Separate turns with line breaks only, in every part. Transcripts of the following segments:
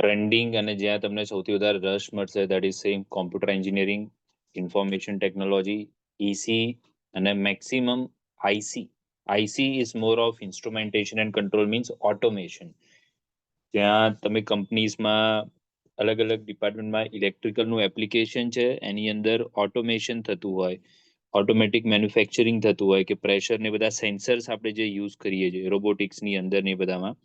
Trending અને જ્યાં તમને સૌથી વધારે રસ મળશે that is same computer engineering, information technology, EC અને maximum IC. IC is more of instrumentation and control means automation. ત્યાં તમે કંપનીઝમાં અલગ અલગ ડિપાર્ટમેન્ટમાં ઇલેક્ટ્રિકલનું એપ્લિકેશન છે, એની અંદર ઓટોમેશન થતું હોય, ઓટોમેટિક મેન્યુફેક્ચરિંગ થતું હોય કે પ્રેશર ને બધા સેન્સર્સ આપણે જે યુઝ કરીએ છીએ રોબોટિક્સની અંદર ને બધામાં,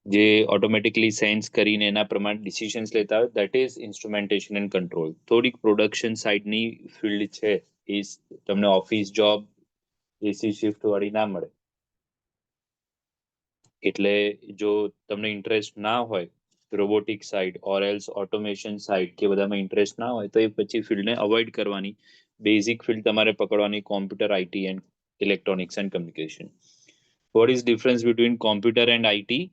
જે ઓટોમેટિકલી સેન્સ કરીને એના પ્રમાણે ડિસિઝન્સ લેતા હોય, that is instrumentation and control. થોડીક પ્રોડક્શન સાઇડની ફિલ્ડ છે, એ તમને ઓફિસ જોબ એસી શિફ્ટ વાળી ના મળે. એટલે જો તમને ઇન્ટરેસ્ટ ના હોય robotic side or else automation side કે બધામાં ઇન્ટરેસ્ટ ના હોય, તો એ પછી ફિલ્ડને અવોઇડ કરવાની. બેઝિક ફિલ્ડ તમારે પકડવાની computer, IT and electronics and communication. What is difference between computer and IT?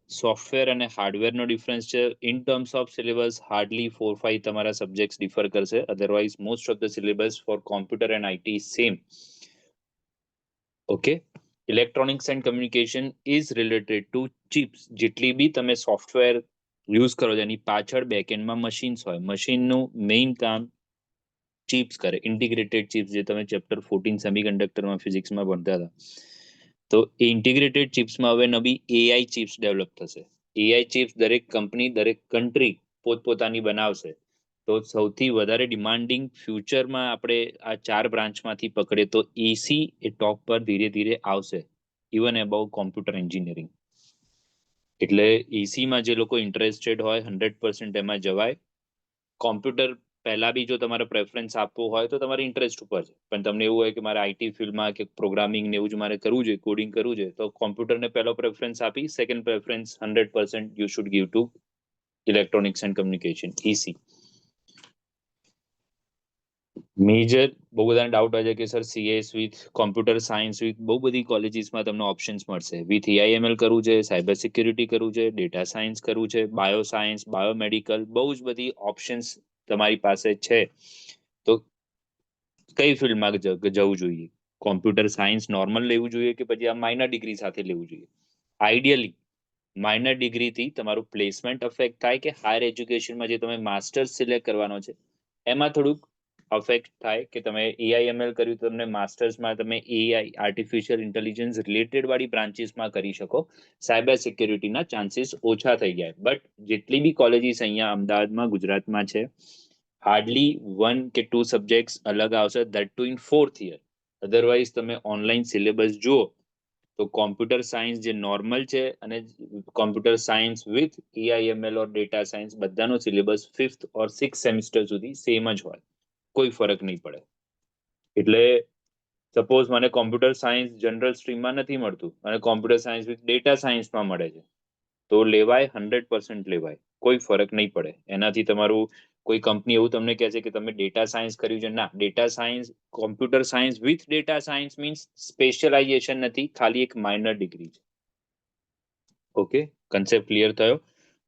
Software અને હાર્ડવેરનો ડિફરન્સ છે. In terms of syllabus hardly 4-5 તમારા સબ્જેક્ટ્સ ડિફર કરશે, otherwise most of the syllabus for computer and IT same. Okay. Electronics and communication is related to chips. જેટલી બી તમે software use કરો છો એની પાછળ બેકએન્ડમાં મશીન્સ હોય. મશીનનું મેઇન કામ ચિપ્સ કરે, ઇન્ટિગ્રેટેડ ચિપ્સ, જે તમે ચેપ્ટર 14 સેમિકન્ડક્ટરમાં ફિઝિક્સમાં ભણતા હતા. તો એ ઇન્ટિગ્રેટેડ ચિપ્સમાં હવે નવી એઆઈ ચિપ્સ ડેવલપ થશે. એઆઈ ચિપ્સ દરેક કંપની, દરેક કન્ટ્રી પોતપોતાની બનાવશે. તો સૌથી વધારે ડિમાન્ડિંગ ફ્યુચરમાં આપણે આ 4 બ્રાન્ચમાંથી પકડે તો એસી એ ટોપ પર ધીરે ધીરે આવશે, ઇવન એબાઉ કોમ્પ્યુટર એન્જિનિયરિંગ. એટલે એસીમાં જે લોકો ઇન્ટરેસ્ટેડ હોય 100% એમાં જવાય. કોમ્પ્યુટર પહેલા બી જો તમારે પ્રેફરન્સ આપવો હોય તો તમારે ઇન્ટરેસ્ટ ઉપર છે, પણ તમને એવું હોય કે મારે આઈટી ફિલ્ડમાં કે પ્રોગ્રામિંગ ને એવું જ મારે કરવું જોઈએ, કોડિંગ કરવું જોઈએ, તો કોમ્પ્યુટરને પહેલો પ્રેફરન્સ આપી, second preference 100% you should give to electronics and communication, EC. Major બહુ બધા ડાઉટ હોય છે કે sir CS with computer science with બહુ બધી કોલેજીસમાં તમને ઓપ્શન્સ મળશે. વિથ એઆઈએમએલ કરવું છે, સાયબર સિક્યુરિટી કરવું છે, ડેટા સાયન્સ કરવું છે, બાયો સાયન્સ, બાયોમેડિકલ, બહુ જ બધી ઓપ્શન્સ તમારી પાસે છે. તો કઈ ફિલ્ડમાં જવું જોઈએ? કોમ્પ્યુટર સાયન્સ નોર્મલ લેવું જોઈએ કે પછી આ માઇનર ડિગ્રી સાથે લેવું જોઈએ? આઈડિયલી માઇનર ડિગ્રીથી તમારું પ્લેસમેન્ટ અફેક્ટ થાય કે હાયર એજ્યુકેશનમાં જે તમે માસ્ટર્સ સિલેક્ટ કરવાનો છે એમાં થોડુંક અફેક્ટ થાય કે તમે એઆઈએમએલ કર્યું તો તમને માસ્ટર્સમાં તમે એઆઈ, આર્ટિફિશિયલ ઇન્ટેલિજન્સ રિલેટેડ વાળી બ્રાન્ચીસમાં કરી શકો, સાયબર સિક્યુરિટીના ચાન્સીસ ઓછા થઈ જાય. બટ જેટલી બી કોલેજીસ અહીંયા અમદાવાદમાં, ગુજરાતમાં છે, હાર્ડલી 1 કે 2 સબ્જેક્ટ્સ અલગ આવશે, that too in 4th year. Otherwise તમે ઓનલાઈન સિલેબસ જુઓ તો કોમ્પ્યુટર સાયન્સ જે નોર્મલ છે અને computer science with AIML or data science બધાનો syllabus 5th or 6th semester સુધી સેમ જ હોય, કોઈ ફરક નહીં પડે. એટલે સપોઝ મને કોમ્પ્યુટર સાયન્સ જનરલ સ્ટ્રીમમાં નથી મળતું અને કોમ્પ્યુટર સાયન્સ વિથ ડેટા સાયન્સમાં મળે છે, તો લેવાય, 100% લેવાય, કોઈ ફરક નહીં પડે. એનાથી તમારું કોઈ કંપની એવું તમને કહે છે કે તમે ડેટા સાયન્સ કર્યું છે, ના, data science, computer science with data science means specialisation નથી, ખાલી એક માઇનર ડિગ્રી છે. ઓકે, કન્સેપ્ટ ક્લિયર થયો?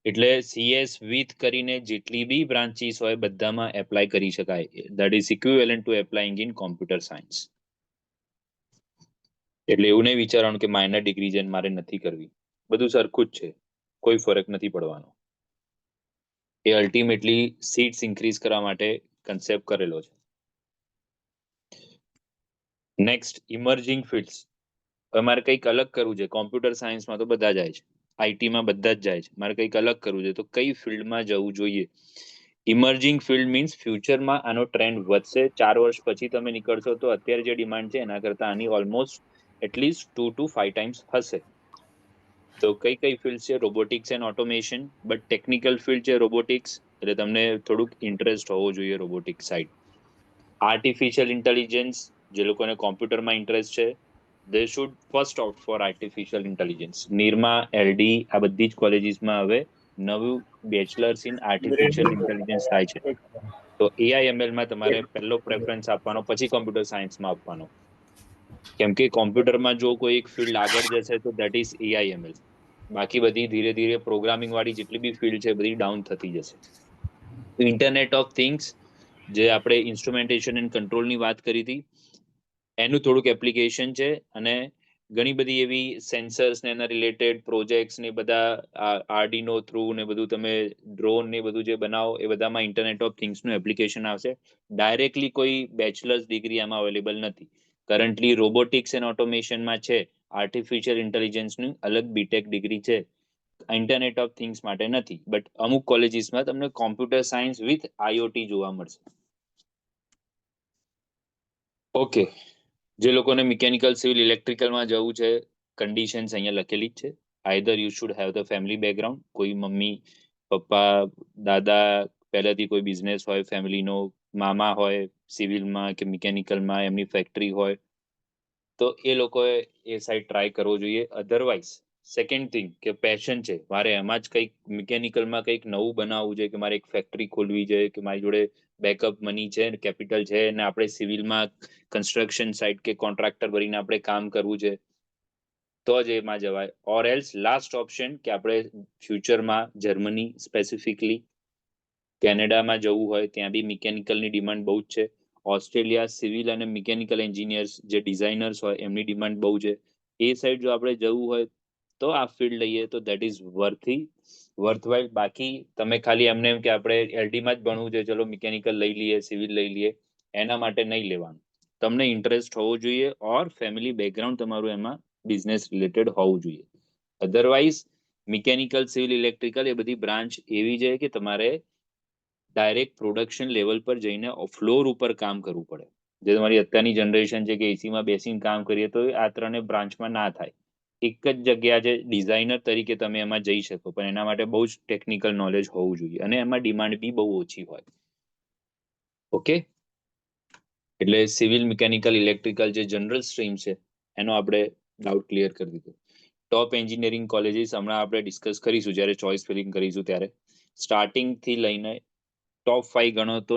એટલે સીએસ વિથ કરીને જેટલી બી બ્રાન્ચીસ હોય બધામાં એપ્લાય કરી શકાય. That is equivalent two applying in computer science. એટલે એવું નહીં વિચારવાનું કે માઇનર ડિગ્રી છે મારે નથી કરવી, બધું સરખું જ છે, કોઈ ફરક નથી પડવાનો. એ અલ્ટિમેટલી સીટ્સ ઇન્ક્રીઝ કરવા માટે કન્સેપ્ટ કરેલો છે. Next, emerging fields. હવે મારે કંઈક અલગ કરવું છે. કોમ્પ્યુટર સાયન્સમાં તો બધા જાય છે, આઈટીમાં બધા જ જાય છે, મારે કંઈક અલગ કરવું છે, તો કઈ ફિલ્ડમાં જવું જોઈએ? ઇમર્જિંગ ફિલ્ડ મીન્સ ફ્યુચરમાં આનો ટ્રેન્ડ વધશે. 4 વર્ષ પછી તમે નીકળશો તો અત્યારે જે ડિમાન્ડ છે એના કરતા આની ઓલમોસ્ટ એટલીસ્ટ 2 to 5 ટાઈમ્સ હશે. તો કઈ કઈ ફિલ્ડ છે? Robotics and automation, but technical field છે રોબોટિક્સ, એટલે તમને થોડુંક ઇન્ટરેસ્ટ હોવો જોઈએ રોબોટિક્સ સાઇડ. આર્ટિફિશિયલ ઇન્ટેલિજન્સ, જે લોકોને કોમ્પ્યુટરમાં ઇન્ટરેસ્ટ છે, they should first out for artificial intelligence. Nirma, LD, આ બધી જ કોલેજીસમાં હવે નવું બેચલર્સ ઇન આર્ટિફિશિયલ ઇન્ટેલિજન્સ થાય છે. તો એઆઈએમએલમાં તમારે પહેલો પ્રેફરન્સ આપવાનો, પછી કોમ્પ્યુટર સાયન્સમાં આપવાનો. કેમ કે કોમ્પ્યુટરમાં જો કોઈ એક ફિલ્ડ આગળ જશે તો દેટ ઇઝ એઆઈએમએલ. બાકી બધી ધીરે ધીરે પ્રોગ્રામિંગ વાળી જેટલી બી ફિલ્ડ છે બધી ડાઉન થતી જશે. ઇન્ટરનેટ ઓફ થિંગ્સ, જે આપણે ઇન્સ્ટ્રુમેન્ટેશન એન્ડ કંટ્રોલની વાત કરી હતી, એનું થોડુંક એપ્લિકેશન છે, અને ઘણી બધી એવી સેન્સર્સ ને એના રિલેટેડ પ્રોજેક્ટ્સ ને બધા આરડીનો થ્રુ ને બધું તમે ડ્રોન ને બધું જે બનાવો એ બધામાં ઇન્ટરનેટ ઓફ થિંગ્સનું એપ્લિકેશન આવશે. ડાયરેક્ટલી કોઈ બેચલર્સ ડિગ્રી આમાં અવેલેબલ નથી. કરન્ટલી રોબોટિક્સ એન્ડ ઓટોમેશનમાં છે, આર્ટિફિશિયલ ઇન્ટેલિજન્સની અલગ બીટેક ડિગ્રી છે, ઇન્ટરનેટ ઓફ થિંગ્સ માટે નથી. બટ અમુક કોલેજીસમાં તમને કોમ્પ્યુટર સાયન્સ વિથ આઈઓટી જોવા મળશે. ઓકે, જે લોકોને મિકેનિકલ સિવિલ ઇલેક્ટ્રિકલમાં જવું છે, કન્ડિશન્સ અહીંયા લખેલી જ છે. Either you should have the family background, કોઈ મમ્મી પપ્પા દાદા પહેલાથી કોઈ બિઝનેસ હોય ફેમિલીનો, મામા હોય સિવિલમાં કે મિકેનિકલમાં એમની ફેક્ટરી હોય, તો એ લોકોએ એ સાઈડ ટ્રાય કરવો જોઈએ. અધરવાઇઝ સેકન્ડ થિંગ કે પેશન છે, મારે એમાં જ કંઈક મિકેનિકલમાં કંઈક નવું બનાવવું છે, કે મારે એક ફેક્ટરી ખોલવી છે, કે મારી જોડે બેકઅપ મની છે, કેપિટલ છે, અને આપણે સિવિલમાં કન્સ્ટ્રક્શન સાઇટ કે કોન્ટ્રાક્ટર ભરીને આપણે કામ કરવું છે, તો જ એમાં જવાય. ઓર એલ્સ લાસ્ટ ઓપ્શન કે આપણે ફ્યુચરમાં જર્મની સ્પેસિફિકલી કેનેડામાં જવું હોય, ત્યાં બી મિકેનિકલની ડિમાન્ડ બહુ જ છે. ઓસ્ટ્રેલિયા સિવિલ અને મિકેનિકલ એન્જિનિયર્સ જે ડિઝાઇનર્સ હોય એમની ડિમાન્ડ બહુ છે. એ સાઈડ જો આપણે જવું હોય તો આ ફિલ્ડ લઈએ તો દેટ ઇઝ વર્થવાઇલ. બાકી તમે ખાલી એમને એમ કે આપણે એલડીમાં જ ભણવું છે, ચલો મિકેનિકલ લઈ લઈએ, સિવિલ લઈ લઈએ, એના માટે નહીં લેવાનું. તમને ઇન્ટરેસ્ટ હોવો જોઈએ ઓર ફેમિલી બેકગ્રાઉન્ડ તમારું એમાં બિઝનેસ રિલેટેડ હોવું જોઈએ. અધરવાઇઝ મિકેનિકલ સિવિલ ઇલેક્ટ્રિકલ એ બધી બ્રાન્ચ એવી છે કે તમારે ડાયરેક્ટ પ્રોડક્શન લેવલ પર જઈને ફ્લોર ઉપર કામ કરવું પડે. જે તમારી અત્યારની જનરેશન છે કે એસીમાં બેસીને કામ કરીએ, તો આ ત્રણે બ્રાન્ચમાં ના થાય. એક જ જગ્યા છે, ડિઝાઇનર તરીકે તમે એમાં જઈ શકો, પણ એના માટે બહુ જ ટેકનિકલ નોલેજ હોવું જોઈએ અને એમાં ડિમાન્ડ બી બહુ ઓછી હોય. ઓકે, એટલે સિવિલ મિકેનિકલ ઇલેક્ટ્રિકલ જે જનરલ સ્ટ્રીમ છે એનો આપણે ડાઉટ ક્લિયર કરી દીધો. ટોપ એન્જિનિયરિંગ કોલેજીસ હમણાં આપણે ડિસ્કસ કરીશું જ્યારે ચોઇસ ફિલિંગ કરીશું ત્યારે. સ્ટાર્ટિંગથી લઈને ટોપ 5 ગણો તો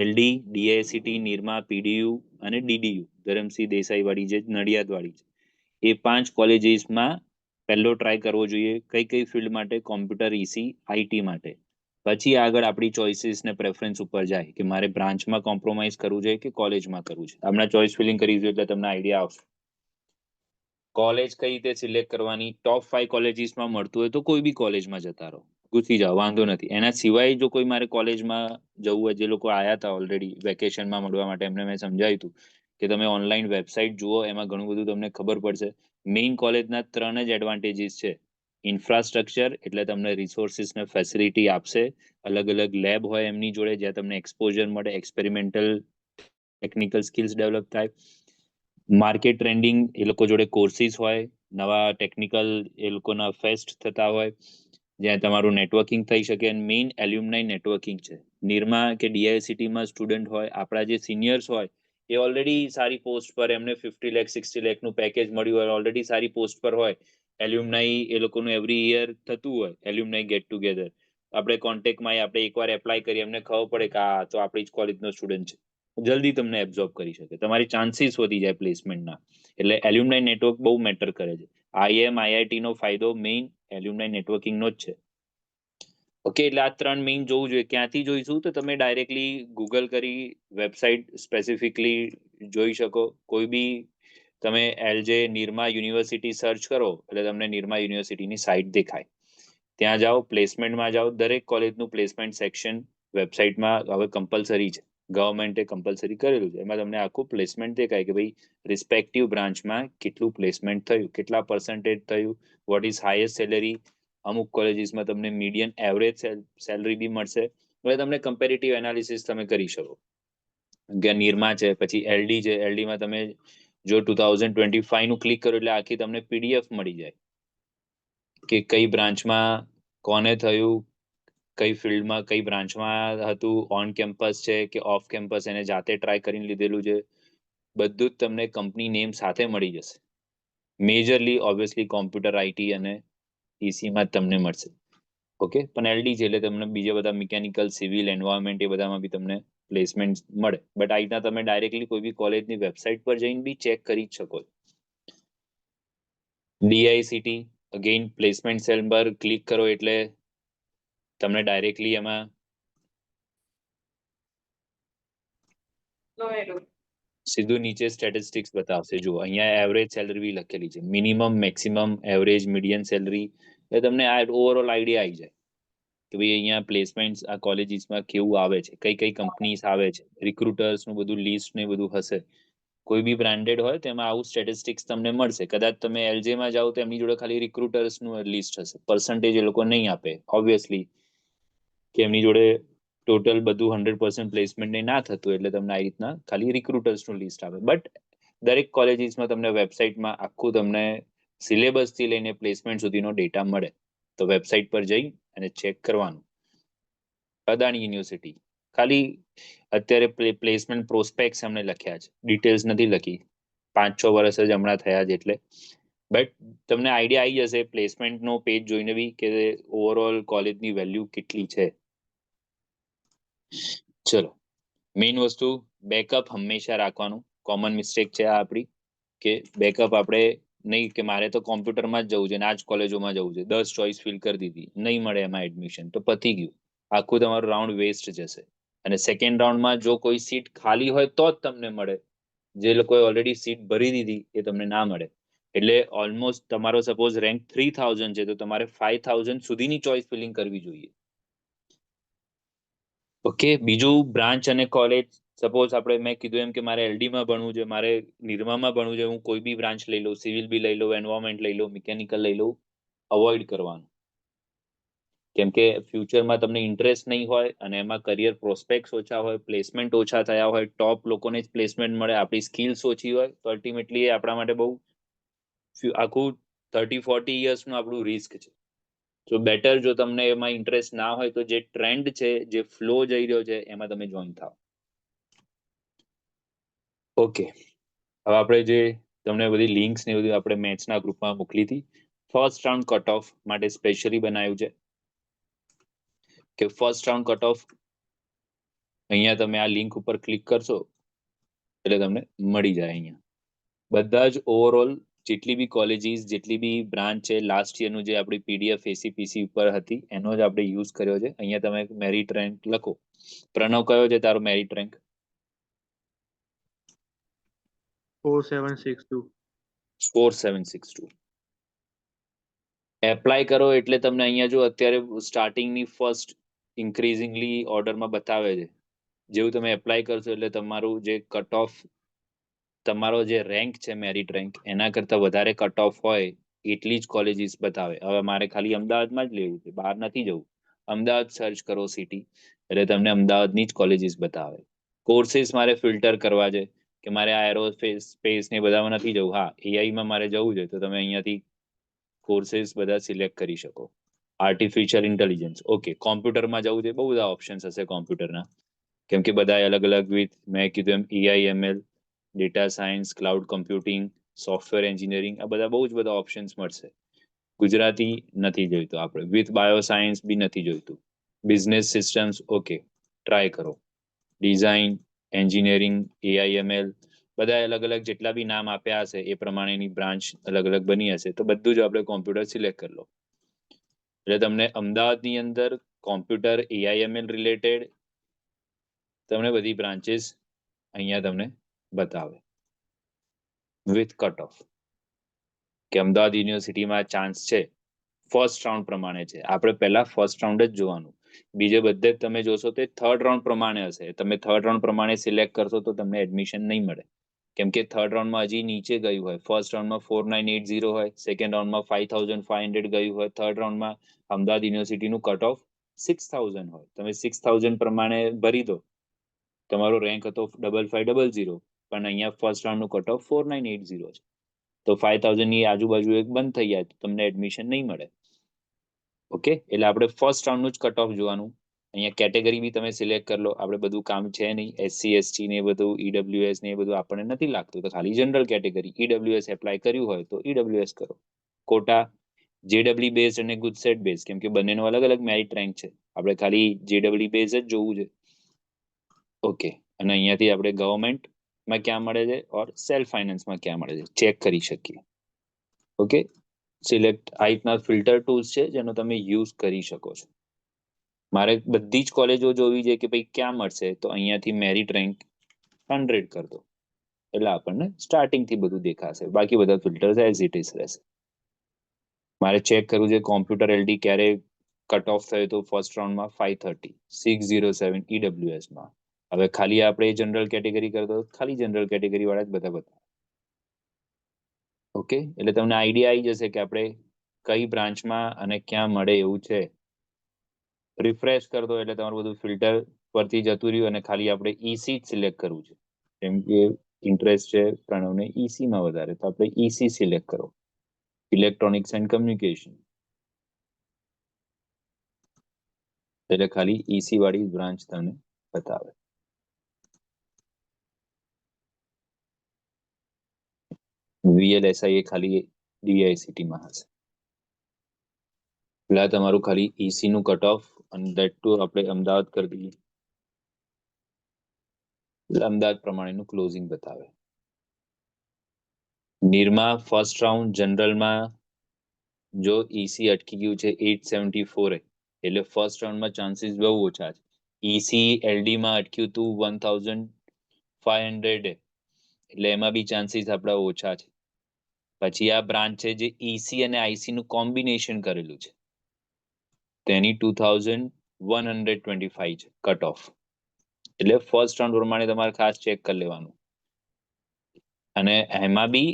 એલડી, ડીઆઈસીટી, નિરમા, પીડીયુ અને ડીડીયુ, ધરમસિંહ દેસાઈવાળી જે નડિયાદવાળી છે, એ 5 કોલેજીસમાં પહેલો ટ્રાય કરવો જોઈએ. કઈ કઈ ફિલ્ડ માટે? કોમ્પ્યુટર, ઈસી, આઈટી માટે. પછી આગળ આપણી ચોઇસીસ ને પ્રેફરન્સ ઉપર જાય કે મારે બ્રાન્ચમાં કોમ્પ્રોમાઇઝ કરવું છે કે કોલેજમાં કરવું છે. હમણાં ચોઇસ ફિલિંગ કરીશું એટલે તમને આઈડિયા આવશે. કોલેજ કઈ રીતે સિલેક્ટ કરવાની? ટોપ 5 કોલેજીસમાં મળતું હોય તો કોઈ બી કોલેજમાં જતા રહો, ઘૂસી જાઓ, વાંધો નથી. એના સિવાય જો કોઈ મારે કોલેજમાં જવું હોય, જે લોકો આવ્યા હતા ઓલરેડી વેકેશનમાં મળવા માટે, એમને મેં સમજાવ્યું હતું કે તમે ઓનલાઈન વેબસાઇટ જુઓ, એમાં ઘણું બધું તમને ખબર પડશે. મેઇન કોલેજના 3 જ એડવાન્ટેજીસ છે. ઇન્ફ્રાસ્ટ્રક્ચર, એટલે તમને રિસોર્સિસને ફેસિલિટી આપશે. અલગ અલગ લેબ હોય એમની જોડે, જ્યાં તમને એક્સપોઝર મળે, એક્સપેરિમેન્ટલ ટેકનિકલ સ્કિલ્સ ડેવલપ થાય. માર્કેટ ટ્રેન્ડિંગ, એ લોકો જોડે કોર્સિસ હોય, નવા ટેકનિકલ એ લોકોના ફેસ્ટ થતા હોય, જ્યાં તમારું નેટવર્કિંગ થઈ શકે. અને મેઇન એલ્યુમનાઈ નેટવર્કિંગ છે. નિરમા કે ડીઆઈસીટીમાં સ્ટુડન્ટ હોય, આપણા જે સિનિયર્સ હોય, એ ઓલરેડી સારી પોસ્ટ પર, એમને 50 લાખ 60 લાખનું પેકેજ મળ્યું હોય, ઓલરેડી સારી પોસ્ટ પર હોય. એલ્યુમનાઈ એ લોકોનું એવરી યર થતું હોય, એલ્યુમનાઈ ગેટ ટુગેધર. આપણે કોન્ટેક્ટમાં આપણે એકવાર એપ્લાય કરીએ, એમને ખબર પડે કે આ તો આપણી જ કોલેજનો સ્ટુડન્ટ છે, જલ્દી તમને એબ્ઝોર્બ કરી શકે, તમારી ચાન્સીસ વધી જાય પ્લેસમેન્ટના. એટલે એલ્યુમનાઈ નેટવર્ક બહુ મેટર કરે છે. આઈએમ આઈઆઈટી નો ફાયદો મેઇન એલ્યુમનાઈ નેટવર્કિંગનો જ છે. ઓકે, એટલે આ 3 મેઇન જોવું જોઈએ. ક્યાંથી જોઈશું? તો તમે ડાયરેક્ટલી ગૂગલ કરી વેબસાઇટ સ્પેસિફિકલી જોઈ શકો. કોઈ બી તમે એલજે નિરમા યુનિવર્સિટી સર્ચ કરો એટલે તમને નિરમા યુનિવર્સિટીની સાઇટ દેખાય. ત્યાં જાઓ, પ્લેસમેન્ટમાં જાઓ. દરેક કોલેજનું પ્લેસમેન્ટ સેક્શન વેબસાઇટમાં હવે કમ્પલસરી છે, ગવર્મેન્ટે કમ્પલસરી કરેલું છે. એમાં તમને આખું પ્લેસમેન્ટ દેખાય કે ભાઈ રિસ્પેક્ટિવ બ્રાન્ચમાં કેટલું પ્લેસમેન્ટ થયું, કેટલા પર્સન્ટેજ થયું, વોટ ઇઝ હાઈએસ્ટ સેલેરી. અમુક કોલેજીસમાં તમને મીડિયન એવરેજ સેલરી બી મળશે. એટલે તમને કમ્પેરેટિવ એનાલિસિસ તમે કરી શકો. કે નિરમા છે, પછી એલડી છે, એલડીમાં તમે જો 2025 નું ક્લિક કરો એટલે આખી તમને પીડીએફ મળી જાય કે કઈ બ્રાન્ચમાં કોને થયું, કઈ ફિલ્ડમાં કઈ બ્રાન્ચમાં હતું, ઓન કેમ્પસ છે કે ઓફ કેમ્પસ, એને જાતે ટ્રાય કરીને લીધેલું છે, બધું જ તમને કંપની નેમ સાથે મળી જશે. મેજરલી ઓબ્વિયસલી કોમ્પ્યુટર, આઈટી અને ઈસીમાં જ તમને મળશે. ઓકે, પણ એલડી છે એટલે તમને બીજા બધા મિકેનિકલ, સિવિલ, એન્વાયરમેન્ટ એ બધામાં બી તમને પ્લેસમેન્ટ મળે. બટ આ રીતના તમે ડાયરેક્ટલી કોઈ બી કોલેજની વેબસાઇટ પર જઈને બી ચેક કરી જ શકો. ડીઆઈસીટી અગેઇન પ્લેસમેન્ટ સેલ પર ક્લિક કરો એટલે તમને ડાયરેક્ટલી એમાં સીધું નીચે સ્ટેટિસ્ટિક્સ બતાવશે. જો અહીંયા એવરેજ સેલરી બી લખેલી છે, minimum, maximum, average, median salary. એટલે તમને આ ઓવરઓલ આઈડિયા આવી જાય કે ભાઈ અહીંયા પ્લેસમેન્ટ આ કોલેજીસમાં કેવું આવે છે, કઈ કઈ કંપનીઝ આવે છે, રિક્રુટર્સનું બધું લિસ્ટ ને બધું હશે. કોઈ બી બ્રાન્ડેડ હોય તેમાં આવું સ્ટેટિસ્ટિક્સ તમને મળશે. કદાચ તમે એલજેમાં જાઓ તો એમની જોડે ખાલી રિક્રુટર્સનું લિસ્ટ હશે, પર્સન્ટેજ એ લોકો નહીં આપે ઓબ્વિયસલી, કે એમની જોડે ટોટલ બધું 100% પ્લેસમેન્ટ ના થતું, એટલે તમને આ રીતના ખાલી રિક્રુટર્સનું લિસ્ટ આવે. બટ દરેક કોલેજીસમાં તમને વેબસાઇટમાં આખું તમને સિલેબસથી લઈને પ્લેસમેન્ટ સુધીનો ડેટા મળે. તો વેબસાઇટ પર જઈ અને ચેક કરવાનું. અદાણી યુનિવર્સિટી ખાલી અત્યારે પ્લેસમેન્ટ પ્રોસ્પેક્ટ્સ એમણે લખ્યા છે, ડિટેલ્સ નથી લખી. 5-6 વર્ષ જ હમણાં થયા છે એટલે. બટ તમને આઈડિયા આવી જશે પ્લેસમેન્ટનો પેજ જોઈને બી કે ઓવરઓલ કોલેજની વેલ્યુ કેટલી છે. ચલો, મેઇન વસ્તુ બેકઅપ હંમેશા રાખવાનું. કોમન મિસ્ટેક છે આ આપણી, કે બેકઅપ આપણે નહીં કે મારે તો કોમ્પ્યુટરમાં જ જવું છે ને આ જ કોલેજોમાં જવું છે, 10 ચોઈસ ફિલ કરી દીધી, નહીં મળે એમાં એડમિશન તો પતી ગયું, આખું તમારું રાઉન્ડ વેસ્ટ જશે. અને સેકન્ડ રાઉન્ડમાં જો કોઈ સીટ ખાલી હોય તો જ તમને મળે, જે લોકોએ ઓલરેડી સીટ ભરી દીધી એ તમને ના મળે. એટલે ઓલમોસ્ટ તમારો સપોઝ રેન્ક 3000 છે તો તમારે 5000 સુધીની ચોઈસ ફિલિંગ કરવી જોઈએ. ઓકે, બીજું બ્રાન્ચ અને કોલેજ. સપોઝ આપણે મેં કીધું એમ કે મારે એલડીમાં ભણવું છે, મારે નિરમામાં ભણવું છે, હું કોઈ બી બ્રાન્ચ લઈ લઉં, સિવિલ બી લઈ લઉં, એન્વાયરમેન્ટ લઈ લઉં, મિકેનિકલ લઈ લઉં, અવોઇડ કરવાનું. કેમ કે ફ્યુચરમાં તમને ઇન્ટરેસ્ટ નહીં હોય અને એમાં કરિયર પ્રોસ્પેક્ટ ઓછા હોય, પ્લેસમેન્ટ ઓછા થયા હોય, ટોપ લોકોને જ પ્લેસમેન્ટ મળે, આપણી સ્કિલ્સ ઓછી હોય, તો અલ્ટિમેટલી એ આપણા માટે બહુ આખું 30-40 યર્સનું આપણું રિસ્ક છે. તો બેટર જો તમને એમાં ઇન્ટરેસ્ટ ના હોય તો જે ટ્રેન્ડ છે, જે ફ્લો જઈ રહ્યો છે એમાં તમે જોઈન થાઓ. ઓકે, હવે આપણે જે તમને બધી લિંક્સ ને બધું આપણે મેચના ગ્રુપમાં મોકલી હતી, ફર્સ્ટ રાઉન્ડ કટ ઓફ માટે સ્પેશિયલી બનાવ્યું છે કે ફર્સ્ટ રાઉન્ડ કટ ઓફ અહીંયા તમે આ લિંક ઉપર ક્લિક કરશો એટલે તમને મળી જાય. અહીંયા બધા જ ઓવરઓલ જેટલી બી કોલેજીસ, જેટલી બી બ્રાન્ચ છે, લાસ્ટ યરનું જે આપણી પીડીએફ એસીપીસી ઉપર હતી એનો જ આપણે યુઝ કર્યો છે. અહીંયા તમે મેરિટ રેન્ક લખો. પ્રણવ, કયો છે તારો મેરિટ રેન્ક?
4762.
4762. એપ્લાય કરો એટલે તમને અહીંયા જો અત્યારે સ્ટાર્ટિંગની ફર્સ્ટ ઇન્ક્રીઝિંગલી ઓર્ડરમાં બતાવે છે. જેવું તમે એપ્લાય કરશો એટલે તમારું જે કટ ઓફ, તમારો જે રેન્ક છે મેરિટ રેન્ક, એના કરતાં વધારે કટ ઓફ હોય એટલી જ કોલેજીસ બતાવે. હવે મારે ખાલી અમદાવાદમાં જ લેવું છે, બહાર નથી જવું. અમદાવાદ સર્ચ કરો સિટી એટલે તમને અમદાવાદની જ કોલેજીસ બતાવે. કોર્सेस મારે ફિલ્ટર કરવા છે કે મારે આ એરોસ્પેસ ને બધામાં નથી જવું. હા, એઆઈમાં મારે જવું છે તો તમે અહીંયાથી કોર્सेस બધા સિલેક્ટ કરી શકો. Artificial intelligence, okay. કોમ્પ્યુટરમાં જવું છે, બહુ બધા ઓપ્શન્સ હશે કોમ્પ્યુટરના, કેમ કે બધા અલગ અલગ વિથ મેં કીધું એમ AIML, data science, cloud computing, software engineering, આ બધા બહુ જ બધા ઓપ્શન્સ મળશે. ગુજરાતી નથી જોઈતું આપણે, વિથ બાયોસાયન્સ બી નથી જોઈતું. બિઝનેસ સિસ્ટમ્સ, ઓકે, ટ્રાય કરો. ડિઝાઇન, એન્જિનિયરિંગ, એઆઈએમએલ, બધા અલગ અલગ જેટલા બી નામ આપ્યા હશે એ પ્રમાણેની બ્રાન્ચ અલગ અલગ બની હશે, તો બધું જ આપણે કોમ્પ્યુટર સિલેક્ટ કરી લો એટલે તમને અમદાવાદની અંદર કોમ્પ્યુટર, એઆઈએમએલ રિલેટેડ તમને બધી બ્રાન્ચીસ અહીંયા તમને બતાવે વિથ કટ ઓફ, કે અમદાવાદ યુનિવર્સિટીમાં ચાન્સ છે. ફર્સ્ટ રાઉન્ડ પ્રમાણે છે, આપણે પહેલા ફર્સ્ટ રાઉન્ડ જ જોવાનું. બીજે બધે તમે જોશો તે થર્ડ રાઉન્ડ પ્રમાણે હશે. તમે થર્ડ રાઉન્ડ પ્રમાણે સિલેક્ટ કરશો તો તમને એડમિશન નહીં મળે, કેમ કે થર્ડ રાઉન્ડમાં હજી નીચે ગયું હોય. ફર્સ્ટ રાઉન્ડમાં 4980 હોય, સેકન્ડ રાઉન્ડમાં 5500 ગયું હોય, થર્ડ રાઉન્ડમાં અમદાવાદ યુનિવર્સિટીનું કટ ઓફ 6000 હોય. તમે 6000 પ્રમાણે ભરી દો. તમારો રેન્ક હતો 5500, પણ અહીંયા ફર્સ્ટ રાઉન્ડનું કટ ઓફ 4980 છે, તો 5000 ની આજુબાજુ એક બંધ થઈ જાય તો તમને એડમિશન નહીં મળે. ઓકે, એટલે આપણે ફર્સ્ટ રાઉન્ડનું જ કટ ઓફ જોવાનું. અહીંયા કેટેગરી બી તમે સિલેક્ટ કરી લો. આપણે બધું કામ છે નહીં, એસસી એસટી ને બધું, ઈડબ્લ્યુએસ ને એ બધું આપણને નથી લાગતું, તો ખાલી જનરલ કેટેગરી. ઈડબ્લ્યુએસ એપ્લાય કર્યું હોય તો ઈડબ્લ્યુએસ કરો. કોટા જેડબલ્યુ બેઝ અને ગુજસેટ બેઝ, કેમ કે બંનેનો અલગ અલગ મેરિટ રેન્ક છે, આપણે ખાલી જેડબલ્યુ બેઝ જ જોવું છે. ઓકે, અને અહીંયાથી આપણે ગવર્મેન્ટમાં ક્યાં મળે છે ઓર સેલ્ફ ફાઇનાન્સમાં ક્યાં મળે છે ચેક કરી શકીએ. ઓકે, સિલેક્ટ આ રીતના ફિલ્ટર ટૂલ્સ છે જેનો તમે યુઝ કરી શકો છો. મારે બધી જ કોલેજો જોવી છે કે ભાઈ ક્યાં મળશે, તો અહીંયાથી મેરિટ રેન્ક 100 કરી દો. એટલે આપણને સ્ટાર્ટિંગ થી બધું દેખાશે, બાકી બધા ફિલ્ટર્સ એઝ ઇટ ઇઝ રહેશે. મારે ચેક કરવું છે કોમ્પ્યુટર એલડી ક્યારે કટ ઓફ થયો તો ફર્સ્ટ રાઉન્ડમાં 530 607 EWS માં. હવે ખાલી આપણે જનરલ કેટેગરી કરતો ખાલી જનરલ કેટેગરી વાળા જ બધા બતા. ઓકે, એટલે તમને આઈડિયા આવી જશે કે આપણે કઈ બ્રાન્ચમાં અને ક્યાં મળે એવું છે. રિફ્રેશ કરતો એટલે તમારું બધું ફિલ્ટર પરથી જતું રહ્યું અને ખાલી આપણે ઈસી જ સિલેક્ટ કરવું છે. કેમ કે ઇન્ટરેસ્ટ છે પ્રણવને ઈસી માં વધારે, તો આપણે ઈસી સિલેક્ટ કરો, ઇલેક્ટ્રોનિક્સ એન્ડ કમ્યુનિકેશન. એટલે ખાલી ઈસી વાળી બ્રાન્ચ તમને બતાવે. VLSI એ ખાલી DICT માં હશે. એટલે તમારું ખાલી ઈસી નું કટ ઓફ અને દેટ ટુ આપણે અમદાવાદ કરી દઈએ, એટલે અમદાવાદ પ્રમાણેનું ક્લોઝિંગ બતાવે. નિરમા ફર્સ્ટ રાઉન્ડ જનરલમાં જો ઈસી અટકી ગયું છે 874, એટલે ફર્સ્ટ રાઉન્ડમાં ચાન્સીસ બહુ ઓછા છે. ઈસી એલડી માં અટક્યું હતું 1500, એટલે એમાં બી ચાન્સીસ આપણા ઓછા છે. પછી આ બ્રાન્ચ છે જે ઈસી અને આઈસી નું કોમ્બિનેશન કરેલું છે, તેની 2125 છે કટ ઓફ. એટલે ફર્સ્ટ રાઉન્ડ પ્રમાણે તમારે ખાસ ચેક કરી લેવાનું. અને એમાં બી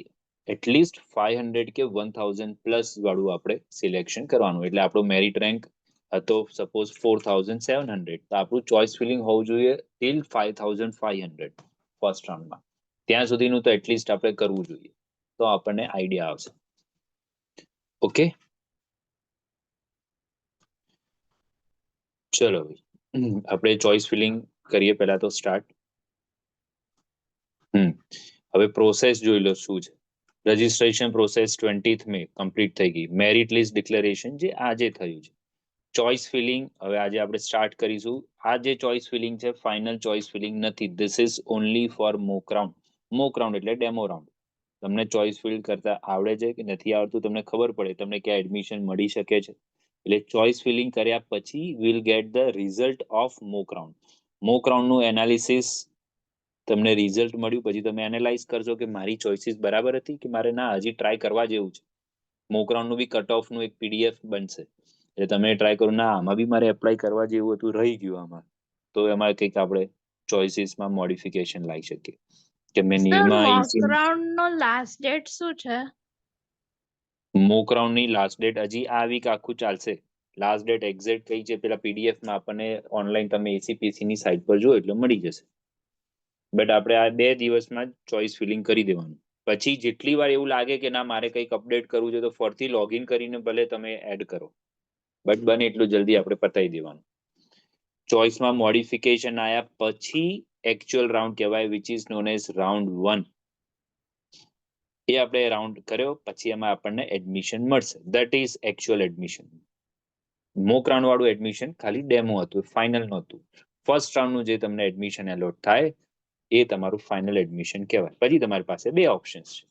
એટલીસ્ટ 500 કે 1000 પ્લસ વાળું આપણે સિલેક્શન કરવાનું. એટલે આપણો મેરિટ રેન્ક હતો સપોઝ 4700, તો આપણું ચોઇસ ફિલિંગ હોવું જોઈએ ટિલ 5500 ફર્સ્ટ રાઉન્ડમાં. ત્યાં સુધીનું તો એટલીસ્ટ આપણે કરવું જોઈએ, તો આપણને આઈડિયા આવશે. ઓકે, ચલો આપણે ચોઇસ ફિલિંગ કરીએ પહેલા તો સ્ટાર્ટ. હવે પ્રોસેસ જોઈ લો શું છે. રજિસ્ટ્રેશન પ્રોસેસ 20th મે કમ્પ્લીટ થઈ ગઈ. મેરિટ લિસ્ટ ડિક્લેરેશન જે આજે થયું છે. ચોઇસ ફિલિંગ હવે આજે આપણે સ્ટાર્ટ કરીશું. આ જે ચોઇસ ફિલિંગ છે ફાઇનલ ચોઇસ ફિલિંગ નથી. This is only for mock round. Mock round એટલે ડેમો રાઉન્ડ. તમને ચોઇસ ફિલ કરતા આવડે છે કે નથી આવડતું તમને ખબર પડે, તમને ક્યાં એડમિશન મળી શકે છે. એટલે ચોઇસ ફિલિંગ કર્યા પછી will get the result of mock round. Mock રાઉન્ડનું એનાલિસિસ તમને રિઝલ્ટ મળ્યું પછી તમે એનાલાઇઝ કરશો કે મારી ચોઇસીસ બરાબર હતી કે મારે ના હજી ટ્રાય કરવા જેવું છે. મોક રાઉન્ડનું બી કટ ઓફનું એક PDF બનશે, એટલે તમે ટ્રાય કરો ના આમાં બી મારે એપ્લાય કરવા જેવું હતું, રહી ગયું આમાં, તો એમાં કંઈક આપણે ચોઇસીસમાં મોડિફિકેશન લાવી શકીએ. કે મેં
સર
નિરમા
મોક રાઉન્ડ નો લાસ્ટ ડેટ શું છે?
મોક રાઉન્ડ ની લાસ્ટ ડેટ હજી આ વીક આખું ચાલશે. લાસ્ટ ડેટ એક્ઝેક્ટ કઈ છે પેલા PDF માં આપણને ઓનલાઈન તમે ACPC ની સાઇટ પર જો એટલે મળી જશે. બટ આપણે આ 2 દિવસમાં જ ચોઇસ ફિલિંગ કરી દેવાનું. પછી જેટલી વાર એવું લાગે કે ના મારે કંઈક અપડેટ કરવું છે તો ફરીથી લોગિન કરીને ભલે તમે એડ કરો, બટ બને એટલું જલ્દી આપણે પતાવી દેવાનું. ચોઇસમાં મોડિફિકેશન આવ્યા પછી એકચ્યુઅલ રાઉન્ડ કહેવાય, which is known as round 1. એ આપણે રાઉન્ડ કર્યો પછી એમાં આપણને એડમિશન મળશે. That is actual admission. Mock round વાળું એડમિશન ખાલી ડેમો હતું, ફાઇનલ નહોતું. ફર્સ્ટ રાઉન્ડનું જે તમને એડમિશન એલોટ થાય એ તમારું ફાઇનલ એડમિશન કહેવાય. પછી તમારી પાસે 2 ઓપ્શન્સ છે.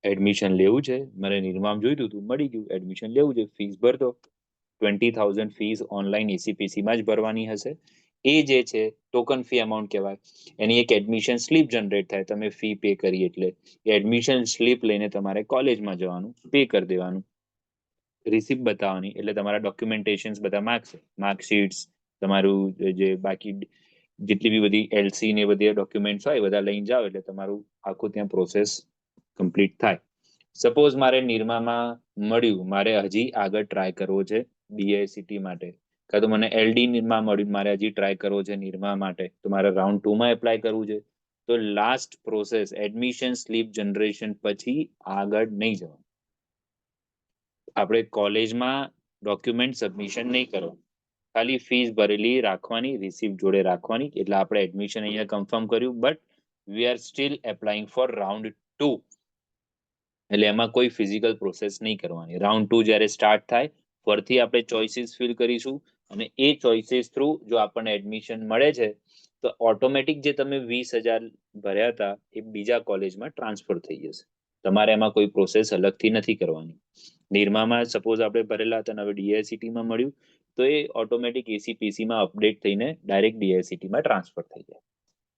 એડમિશન લેવું છે, મને નિર્મામ જોઈતું હતું મળી ગયું, એડમિશન લેવું છે ફીસ ભર દો. 20,000 ફીસ ઓનલાઈન ACPC માં જ ભરવાની હશે. એ જે છે ટોકન ફી અમાઉન્ટ કહેવાય. એની એક એડમિશન સ્લીપ જનરેટ થાય તમે ફી પે કરી એટલે. એ એડમિશન સ્લીપ લઈને તમારે કોલેજમાં જવાનું, પે કરી દેવાનું, રિસિપ્ટ બતાવવાની, એટલે તમારા ડોક્યુમેન્ટેશન્સ બધા માગશે, માર્કશીટ્સ, તમારું જે બાકી જેટલી બી બધી LC ને બધી ડોક્યુમેન્ટ્સ હોય બધા લઈને જાઓ એટલે તમારું આખું ત્યાં પ્રોસેસ કમ્પ્લીટ થાય. સપોઝ મારે નિરમામાં મળ્યું, મારે હજી આગળ ટ્રાય કરવો છે DICT માટે, કાં તો મને LD માં મળ્યું, મારે હજી ટ્રાય કરવો છે નિરમા માટે, તો મારે રાઉન્ડ 2 માં એપ્લાય કરવું છે, તો last process admission slip generation પછી આગળ નહીં જવાનું. આપણે કોલેજમાં ડોક્યુમેન્ટ સબમિશન નહીં કરવાનું, ખાલી ફીસ ભરેલી રાખવાની, રિસિપ્ટ જોડે રાખવાની. એટલે આપણે એડમિશન અહીંયા કન્ફર્મ કર્યું, but we are still applying for round 2. એટલે એમાં કોઈ ફિઝિકલ પ્રોસેસ નહીં કરવાની. રાઉન્ડ 2 જ્યારે સ્ટાર્ટ થાય ફરીથી આપણે ચોઇસીસ ફિલ કરીશું અને એ ચોઇસીસ થ્રુ જો આપણને એડમિશન મળે છે તો ઓટોમેટિક જે તમે 20,000 ભર્યા હતા એ બીજા કોલેજમાં ટ્રાન્સફર થઈ જશે. તમારે એમાં કોઈ પ્રોસેસ અલગથી નથી કરવાની. નિરમામાં સપોઝ આપણે ભરેલા હતા અને હવે DICT માં મળ્યું તો એ ઓટોમેટિક ACPC માં અપડેટ થઈને ડાયરેક્ટ DICT માં ટ્રાન્સફર થઈ જાય.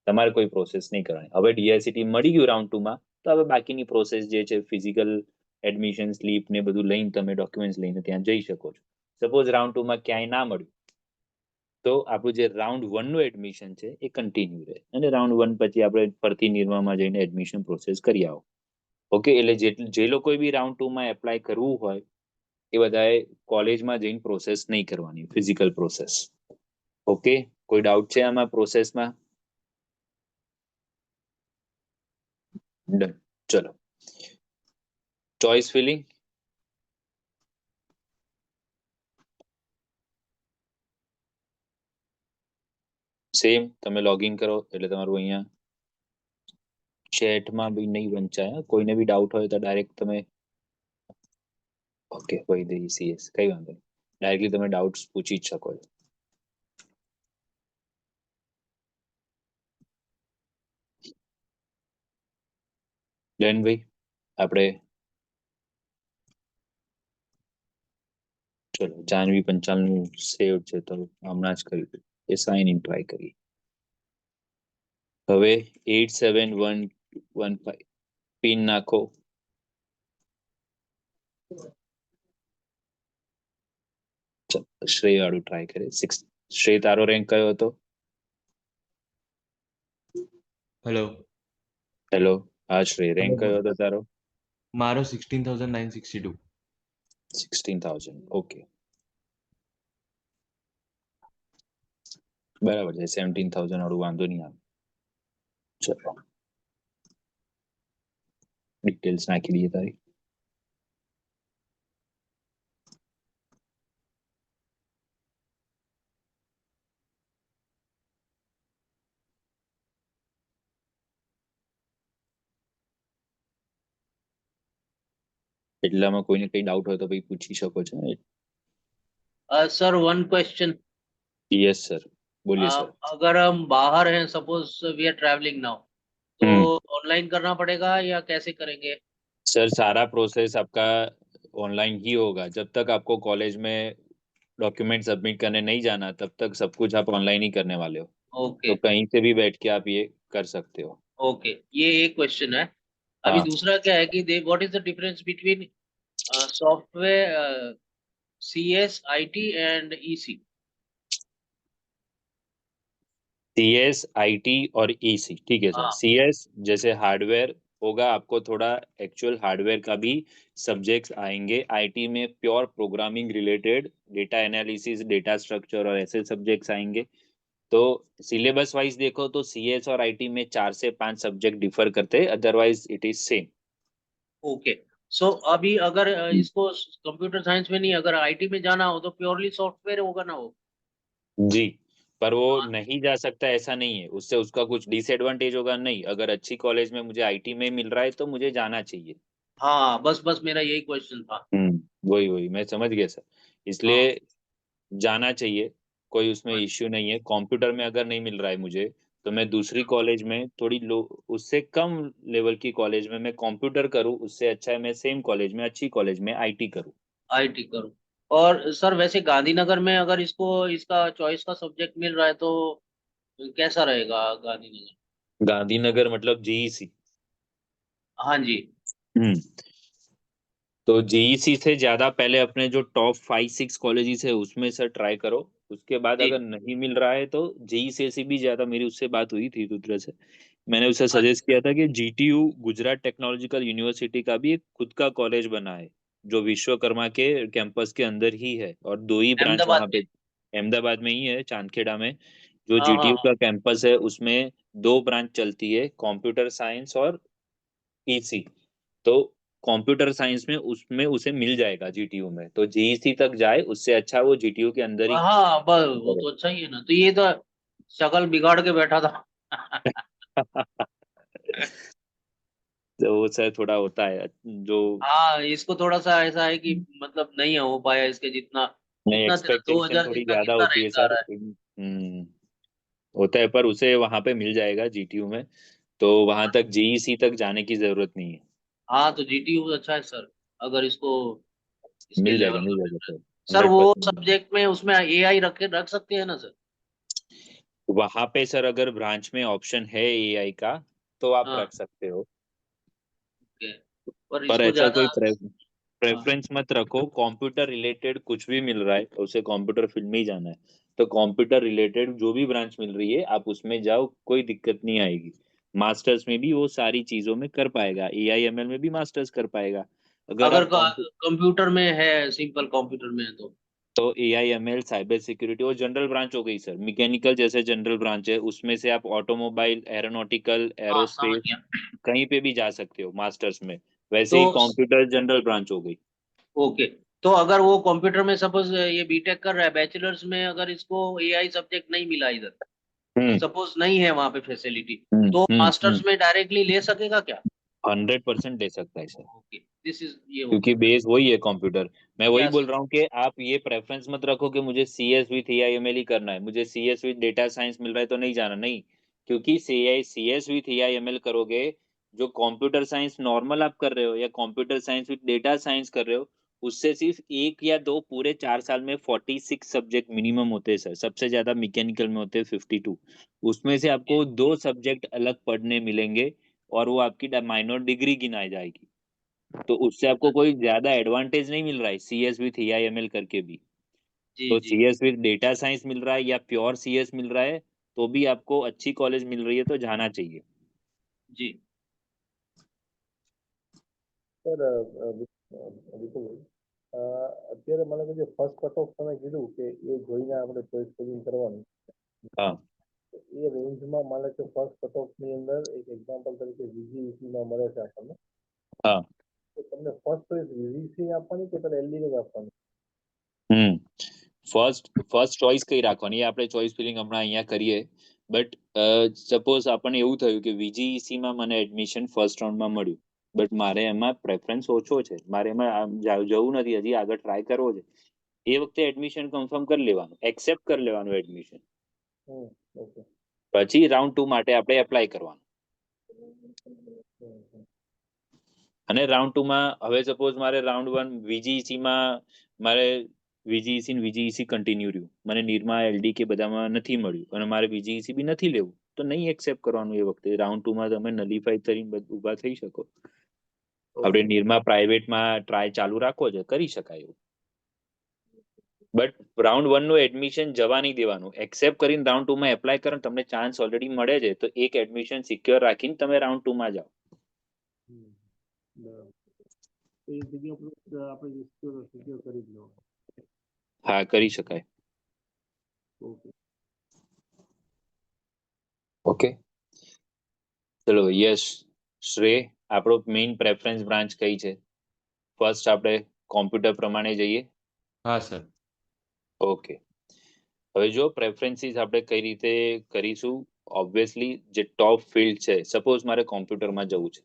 તમારે કોઈ પ્રોસેસ નહીં કરવાની. હવે ડીઆઈસીટી મળી ગયું રાઉન્ડ 2 માં, તો હવે બાકીની પ્રોસેસ જે છે ફિઝિકલ એડમિશન સ્લીપ ને બધું લઈને તમે ડોક્યુમેન્ટ્સ લઈને ત્યાં જઈ શકો છો. સપોઝ રાઉન્ડ 2 માં ક્યાંય ના મળ્યું તો આપણું જે રાઉન્ડ 1 નું એડમિશન છે એ કન્ટિન્યુ રહે, અને રાઉન્ડ 1 પછી આપણે ફરતી નિરમામાં જઈને એડમિશન પ્રોસેસ કરી આવો. ઓકે, એટલે જે લોકોએ બી રાઉન્ડ 2 માં એપ્લાય કરવું હોય એ બધાએ કોલેજમાં જઈને પ્રોસેસ નહીં કરવાની, ફિઝિકલ પ્રોસેસ. ઓકે, કોઈ ડાઉટ છે આમાં પ્રોસેસમાં? ડન. ચલો, ચોઇસ ફિલિંગ. સેમ, તમે લોગિન કરો એટલે તમારું અહીંયા ચેટમાં બી નહીં વંચાય. કોઈને બી ડાઉટ હોય તો ડાયરેક્ટ તમે ઓકે વૈદેહી સીએસ કઈ વાંધો નહીં, ડાયરેક્ટલી તમે ડાઉટ્સ પૂછી જ શકો છો. ડન ભાઈ, આપણે ચલો જાનવી 95 નું સેવ છે તો હમણાં જ કરી દઉં, એ સાઇન ઇન ટ્રાય કરીએ. હવે 87115 પિન નાખો. શ્રેય વાળું ટ્રાય કરીએ. શ્રેય, તારો રેન્ક કયો હતો? હેલો. હા શ્રેય, રેન્ક કયો હતો તારો?
મારો 16,962.
16,000. ઓકે, બરાબર છે. 17,000 વાળું વાંધો નહીં આવે. ચલો ડિટેલ્સ નાખી દઈએ તારી. એટલામાં કોઈને કઈ ડાઉટ હોય તો ભાઈ પૂછી શકો છો.
Sir one question.
Yes sir, बोलिए सर.
अगर हम बाहर हैं, suppose we are travelling now, तो ऑनलाइन करना पड़ेगा या कैसे करेंगे?
सर सारा प्रोसेस आपका ऑनलाइन ही होगा. जब तक आपको कॉलेज में डॉक्यूमेंट सबमिट करने नहीं जाना तब तक सब कुछ आप ऑनलाइन ही करने वाले हो.
ओके.
तो कहीं से भी बैठ के आप ये कर सकते हो.
ओके, ये एक क्वेश्चन है. अभी दूसरा क्या है कि what is the difference between software CS, IT and EC?
CS, IT और EC, ठीक है सर. CS जैसे हार्डवेयर होगा, आपको थोड़ा एक्चुअल हार्डवेयर का भी सब्जेक्ट्स आएंगे. IT में pure programming related data analysis, data structure और ऐसे सब्जेक्ट्स आएंगे. तो सिलेबस वाइज देखो तो CS और IT में 4 से 5 सब्जेक्ट डिफर करते हैं, otherwise it is same.
Okay, so अभी अगर इसको कंप्यूटर साइंस में नहीं, अगर IT में जाना हो तो प्योरली सॉफ्टवेयर होगा ना वो?
जी, पर वो नहीं जा सकता ऐसा नहीं है. उससे उसका कुछ डिसएडवांटेज होगा नहीं. अगर अच्छी कॉलेज में मुझे IT में मिल रहा है तो मुझे जाना चाहिए.
हाँ, बस मेरा यही क्वेश्चन था.
वही मैं समझ गया सर. इसलिए जाना चाहिए, कोई उसमें इश्यू नहीं है. कंप्यूटर में अगर नहीं मिल रहा है मुझे तो मैं दूसरी कॉलेज में थोड़ी लो, उससे कम लेवल की कॉलेज में मैं कंप्यूटर करूं. उससे अच्छा है मैं सेम कॉलेज में, अच्छी कॉलेज में IT करूं.
IT करूं. और सर वैसे गांधीनगर में अगर इसको इसका चॉइस का सब्जेक्ट मिल रहा है तो कैसा रहेगा गांधीनगर?
गांधीनगर मतलब GEC?
हाँ जी.
तो GEC से ज्यादा पहले अपने जो टॉप 5-6 कॉलेजेस है उसमें सर ट्राई करो. उसके बाद अगर नहीं मिल रहा है तो GEC से भी ज्यादा, मेरी उससे बात हुई थी रुद्र से, मैंने उसे सजेस्ट किया था कि GTU गुजरात टेक्नोलॉजिकल यूनिवर्सिटी का भी एक खुद का कॉलेज बना है जो विश्वकर्मा के कैंपस के अंदर ही है, और 2 ही ब्रांच वहां पे अहमदाबाद में ही है, चांदखेड़ा में. जो GTU का कैंपस है उसमें 2 ब्रांच चलती है, कंप्यूटर साइंस और EC. तो कंप्यूटर साइंस में उसमें उसे मिल जाएगा GTU में. तो GEC तक जाए, उससे अच्छा वो GTU के अंदर ही.
हाँ बस वो तो अच्छा ही है ना. तो ये तो शक्ल बिगाड़ के बैठा था.
तो वो सर थोड़ा होता है जो.
हाँ, इसको थोड़ा सा ऐसा है कि मतलब नहीं हो पाया इसके जितना.
नहीं, एक्सपेक्टेशन
2000
थोड़ी
इसका
ज्यादा
कितना
होती है
रैंक आ
सर.
रहा है?
होता है, पर उसे वहां पे मिल जाएगा GTU में, तो वहां तक GEC तक जाने की जरूरत नहीं है.
हाँ, तो GTU अच्छा है सर. अगर इसको इसके
मिल
लेवल
जाएगा
सर. वो
100%.
सब्जेक्ट में उसमें AI रख सकते हैं ना सर?
वहां पे सर अगर ब्रांच में ऑप्शन है एआई का तो आप
हाँ
रख सकते हो,
ओके। पर
पर
इसको
ऐसा
ज्यादा
कोई
हाँ
प्रेफरेंस मत रखो। कंप्यूटर रिलेटेड कुछ भी मिल रहा है तो उसे कंप्यूटर फील्ड में ही जाना है, तो कंप्यूटर रिलेटेड जो भी ब्रांच मिल रही है आप उसमें जाओ, कोई दिक्कत नहीं आएगी। मास्टर्स में भी वो सारी चीजों में कर पाएगा, एआईएमएल में भी मास्टर्स कर पाएगा। अगर
अगर
आप
कंप्यूटर में है, सिंपल कंप्यूटर में है
तो एआईएमएल, साइबर सिक्योरिटी और जनरल ब्रांच हो गई सर। मैकेनिकल जैसे जनरल ब्रांच है, उसमें से आप ऑटोमोबाइल, एरोनॉटिकल,
हाँ समझ
एरोस्पेस
गया।
कहीं पे भी जा सकते हो मास्टर्स में। वैसे
तो
ही कंप्यूटर जनरल ब्रांच हो गई।
ओके, तो अगर वो कंप्यूटर में सपोज ये बीटेक कर रहा है, बैचलर्स में अगर इसको एआई सब्जेक्ट नहीं मिला इधर,
हम्म
सपोज नहीं है वहां पे फैसिलिटी,
हम्म
तो
हम्म।
मास्टर्स में डायरेक्टली ले सकेगा क्या?
100% ले सकता है सर,
ओके, दिस इज ये हो
क्योंकि
गया मेरा।
बेस वही है कंप्यूटर। मैं वही
यस।
बोल रहा हूँ कि आप ये प्रेफरेंस मत रखो कि मुझे सीएस विथ एआईएमएल ही करना है, मुझे सीएस विथ डेटा साइंस मिल रहा है तो नहीं जाना, नहीं। क्योंकि सीएस विथ एआईएमएल करोगे, जो कंप्यूटर साइंस नॉर्मल आप कर रहे हो या computer science with data science कर रहे हो, उससे सिर्फ एक या दो पूरे 4 साल में 46 सब्जेक्ट मिनिमम होते हैं सर। सबसे ज्यादा मैकेनिकल में होते हैं 52। उसमें से आपको दो सब्जेक्ट अलग पढ़ने मिलेंगे और वो आपकी माइनर डिग्री गिनाई जाएगी। तो उससे आपको कोई ज्यादा एडवांटेज नहीं मिल रहा है सीएस विथ एआईएमएल करके भी।
जी
तो
जी
सीएस विथ डेटा साइंस मिल रहा है या प्योर सीएस मिल रहा है तो भी आपको अच्छी कॉलेज मिल रही है तो जाना चाहिए।
जी।
સર વિપુલભાઈ, અત્યારે મને કે જે ફર્સ્ટ કટ ઓફ તમે કીધું કે એ જોઈને આપણે ચોઈસ ફિલિંગ કરવાનું,
हाँ
એ રેન્જમાં માને કે ફર્સ્ટ કટ ઓફની અંદર એક એક્ઝામ્પલ તરીકે વીજીઈસીમાં મળે છે આપણને,
हाँ।
તો તમને ફર્સ્ટ ચોઈસ વીજીસી આપવાની કે પહેલા એલડી જ આપવાની?
હમ ફર્સ્ટ ચોઇસ કઈ રાખવાની એ આપણે ચોઇસ ફિલિંગ હમણાં અહીંયા કરીએ, બટ સપોઝ આપણને એવું થયું કે વીજીઈસી માં મને એડમિશન ફર્સ્ટ રાઉન્ડમાં મળ્યું, બટ મારે એમાં પ્રેફરન્સ ઓછો છે, મારે એમાં જવું નથી, હજી આગળ ટ્રાય કરવો છે, એ વખતે એડમિશન કન્ફર્મ કરી લેવાનું, એક્સેપ્ટ કરી લેવાનું એડમિશન,
ઓકે.
પછી રાઉન્ડ 2 માટે આપણે એપ્લાય કરવાનું। અને રાઉન્ડ 2 માં હવે સપોઝ મારે રાઉન્ડ 1 વીજીઈસી માં મારે વીજીઈસી ને વીજીઈસી કન્ટિન્યુ રહ્યું, મને નિરમા એલડી કે બધામાં નથી મળ્યું અને મારે વીજીઈસી બી નથી લેવું, તો નહીં એક્સેપ્ટ કરવાનું, એ વખતે રાઉન્ડ 2 માં તમે નલીફાઈ કરીને ઊભા થઈ શકો। આપણે નિરમા પ્રાઇવેટમાં ટ્રાય ચાલુ રાખવો છે, કરી શકાય એવું, બટ રાઉન્ડ 1 નું એડમિશન જવા નહીં દેવાનું, એક્સેપ્ટ કરીને રાઉન્ડ 2 માં એપ્લાય કરો, તમને ચાન્સ ઓલરેડી મળે છે તો એક એડમિશન સિક્યોર રાખીને તમે રાઉન્ડ 2 માં જાઓ।
બરાબર, તો એ જગ્યા પર આપણે સિક્યોર કરી જ લેવાનું.
હા કરી શકાય।
ઓકે.
ઓકે ચલો યશ, શ્રેય, આપણો મેઇન પ્રેફરન્સ બ્રાન્ચ કઈ છે? ફર્સ્ટ આપણે કોમ્પ્યુટર પ્રમાણે જઈએ।
હા સર।
ઓકે, હવે જો પ્રેફરન્સીસ આપણે કઈ રીતે કરીશું, ઓબ્વિયસલી જે ટોપ ફિલ્ડ છે, સપોઝ મારે કોમ્પ્યુટરમાં જવું છે,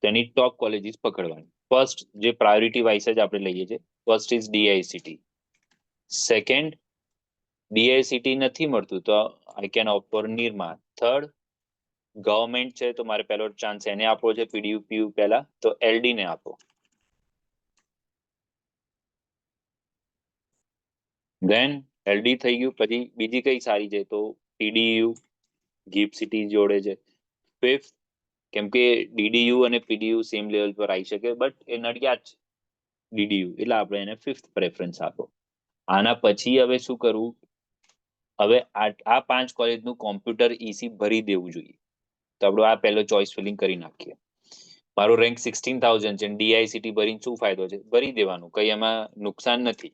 તેની ટોપ કોલેજીસ પકડવાની। ફર્સ્ટ જે પ્રાયોરિટી વાઇઝ જ આપણે લઈએ છીએ, first is DICT, second DICT નથી મળતું તો I can opt for Nirma, third government છે તો મારે પહેલો ચાન્સ એને આપવો છે, પીડીયુ પીયુ પહેલા તો એલડી ને આપો, દેન એલડી થઈ ગયું, પછી બીજી કઈ સારી છે તો પીડીયુ, ગિફ્ટ સિટી જોડે છે, ફિફ્થ, કેમ કે ડીડીયુ અને પીડીયુ સેમ લેવલ પર આવી શકે બટ એ નડિયાદ છે ડીડીયુ, એટલે આપણે એને ફિફ્થ પ્રેફરન્સ આપો। આના પછી હવે શું કરવું, હવે આ 5 કોલેજનું કોમ્પ્યુટર ઈસી ભરી દેવું જોઈએ, તો આપણું આ પહેલો ચોઇસ ફિલિંગ કરી નાખીએ। મારો રેન્ક 16,000 છે, ડીઆઈસીટી ભરીને શું ફાયદો છે, ભરી દેવાનું, કઈ એમાં નુકસાન નથી,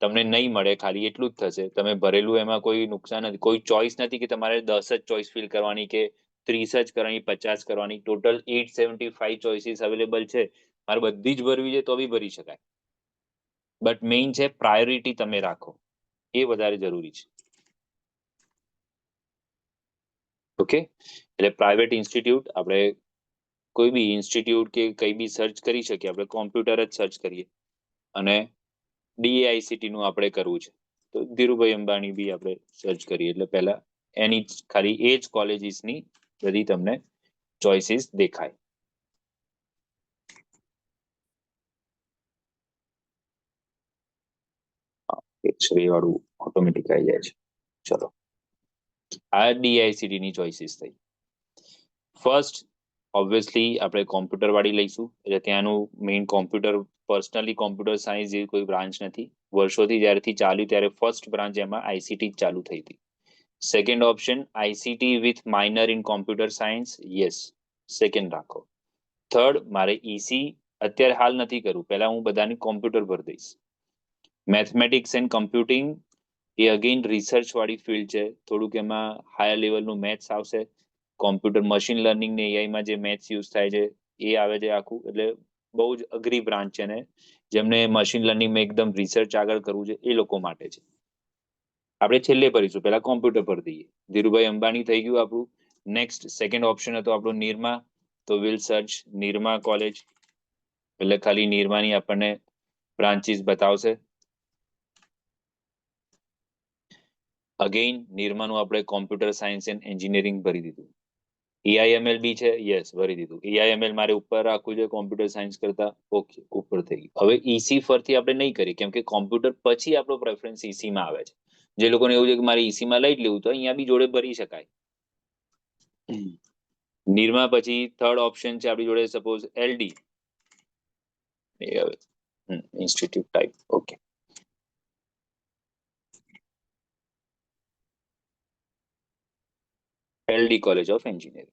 તમને નહીં મળે ખાલી એટલું જ થશે, તમે ભરેલું એમાં કોઈ નુકસાન નથી, કોઈ ચોઇસ નથી કે તમારે 10 જ ચોઇસ ફિલ કરવાની કે 30 જ કરવાની, 50 કરવાની, ટોટલ 875 ચોઇસીસ અવેલેબલ છે, મારે બધી જ ભરવી છે તો બી ભરી શકાય, બટ મેઇન છે પ્રાયોરિટી તમે રાખો, એ વધારે જરૂરી છે। ઓકે, એટલે પ્રાઇવેટ ઇન્સ્ટિટ્યૂટ આપણે કોઈ બી ઇન્સ્ટિટ્યૂટ કે કઈ બી સર્ચ કરી શકીએ, આપણે કોમ્પ્યુટર જ સર્ચ કરીએ અને ડીઆઈસીટી નું આપણે કરવું છે તો ધીરુભાઈ અંબાણી બી આપણે સર્ચ કરીએ એટલે પહેલા એની ખાલી એ જ કોલેજીસની બધી તમને ચોઇસીસ દેખાય। એક્સરે વાળું ઓટોમેટિક આવી જાય છે। ચલો, આ DICT ની ચોઇસીસ થઈ. ફર્સ્ટ ઓબ્વિયસલી આપણે કોમ્પ્યુટર વાળી લઈશું, એટલે ત્યાંનું main computer, personally computer science જેવી કોઈ બ્રાન્ચ નથી. વર્ષોથી જ્યારથી ચાલ્યું ત્યારે ફર્સ્ટ બ્રાન્ચ એમાં ICT જ ચાલુ થઈ હતી. Second option ICT with minor in computer science, yes, second રાખો. થર્ડ, મારે EC અત્યારે હાલ નથી કરવું, પહેલા હું બધાની કોમ્પ્યુટર ભરી દઈશ. Mathematics and computing A again research વાળી ફિલ્ડ છે, થોડુંક એમાં હાયર લેવલનું મેથ્સ આવશે. કોમ્પ્યુટર મશીન લર્નિંગ ને AI માં જે મેથ્સ યુઝ થાય છે એ આવે છે આખું, એટલે બહુ જ અઘરી બ્રાન્ચ છે ને જેમને મશીન લર્નિંગમાં એકદમ રિસર્ચ આગળ કરવું છે એ લોકો માટે છે. આપણે છેલ્લે ભરીશું, પહેલા કોમ્પ્યુટર ભરી દઈએ. ધીરુભાઈ અંબાણી થઈ ગયું આપણું. નેક્સ્ટ સેકન્ડ ઓપ્શન હતો આપણો નિરમા, તો વિલ સર્ચ નિરમા કોલેજ, એટલે ખાલી નિરમાની આપણને બ્રાન્ચીસ બતાવશે. અગેઇન નિરમાનું આપણે કોમ્પ્યુટર સાયન્સ એન્ડ એન્જિનિયરિંગ ભરી દીધું. AIML બી છે, યસ, ભરી દીધું. AIML મારે ઉપર રાખવું છે કોમ્પ્યુટર સાયન્સ કરતા, ઓકે, ઉપર થઈ ગયું. હવે EC ફરથી આપણે નહીં કરીએ, કેમ કે કોમ્પ્યુટર પછી આપણો પ્રેફરન્સ EC માં આવે છે. જે લોકોને એવું છે કે મારે EC માં લઈ જ લેવું, તો અહીંયા બી જોડે ભરી શકાય. નિરમા પછી થર્ડ ઓપ્શન છે આપણી જોડે suppose LD, institute type, okay. LD college of engineering.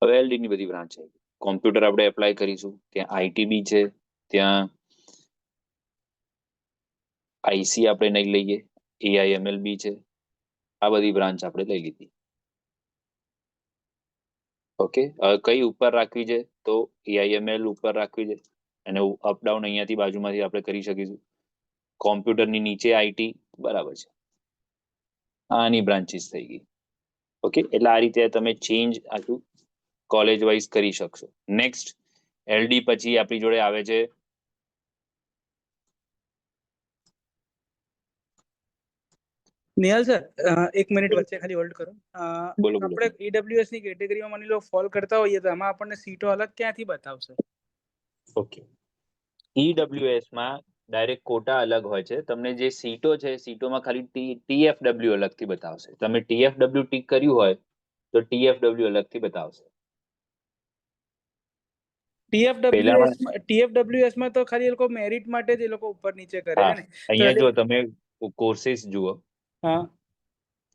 હવે LD ની બધી બ્રાન્ચ છે. કોમ્પ્યુટર આપણે એપ્લાય કરીશું, ત્યાં IT બી છે, ત્યાં IC આપણે નહીં લઈએ, AIML બી છે, આ બધી બ્રાન્ચ આપણે લઈ લીધી. ઓકે, હવે કઈ ઉપર રાખવી છે, તો AIML ઉપર રાખવી છે, અને અપડાઉન અહીંયાથી બાજુમાંથી આપણે કરી શકીશું. કોમ્પ્યુટરની નીચે IT, બરાબર છે, આની બ્રાન્ચીસ થઈ ગઈ. ઓકે, એટલે આ રીતે તમે ચેન્જ આટલું કોલેજ વાઇઝ કરી શકશો. નેક્સ્ટ LD પછી આપણી જોડે આવે છે
નિહાલ સર, એક મિનિટ વચ્ચે ખાલી હોલ્ડ કરો.
બોલો બોલો.
આપણે EWS ની કેટેગરીમાં માની લો ફોલ કરતા હોઈએ તો આમાં આપણને સીટો અલગ ક્યાંથી બતાવશે?
ઓકે, EWS માં ડાયરેક્ટ કોટા અલગ હોય છે. તમને જે સીટો છે સીટોમાં ખાલી TFW અલગથી બતાવશે. તમે TFW ટીક કર્યું હોય તો TFW અલગથી બતાવશે.
TFWS માં તો ખાલી એ લોકો મેરિટ માટે જ એ લોકો ઉપર નીચે કરે છે ને.
અહીંયા જો તમે કોર્सेस જુઓ,
હા,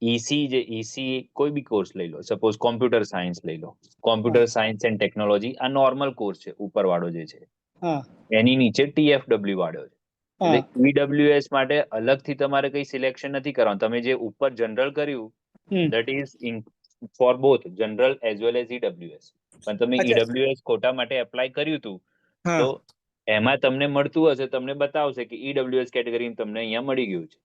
EC જે EC કોઈ બી કોર્સ લઈ લો, સપોઝ કોમ્પ્યુટર સાયન્સ લઈ લો, કોમ્પ્યુટર સાયન્સ એન્ડ ટેકનોલોજી, આ નોર્મલ કોર્સ છે ઉપર વાળો જે છે,
હા,
એની નીચે TFW વાળો છે.
હા,
એટલે EWS માટે અલગથી તમારે કઈ સિલેક્શન નથી કરવાનું. તમે જે ઉપર જનરલ કર્યું, that is in for both general as well as EWS. પણ તમે
અચ્છા,
EWS કોટા માટે એપ્લાય કર્યું હતું,
હા,
તો એમાં તમને મળતું હશે, તમને બતાવશે કે EWS કેટેગરી તમને અહીંયા મળી ગયું છે.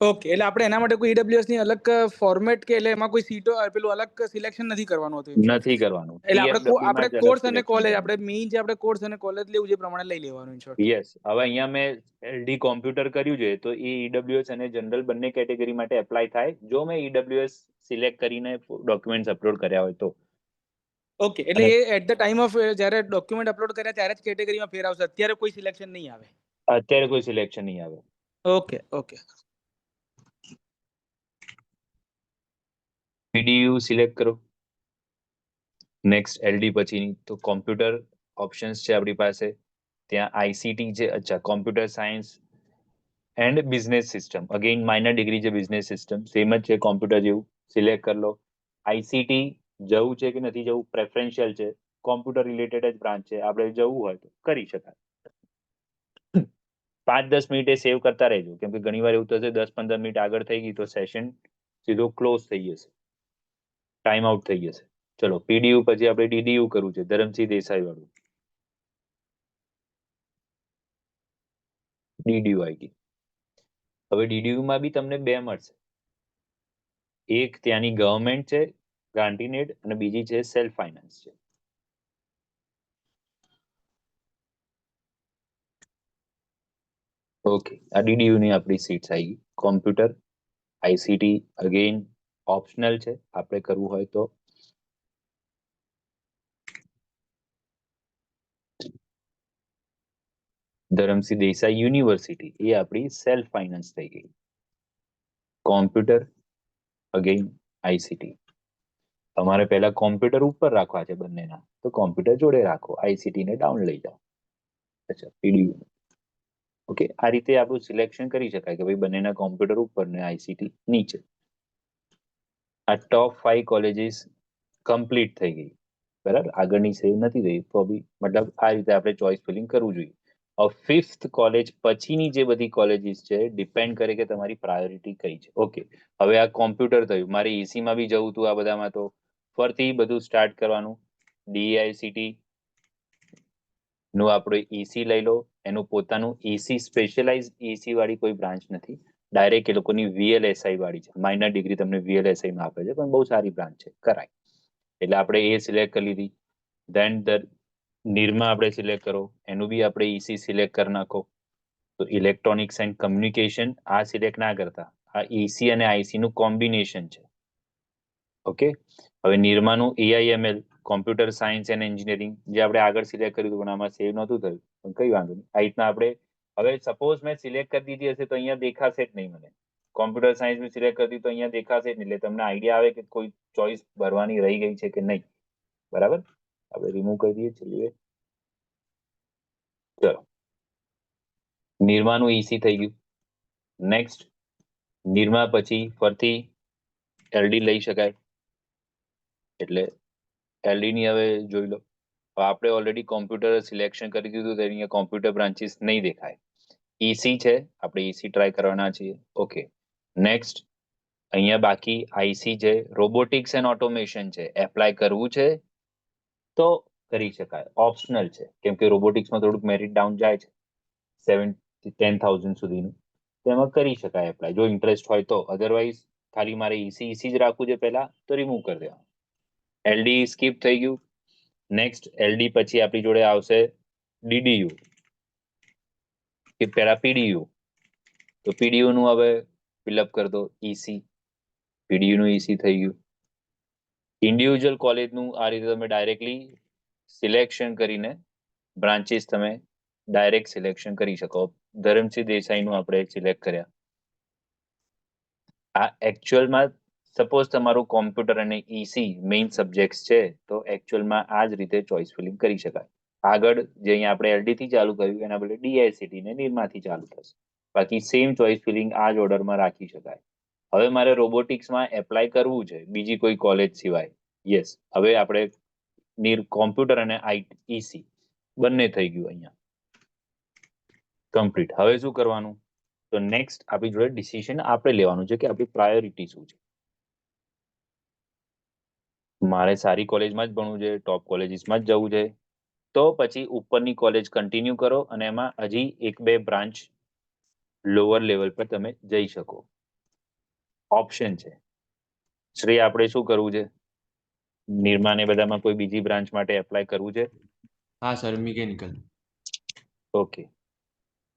ઓકે, એટલે આપણે એના માટે કોઈ EWS ની અલગ ફોર્મેટ કે એટલે એમાં કોઈ સીટો પેલું અલગ સિલેક્શન નથી કરવાનું હતું?
નથી કરવાનું.
એટલે
TFW
આપણે
માં જ અલગ
કોર્સ અને
selection
કોલેજ,
કરવાનું.
આપણે મેઇન જે આપણે કોર્સ અને કોલેજ લેવું જે પ્રમાણે લઈ લેવાનું છે.
યસ, હવે અહીંયા મેં LD કોમ્પ્યુટર કર્યું છે, તો એ EWS અને જનરલ બંને કેટેગરી માટે એપ્લાય થાય જો મેં EWS સિલેક્ટ કરીને ડોક્યુમેન્ટ્સ અપલોડ કર્યા હોય તો.
ઓકે, એટલે A at the time of જ્યારે ડોક્યુમેન્ટ અપલોડ કર્યા ત્યારે જ કેટેગરીમાં ફેરવશે, અત્યારે કોઈ સિલેક્શન નહીં આવે?
અત્યારે કોઈ સિલેક્શન નહીં આવે.
Okay, okay.
PDU સિલેક્ટ કરો. નેક્સ્ટ LD પછીની તો કોમ્પ્યુટર ઓપ્શન્સ છે આપણી પાસે, ત્યાં ICT છે, અચ્છા, computer science and business system, again minor degree છે બિઝનેસ સિસ્ટમ, સેમ જ છે કોમ્પ્યુટર જેવું. સિલેક્ટ કરી લો. ICT જવું છે કે નથી જવું, પ્રેફરન્શિયલ છે, કોમ્પ્યુટર રિલેટેડ જ બ્રાન્ચ છે, આપણે જવું હોય તો કરી શકાય. 5-10 મિનિટે સેવ કરતા રહેજો, કેમ કે ઘણી વાર એવું થશે 10-15 મિનિટ આગળ થઈ ગઈ તો સેશન સીધો ક્લોઝ થઈ જશે, ટાઈમ આઉટ થઈ જશે. ચલો, PDU પછી આપણે DDU કરવું છે, ધરમસિંહ દેસાઈ વાળું. DDU આવી ગઈ. હવે DDU માં બી તમને બે મળશે, એક ત્યાંની ગવર્મેન્ટ છે ગાંધીનેટ, અને બીજી છે સેલ્ફ ફાઇનાન્સ છે. ઓકે, આ DDU ની આપણી સીટ્સ આવી ગઈ. કોમ્પ્યુટર, ICT અગેઇન ઓપ્શનલ છે, આપણે કરવું હોય તો. ધરમસિંહ દેસાઈ યુનિવર્સિટી એ આપણી સેલ્ફ ફાઇનાન્સ થઈ ગઈ. Computer again ICT. તમારે પહેલા કોમ્પ્યુટર ઉપર રાખવા છે બંનેના, તો કોમ્પ્યુટર જોડે રાખો, આઈસીટી ને ડાઉન લઈ જાઓ. અચ્છા, પીડીયુ. ઓકે, આ રીતે આપણું સિલેક્શન કરી શકાય કે ભાઈ બંનેના કોમ્પ્યુટર ઉપર ને આઈસીટી નીચે. આ ટોપ 5 કોલેજીસ કમ્પ્લીટ થઈ ગઈ. બરાબર, આગળની સેવ નથી થઈ તો બી મતલબ આ રીતે આપણે ચોઇસ ફિલિંગ કરવું જોઈએ. હવે 5th કોલેજ પછીની જે બધી કોલેજીસ છે ડિપેન્ડ કરે કે તમારી પ્રાયોરિટી કઈ છે. ઓકે, હવે આ કોમ્પ્યુટર થયું, મારે ઈસીમાં બી જવું હતું, આ બધામાં તો ફરતી બધું સ્ટાર્ટ કરવાનું. ડીઆઈસીટી નું આપણે ઈસી લઈ લો, એનું પોતાનું ઈસી સ્પેશિયલાઇઝ ઈસી વાળી કોઈ બ્રાન્ચ નથી, ડાયરેક્ટ એ લોકોની વીએલએસઆઈ વાળી છે. માઇનર ડિગ્રી તમને વીએલએસઆઈ માં આપે છે, પણ બહુ સારી બ્રાન્ચ છે, કરાય. એટલે આપણે એ સિલેક્ટ કરી લીધી. ધેન નિરમા આપણે સિલેક્ટ કરો, એનું બી આપણે ઈસી સિલેક્ટ કરી નાખો. તો ઇલેક્ટ્રોનિક્સ એન્ડ કમ્યુનિકેશન આ સિલેક્ટ ના કરતા, આ ઈસી અને આઈસી નું કોમ્બિનેશન છે. ઓકે, હવે નિરમાનું એઆઈએમએલ કોમ્પ્યુટર સાયન્સ એન્ડ એન્જિનિયરિંગ જે આપણે આગળ સિલેક્ટ કર્યું હતું પણ આમાં સેવ નહોતું થયું, પણ કઈ વાંધો નહીં. આ રીતના આપણે હવે સપોઝ મેં સિલેક્ટ કરી દીધી હશે તો અહીંયા દેખાશે જ નહીં મને. કોમ્પ્યુટર સાયન્સ મેં સિલેક્ટ કરી દીધી તો અહીંયા દેખાશે જ નહીં, એટલે તમને આઈડિયા આવે કે કોઈ ચોઇસ ભરવાની રહી ગઈ છે કે નહીં. બરાબર, આપણે રિમૂવ કરી દઈએ. ચલીએ, ચલો. નિરમાનું ઈસી થઈ ગયું. નેક્સ્ટ, નિરમા પછી ફરતી એલડી લઈ શકાય, એટલે એલડી ની હવે જોઈ લો. આપણે ઓલરેડી કોમ્પ્યુટર સિલેક્શન કરી દીધું તો અહીંયા કોમ્પ્યુટર બ્રાન્ચીસ નહીં દેખાય. ઈસી છે, આપણે ઈસી ટ્રાય કરવાના છીએ. ઓકે, નેક્સ્ટ અહીંયા બાકી આઈસી છે, રોબોટિક્સ એન્ડ ઓટોમેશન છે. એપ્લાય કરવું છે તો કરી શકાય, ઓપ્શનલ છે, કેમ કે રોબોટિક્સમાં થોડુંક મેરિટ ડાઉન જાય છે 7-10,000 સુધીનું, તેમાં કરી શકાય એપ્લાય જો ઇન્ટરેસ્ટ હોય તો. અધરવાઇઝ ખાલી મારે ઈસી જ રાખવું છે પહેલા તો રિમૂવ કરી દેવાનું. એલડી સ્કીપ થઈ ગયું. નેક્સ્ટ, એલડી પછી આપણી જોડે આવશે ડીડીયુ કે પહેલા પીડીયુ. તો પીડીયુ નું હવે ફિલઅપ કરી દો ઈસી. પીડીયુ નું ઈસી થઈ ગયું. ઇન્ડિવિજ્યુઅલ કોલેજનું આ રીતે તમે ડાયરેક્ટલી સિલેક્શન કરીને બ્રાન્ચીસ તમે ડાયરેક્ટ સિલેક્શન કરી શકો. ધરમસિંહ દેસાઈનું આપણે સિલેક્ટ કર્યા. આ એકચ્યુઅલમાં સપોઝ તમારું કોમ્પ્યુટર અને ઈસી મેઇન સબ્જેક્ટ છે તો એકચ્યુઅલમાં આ જ રીતે ચોઇસ ફિલિંગ કરી શકાય. આગળ જે અહીંયા આપણે એલડી થી ચાલુ કર્યું એના બદલે ડીઆઈસીટી ને નિરમાથી ચાલુ થશે. બાકી સેમ ચોઇસ ફિલિંગ આ જ ઓર્ડરમાં રાખી શકાય. હવે મારે રોબોટિક્સમાં એપ્લાય કરવું છે બીજી કોઈ કોલેજ સિવાય. યસ, હવે આપણે કોમ્પ્યુટર અને ઈસી બંને થઈ ગયું અહીંયા કમ્પ્લીટ. હવે શું કરવાનું? તો નેક્સ્ટ આપણી જોડે ડિસિઝન આપણે લેવાનું છે કે આપણી પ્રાયોરિટી શું છે. મારે સારી કોલેજમાં જ ભણવું છે, ટોપ કોલેજીસમાં જ જવું છે, તો પછી ઉપરની કોલેજ કન્ટિન્યુ કરો અને એમાં હજી 1-2 બ્રાન્ચ લોઅર લેવલ પર તમે જઈ શકો. ઓપ્શન છે. શ્રી આપણે શું કરવું છે? નિર્મા ને બધામાં કોઈ બીજી બ્રાન્ચ માટે એપ્લાય કરવું છે?
હા સર, મિકેનિકલ.
ઓકે,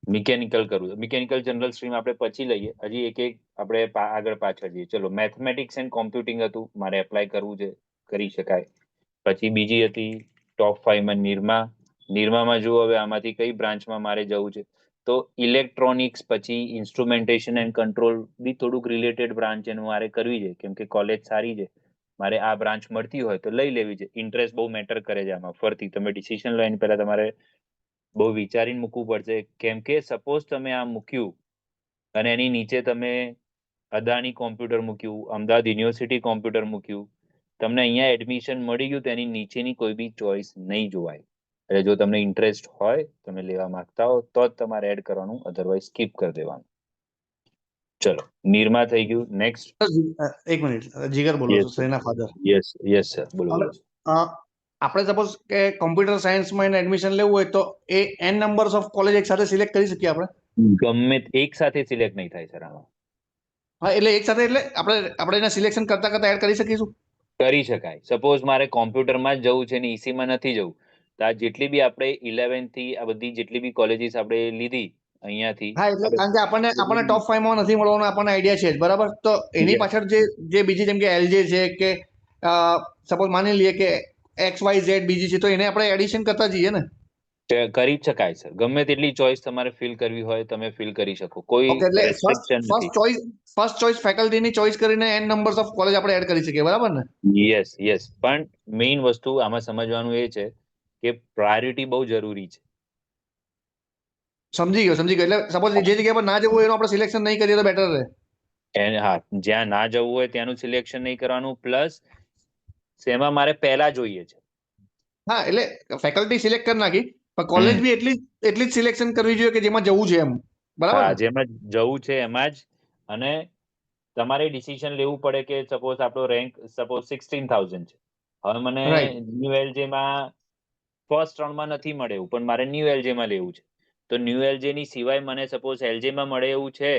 મિકેનિકલ કરવું છે. મિકેનિકલ જનરલ સ્ટ્રીમ આપણે પછી લઈએ, હજી એક આપણે આગળ પાછળ જઈએ. ચલો, મેથમેટિક્સ એન્ડ કોમ્પ્યુટિંગ હતું, મારે એપ્લાય કરવું છે, કરી શકાય. પછી બીજી હતી ટોપ 5 માં નિરમામાં જુઓ હવે આમાંથી કઈ બ્રાન્ચમાં મારે જવું છે. તો ઇલેક્ટ્રોનિક્સ પછી ઇન્સ્ટ્રુમેન્ટેશન એન્ડ કંટ્રોલ બી થોડુંક રિલેટેડ બ્રાન્ચ એનું મારે કરવી છે, કેમ કે કોલેજ સારી છે, મારે આ બ્રાન્ચ મળતી હોય તો લઈ લેવી છે. ઇન્ટરેસ્ટ બહુ મેટર કરે છે આમાં. ફરતી તમે ડિસિઝન લો એની પહેલા તમારે બહુ વિચારીને મૂકવું પડશે, કેમ કે સપોઝ તમે આ મૂક્યું અને એની નીચે તમે અદાણી કોમ્પ્યુટર મૂક્યું, અમદાવાદ યુનિવર્સિટી કોમ્પ્યુટર મૂક્યું, તમને અહીંયા એડમિશન મળી ગયું તો એની નીચેની કોઈ બી ચોઇસ નહીં જોવાય. એટલે જો તમને ઇન્ટરેસ્ટ હોય, તમે લેવા માંગતા હો તો જ તમારે એડ કરવાનું, અધરવાઇઝ સ્કીપ કરી દેવાનું. ચલો, નિરમા થઈ ગયું. નેક્સ્ટ.
એક મિનિટ, જીગર બોલો છો, શ્રેના ફાધર.
યસ સર, બોલો.
આપણે સપોઝ કે કોમ્પ્યુટર સાયન્સમાં એને એડમિશન લેવું હોય તો એ n નંબર્સ ઓફ કોલેજ એક સાથે સિલેક્ટ કરી શકીએ આપણે?
ગમે એક સાથે સિલેક્ટ નહીં થાય સર આમાં.
હા, એટલે એક સાથે એટલે આપણે એને સિલેક્શન કરતા એડ કરી શકીશું?
કરી શકાય. સપોઝ મારે કોમ્પ્યુટરમાં જ જવું છે ને ઈસીમાં નથી જવું, તો આ જેટલી બી આપણે 11 થી આ બધી જેટલી બી કોલેજીસ આપણે લીધી અહીંયાથી.
હા, એટલે કારણ કે આપણને ટોપ 5 માં નથી મળવાનો આપણને આઈડિયા છે જ, બરાબર? તો એની પાછળ જે બીજી જેમ કે એલજે છે કે સપોઝ માની લઈએ કે XYZ બીજી છે, તો એને આપણે એડિશન કરતા જઈએ ને?
કરી જ શકાય સર, ગમે તેટલી ચોઈસ તમારે ફિલ કરવી હોય તમે ફિલ કરી શકો, કોઈ
ઓકે, એટલે
રેસ્ટ્રિક્શન નથી.
ફર્સ્ટ ચોઇસ ફેકલ્ટીની ચોઇસ કરીને n નંબર્સ ઓફ કોલેજ આપણે એડ કરી શકીએ, બરાબર ને?
યસ પણ મેઇન વસ્તુ આમાં સમજવાનું એ છે કે પ્રાયોરિટી બહુ જરૂરી છે.
સમજી ગયો. એટલે સપોઝ જે જગ્યા પર ના જવું હોય એનું આપણે સિલેક્શન નહીં કરીએ તો બેટર રહે.
હા, જ્યાં ના જવું હોય ત્યાંનું સિલેક્શન નહીં કરવાનું, પ્લસ એમાં મારે પહેલા જોઈએ છે.
હા, એટલે ફેકલ્ટી સિલેક્ટ કરી નાખી, પણ કોલેજ બી એટલી જ સિલેક્શન કરવી જોઈએ કે જેમાં જવું છે એમ, બરાબર
હા,
ને?
જેમાં જવું છે એમાં જ. અને તમારે ડિસિઝન લેવું પડે કે સપોઝ આપણો રેન્ક સપોઝ 16,000 છે, હવે મને
રાઈટ.
ન્યૂ એલજેમાં ફર્સ્ટ રાઉન્ડમાં નથી મળે એવું, પણ મારે ન્યૂ એલજેમાં લેવું છે, તો ન્યૂ એલજે ની સિવાય મને સપોઝ એલજેમાં મળે એવું છે,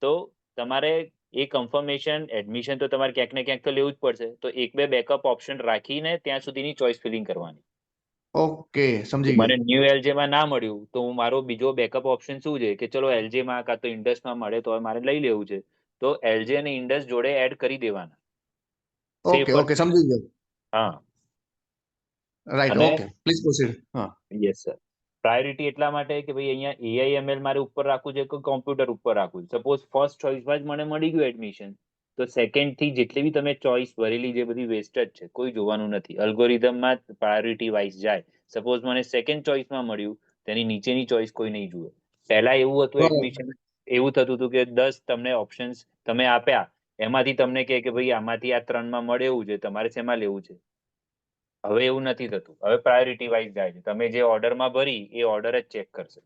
તો તમારે એ કન્ફર્મેશન એડમિશન તો તમારે ક્યાંક ને ક્યાંક તો લેવું જ પડશે, તો એક બે બેકઅપ ઓપ્શન રાખીને ત્યાં સુધીની ચોઇસ ફિલિંગ કરવાની.
ઓકે, સમજી
મને
ગયો.
ન્યૂ એલજેમાં ના મળ્યું તો હું મારો બીજો બેકઅપ ઓપ્શન શું છે કે ચલો એલજેમાં કાં તો ઇન્ડસમાં મળે તો હવે મારે લઈ લેવું છે, તો એલજે અને ઇન્ડસ જોડે એડ કરી દેવાના.
ઓકે, સમજી ગયો.
હા,
રાઈટ,
અને
ઓકે, પ્લીઝ પ્રોસીડ. હા,
યસ સર, પ્રાયોરિટી એટલા માટે કે ભાઈ અહીંયા એઆઈએમએલ મારે ઉપર રાખવું છે કે કોમ્પ્યુટર ઉપર રાખવું છે. સપોઝ ફર્સ્ટ ચોઇસમાં જ મને મળી ગયું એડમિશન, તો સેકન્ડ થી જેટલી બી તમે ચોઇસ ભરેલી જે બધી વેસ્ટેડ છે, કોઈ જોવાનું નથી. અલ્ગોરિધમમાં પ્રાયોરિટી વાઇઝ જાય. સપોઝ મને સેકન્ડ ચોઇસમાં મળ્યું, તેની નીચેની ચોઇસ કોઈ નહીં જુએ. પહેલા એવું હતું
બરાબર.
એડમિશન, એવું થતું હતું કે 10 તમને ઓપ્શન્સ તમે આપ્યા, એમાંથી તમને કહે કે ભાઈ આમાંથી આ 3માં મળે એવું છે, તમારે શેમાં લેવું છે. હવે એવું નથી થતું, હવે પ્રાયોરિટી વાઇઝ જાય છે. તમે જે ઓર્ડરમાં ભરી એ ઓર્ડર જ ચેક કરશે.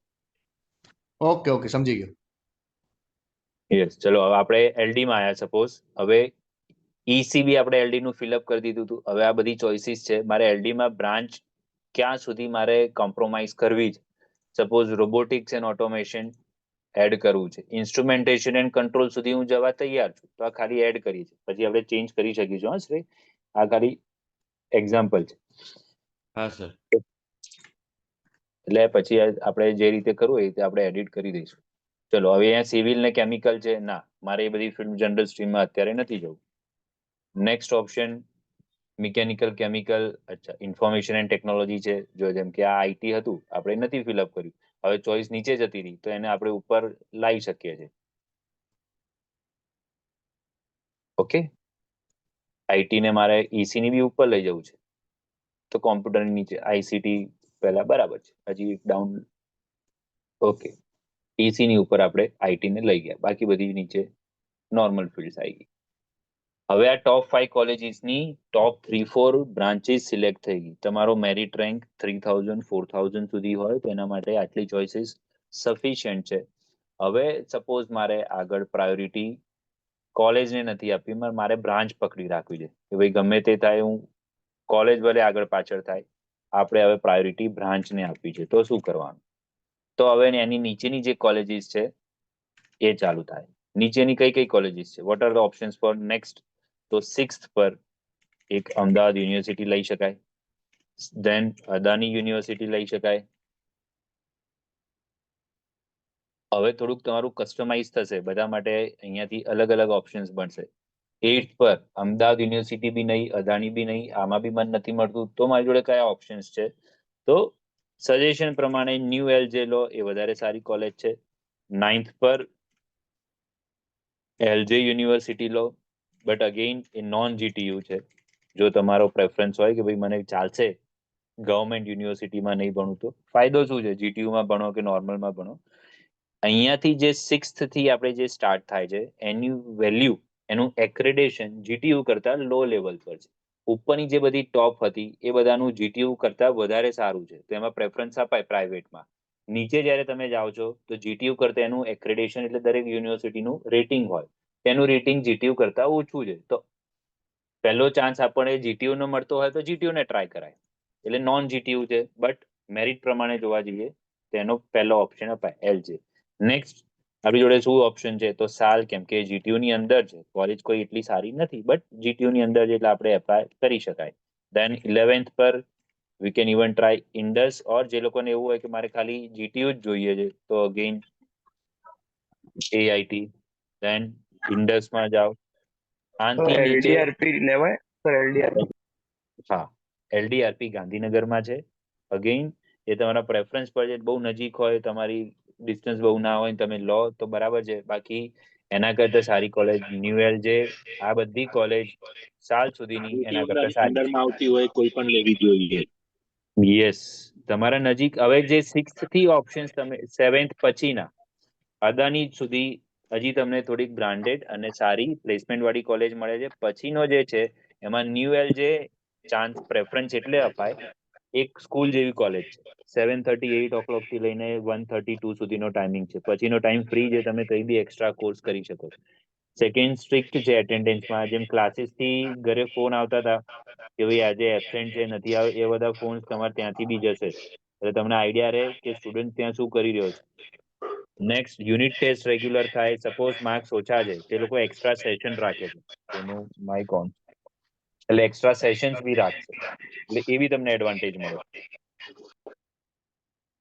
ઓકે, સમજી ગયો.
યસ, ચલો હવે આપણે એલડી માં આવ્યા. સપોઝ હવે ઈસીબી આપણે એલડી નું ફિલઅપ કરી દીધું હતું. હવે આ બધી ચોઇસીસ છે, મારે એલડી માં બ્રાન્ચ ક્યાં સુધી મારે કોમ્પ્રોમાઇઝ કરવી છે. Suppose robotics and automation add કરવું છે, ઇન્સ્ટ્રુમેન્ટેશન એન્ડ કંટ્રોલ સુધી હું જવા તૈયાર છું, તો આ ખાલી એડ કરી છે, પછી આપણે ચેન્જ કરી શકીશું. હા શ્રી, આ ખાલી એક્ઝામ્પલ છે.
હા સર.
એટલે પછી આપણે જે રીતે કરવું એ રીતે આપણે એડિટ કરી દઈશું. ચલો હવે અહીંયા સિવિલ ને કેમિકલ છે, ના મારે એ બધી ફિલ્ડ જનરલ સ્ટ્રીમમાં અત્યારે નથી જવું. નેક્સ્ટ ઓપ્શન મિકેનિકલ કેમિકલ, અચ્છા ઇન્ફોર્મેશન એન્ડ ટેકનોલોજી છે. જો જેમ કે આ આઈટી હતું, આપણે નથી ફિલઅપ કર્યું, હવે ચોઇસ નીચે જતી રહી, તો એને આપણે ઉપર લાવી શકીએ છીએ. ઓકે, આઈટી ને મારે ઈસી ની બી ઉપર લઈ જવું છે, તો કોમ્પ્યુટરની નીચે આઈસીટી પહેલા બરાબર છે, હજી ડાઉન. ઓકે, ઈસી ની ઉપર આપણે આઈટી ને લઈ ગયા, બાકી બધી નીચે નોર્મલ ફિલ્ડ્સ આવી ગઈ. હવે આ ટોપ 5 કોલેજીસની ટોપ 3-4 બ્રાન્ચીસ સિલેક્ટ થઈ ગઈ. તમારો મેરિટ રેન્ક 3000 4000 સુધી હોય તો એના માટે આટલી ચોઇસીસ સફિશિયન્ટ છે. હવે સપોઝ મારે આગળ પ્રાયોરિટી કોલેજને નથી આપવી, મારે બ્રાન્ચ પકડી રાખવી છે કે ભાઈ ગમે તે થાય, હું કોલેજ ભલે આગળ પાછળ થાય, આપણે હવે પ્રાયોરિટી બ્રાન્ચને આપવી છે, તો શું કરવાનું? તો હવે એની નીચેની જે કોલેજીસ છે એ ચાલુ થાય. નીચેની કઈ કઈ કોલેજીસ છે, what are the options four next? તો 6th પર એક અમદાવાદ યુનિવર્સિટી લઈ શકાય, ધેન અદાની યુનિવર્સિટી લઈ શકાય. હવે થોડુંક તમારું કસ્ટમાઇઝ થશે, બધા માટે અહીંયાથી અલગ અલગ ઓપ્શન્સ બનશે. 8th પર અમદાવાદ યુનિવર્સિટી બી નહીં, અદાણી બી નહીં, આમાં બી મન નથી મળતું, તો મારી જોડે કયા ઓપ્શન્સ છે? તો સજેશન પ્રમાણે ન્યૂ એલજે લો, એ વધારે સારી કોલેજ છે. 9th પર એલજે યુનિવર્સિટી લો, બટ અગેઇન એ નોન જીટીયુ છે. જો તમારો પ્રેફરન્સ હોય કે ભાઈ મને ચાલશે ગવર્મેન્ટ યુનિવર્સિટીમાં નહીં ભણું, તો ફાયદો શું છે, જીટીયુમાં ભણો કે નોર્મલમાં ભણો. અહીંયાથી જે 6th થી આપણે જે સ્ટાર્ટ થાય છે એની વેલ્યુ, એનું એક્રેડેશન જીટીયુ કરતા લો લેવલ પર છે. ઉપરની જે બધી ટોપ હતી એ બધાનું જીટીયુ કરતા વધારે સારું છે, તો એમાં પ્રેફરન્સ અપાય પ્રાઇવેટમાં. નીચે જ્યારે તમે જાઓ છો તો જીટીયુ કરતા એનું એક્રેડેશન એટલે દરેક યુનિવર્સિટીનું રેટિંગ હોય, તેનું રેટિંગ જીટીયુ કરતા ઓછું છે, તો પહેલો ચાન્સ આપણને જીટીયુ નો મળતો હોય તો જીટીયુ ને ટ્રાય કરાય. એટલે નોન જીટીયુ છે, બટ મેરિટ પ્રમાણે જોવા જઈએ તો એનો પહેલો ઓપ્શન અપાય એલજે. નેક્સ્ટ આપણી જોડે શું ઓપ્શન છે? તો સાલ, કેમ કે જીટીયુ ની અંદર છે, કોલેજ કોઈ એટલી સારી નથી, બટ જીટીયુ ની અંદર છે એટલે આપણે એપ્લાય કરી શકાય. દેન 11th પર we can even try Indus, or જે લોકોને એવું હોય કે મારે ખાલી જીટીયુ જ જોઈએ છે, તો અગેઇન એઆઈટી. દેન ઇન્ડસમાં જાઓ, આનાથી નીચે
લેવાય સર? એલડીઆરપી
હા, એલડીઆરપી ગાંધીનગરમાં છે. અગેઇન એ તમારા પ્રેફરન્સ પર છે. બહુ નજીક હોય, તમારી ડિસ્ટન્સ બહુ ના હોય, તમે લો તો બરાબર છે. બાકી એના કરતા સારી કોલેજ ન્યુ એલજે, આ બધી કોલેજ સાલ સુધીની એના કરતા સારી
અંડરમાં આવતી હોય કોઈ પણ લેવી જોઈએ.
યસ, તમારા નજીક હવે જે 6th થી ઓપ્શન્સ તમે 7th પછીના અદાની સુધી હજી તમને થોડીક બ્રાન્ડેડ અને સારી પ્લેસમેન્ટ વાળી કોલેજ મળે છે. પછીનો જે છે એમાં ન્યુ એલજે ચાન્સ પ્રેફરન્સ એટલે અપાય, એક સ્કૂલ જેવી કોલેજ છે. 7:38 થી લઈને 1:32 સુધીનો ટાઈમિંગ છે. પછીનો ટાઈમ ફ્રી છે, તમે કઈ બી એક્સ્ટ્રા કોર્સ કરી શકો છો. સેકન્ડ સ્ટ્રિક્ટ છે એટેન્ડન્સમાં, જેમ ક્લાસીસ થી ઘરે ફોન આવતા હતા કે ભાઈ આજે એબસેન્ટ છે, નથી આવ્યો, એ બધા ફોન તમારે ત્યાંથી બી જશે, એટલે તમને આઈડિયા રહે કે સ્ટુડન્ટ ત્યાં શું કરી રહ્યો છે. નેક્સ્ટ, યુનિટ ટેસ્ટ રેગ્યુલર થાય. સપોઝ માર્ક્સ ઓછા છે, તે લોકો એક્સ્ટ્રા સેશન રાખે છે. તેનું માઇક ઓન, એટલે એક્સ્ટ્રા સેશન્સ બી રાખશે, એટલે એ બી તમને એડવાન્ટેજ મળે.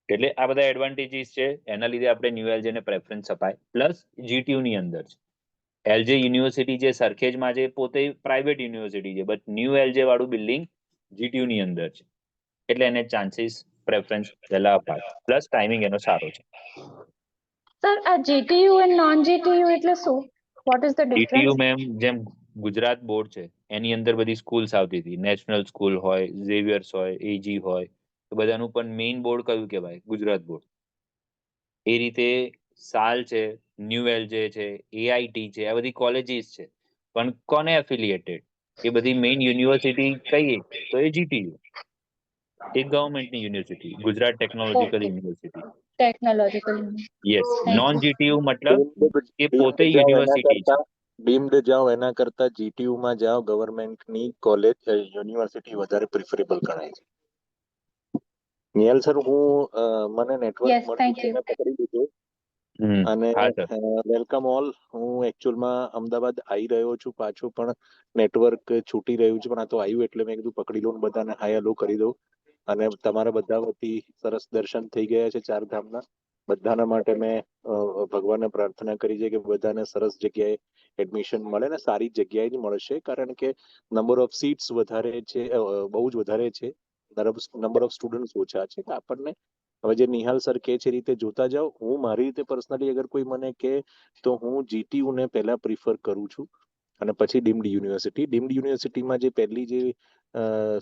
એટલે આ બધા એડવાન્ટેજીસ છે, એના લીધે આપણે ન્યુ એલજે ને પ્રેફરન્સ અપાય. પ્લસ જીટીયુ ની અંદર છે. એલજે યુનિવર્સિટી જે સરખેજમાં છે પોતે પ્રાઇવેટ યુનિવર્સિટી છે, બટ ન્યુ એલજે વાળું બિલ્ડિંગ જીટીયુ ની અંદર છે, એટલે એને ચાન્સીસ પ્રેફરન્સ પહેલા અપાય. પ્લસ ટાઈમિંગ એનો સારો છે.
સર આ જીટીયુ એન્ડ નોન જીટીયુ એટલે શું? What is the
GTU
difference?
Ma'am જેમ ગુજરાત બોર્ડ છે એની અંદર બધી સ્કૂલ્સ આવતી હતી. નેશનલ સ્કૂલ હોય, ઝેવિયર્સ હોય, એજી હોય, તો બધાનું પણ મેઇન બોર્ડ કયું કહેવાય? ગુજરાત બોર્ડ. એ રીતે સાલ છે, ન્યુ એલજે છે, એઆઈટી છે, આ બધી કોલેજીસ છે, પણ કોને એફિલિએટેડ? એ બધી મેઇન યુનિવર્સિટી કહીએ તો એ જીટીયુ, એ ગવર્મેન્ટની university, Gujarat technological
okay,
university.
Technological.
Yes,
thank
નોન
યુ.
જીટીયુ મતલબ એ પોતે
ડીમ્ડ જાઓ એના
યુનિવર્સિટી છે.
કરતા એના કરતા જીટીયુ માં જાઓ, ગવર્મેન્ટની કોલેજ યુનિવર્સિટી વધારે પ્રિફરેબલ ગણાય છે. નિયલ સર, મને નેટવર્ક
યસ,
મળ્યું
થેન્ક
છે,
યુ.
મેં પકડી લીધું.
હમ,
અને
હા સર.
Welcome all. હું એકચ્યુઅલમાં અમદાવાદ આવી રહ્યો છું પાછું, પણ નેટવર્ક છૂટી રહ્યું છે, પણ આ તો આવ્યું એટલે મેં કીધું પકડી લઉં, બધાને હાય હેલો કરી દઉં. અને તમારા બધા વતી સરસ દર્શન થઈ ગયા છે ચારધામના. બધાના માટે મેં ભગવાનને પ્રાર્થના કરી છે કે બધાને સરસ જગ્યાએ એડમિશન મળે ને સારી જગ્યાએ જ મળશે, કારણ કે નંબર ઓફ સીટ્સ વધારે છે, બહુ જ વધારે છે, નંબર ઓફ સ્ટુડન્ટ્સ ઓછા છે. આપણને હવે જે નિહાલ સર કે છે રીતે જોતા જાઓ. હું મારી રીતે પર્સનલી અગર કોઈ મને કે તો હું જીટીયુ ને પહેલા પ્રિફર કરું છું, અને પછી ડીમ્ડ યુનિવર્સિટી. ડીમ્ડ યુનિવર્સિટીમાં જે પહેલી જે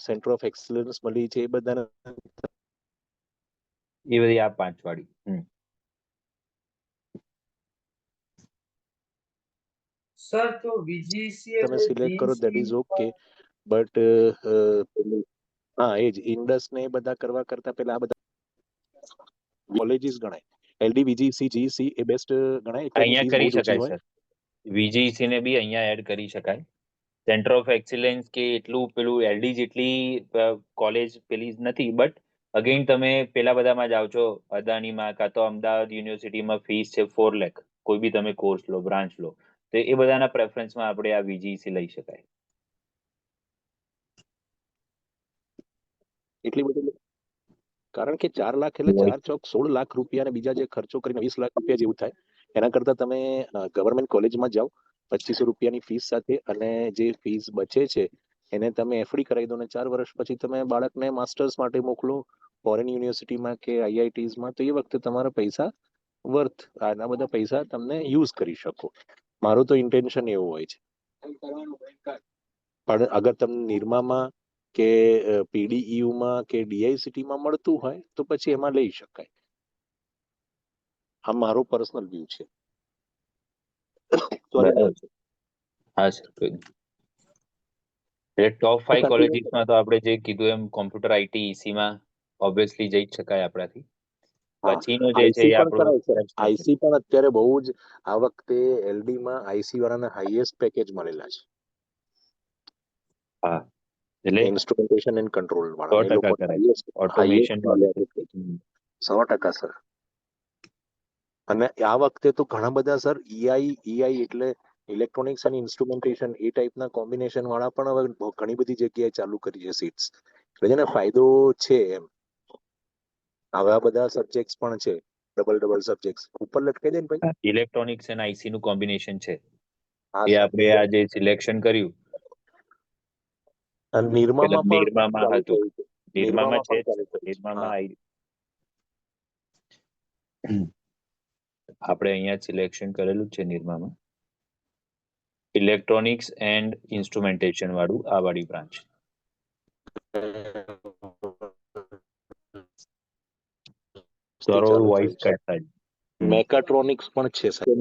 સેન્ટર ઓફ એક્સલન્સ મળી છે એ બધાને
એ બધી આ 5 વાળી.
સર તો વીજીસી
તમે
એટલે
સિલેક્ટ કરો દેટ ઇઝ ઓકે, બટ હા એ જ ઇન્ડસ ને એ બધા કરવા કરતા પહેલા આ બધા કોલેજીસ ગણાય. એલડી, વીજીસી, જીસી એ બેસ્ટ ગણાય. એક તો એની
અહીંયા
ફીસ બહુ
કરી
જ ઓછી
શકાય
હોય.
સર, વીજીસી ને બી અહીંયા એડ કરી શકાય. સેન્ટર ઓફ એક્સિલન્સ કે એટલું પેલું એલડી જેટલી કોલેજ પેલી નથી, બટ અગેન તમે પેલા બધામાં જાઓ છો, અદાણીમાં કાં તો અમદાવાદ યુનિવર્સિટીમાં ફીસ છે 4 લાખ, કોઈ બી તમે કોર્સ લો, બ્રાન્ચ લો, તો એ બધાના પ્રેફરન્સમાં આપણે આ વીજીસી લઈ શકાય.
એટલી બધી, કારણ કે 4 લાખ એટલે 4 ચોક 16 લાખ રૂપિયા, અને બીજા જે ખર્ચો કરીને 20 લાખ રૂપિયા જેવું થાય. એના કરતા તમે ગવર્મેન્ટ કોલેજમાં જાઓ 2500 રૂપિયાની ફીસ સાથે, અને જે ફીસ બચે છે એને તમે એફડી કરાવી દો, અને 4 વર્ષ પછી તમે બાળકને માસ્ટર્સ માટે મોકલો ફોરેન યુનિવર્સિટીમાં કે આઈઆઈટીઝમાં, તો એ વખતે તમારા પૈસા વર્થ, આના બધા પૈસા તમને યુઝ કરી શકો. મારું તો ઇન્ટેન્શન એવું હોય છે. પણ અગર તમને નિરમામાં કે પીડીયુમાં કે ડીઆઈસીટીમાં મળતું હોય તો પછી એમાં લઈ શકાય. આ મારો પર્સનલ વ્યૂ છે.
બરાબર છે. હા સર, કોઈ નહીં. એટલે ટોપ 5 કોલેજીસમાં તો આપણે જે કીધું એમ કોમ્પ્યુટર, આઈટી, ઈસીમાં ઓબ્વિયસલી જઈ જ શકાય આપણાથી. પછીનો જે છે
આઈસી
એ
પણ
આપણો
કરાય છે.
પ્રશ્ન છે.
આઈસી પણ અત્યારે બહુ જ આ વખતે એલડીમાં આઈસી વાળાને હાઈએસ્ટ પેકેજ મળેલા છે.
હા, એટલે
ઇન્સ્ટ્રુમેન્ટેશન એન્ડ કંટ્રોલ
100%
વાળાને એ લોકો
કરે છે.
હાઈએસ્ટ
ઓટોમેશન વાળું
મળ્યા
છે.
છે. 100% સર. અને આ વખતે તો ઘણા બધા સર ઈઆઈ એટલે ઇલેક્ટ્રોનિક્સ અને ઇન્સ્ટ્રુમેન્ટેશન એ ટાઈપના કોમ્બિનેશન વાળા પણ હવે ઘણી બધી જગ્યાએ ચાલુ કરી છે સીટ્સ. એટલે જેને ફાયદો છે એમ. આવા બધા સબ્જેક્ટ્સ પણ છે, ડબલ સબ્જેક્ટ્સ ઉપર લટકાઈ દે ને ભાઈ.
ઇલેક્ટ્રોનિક્સ અને આઈસી નું કોમ્બિનેશન છે,
હા
એ
સર.
આપણે આ જે સિલેક્શન કર્યું
અને
પેલા
નિરમામાં પણ
નિરમામાં
ચાલુ
હતું.
થયું છે.
નિરમામાં
નિરમામાં
છે
પણ
જ,
ચાલુ થયું છે.
નિરમામાં
હા.
આવી. આપણે અહીંયા સિલેક્શન કરેલું જ છે નિરમામાં, ઇલેક્ટ્રોનિક્સ એન્ડ ઇન્સ્ટ્રુમેન્ટેશન વાળું આ વાળી બ્રાન્ચ. તમારો વોઇસ કટ થાય.
મેકાટ્રોનિક્સ પણ છે સાહેબ.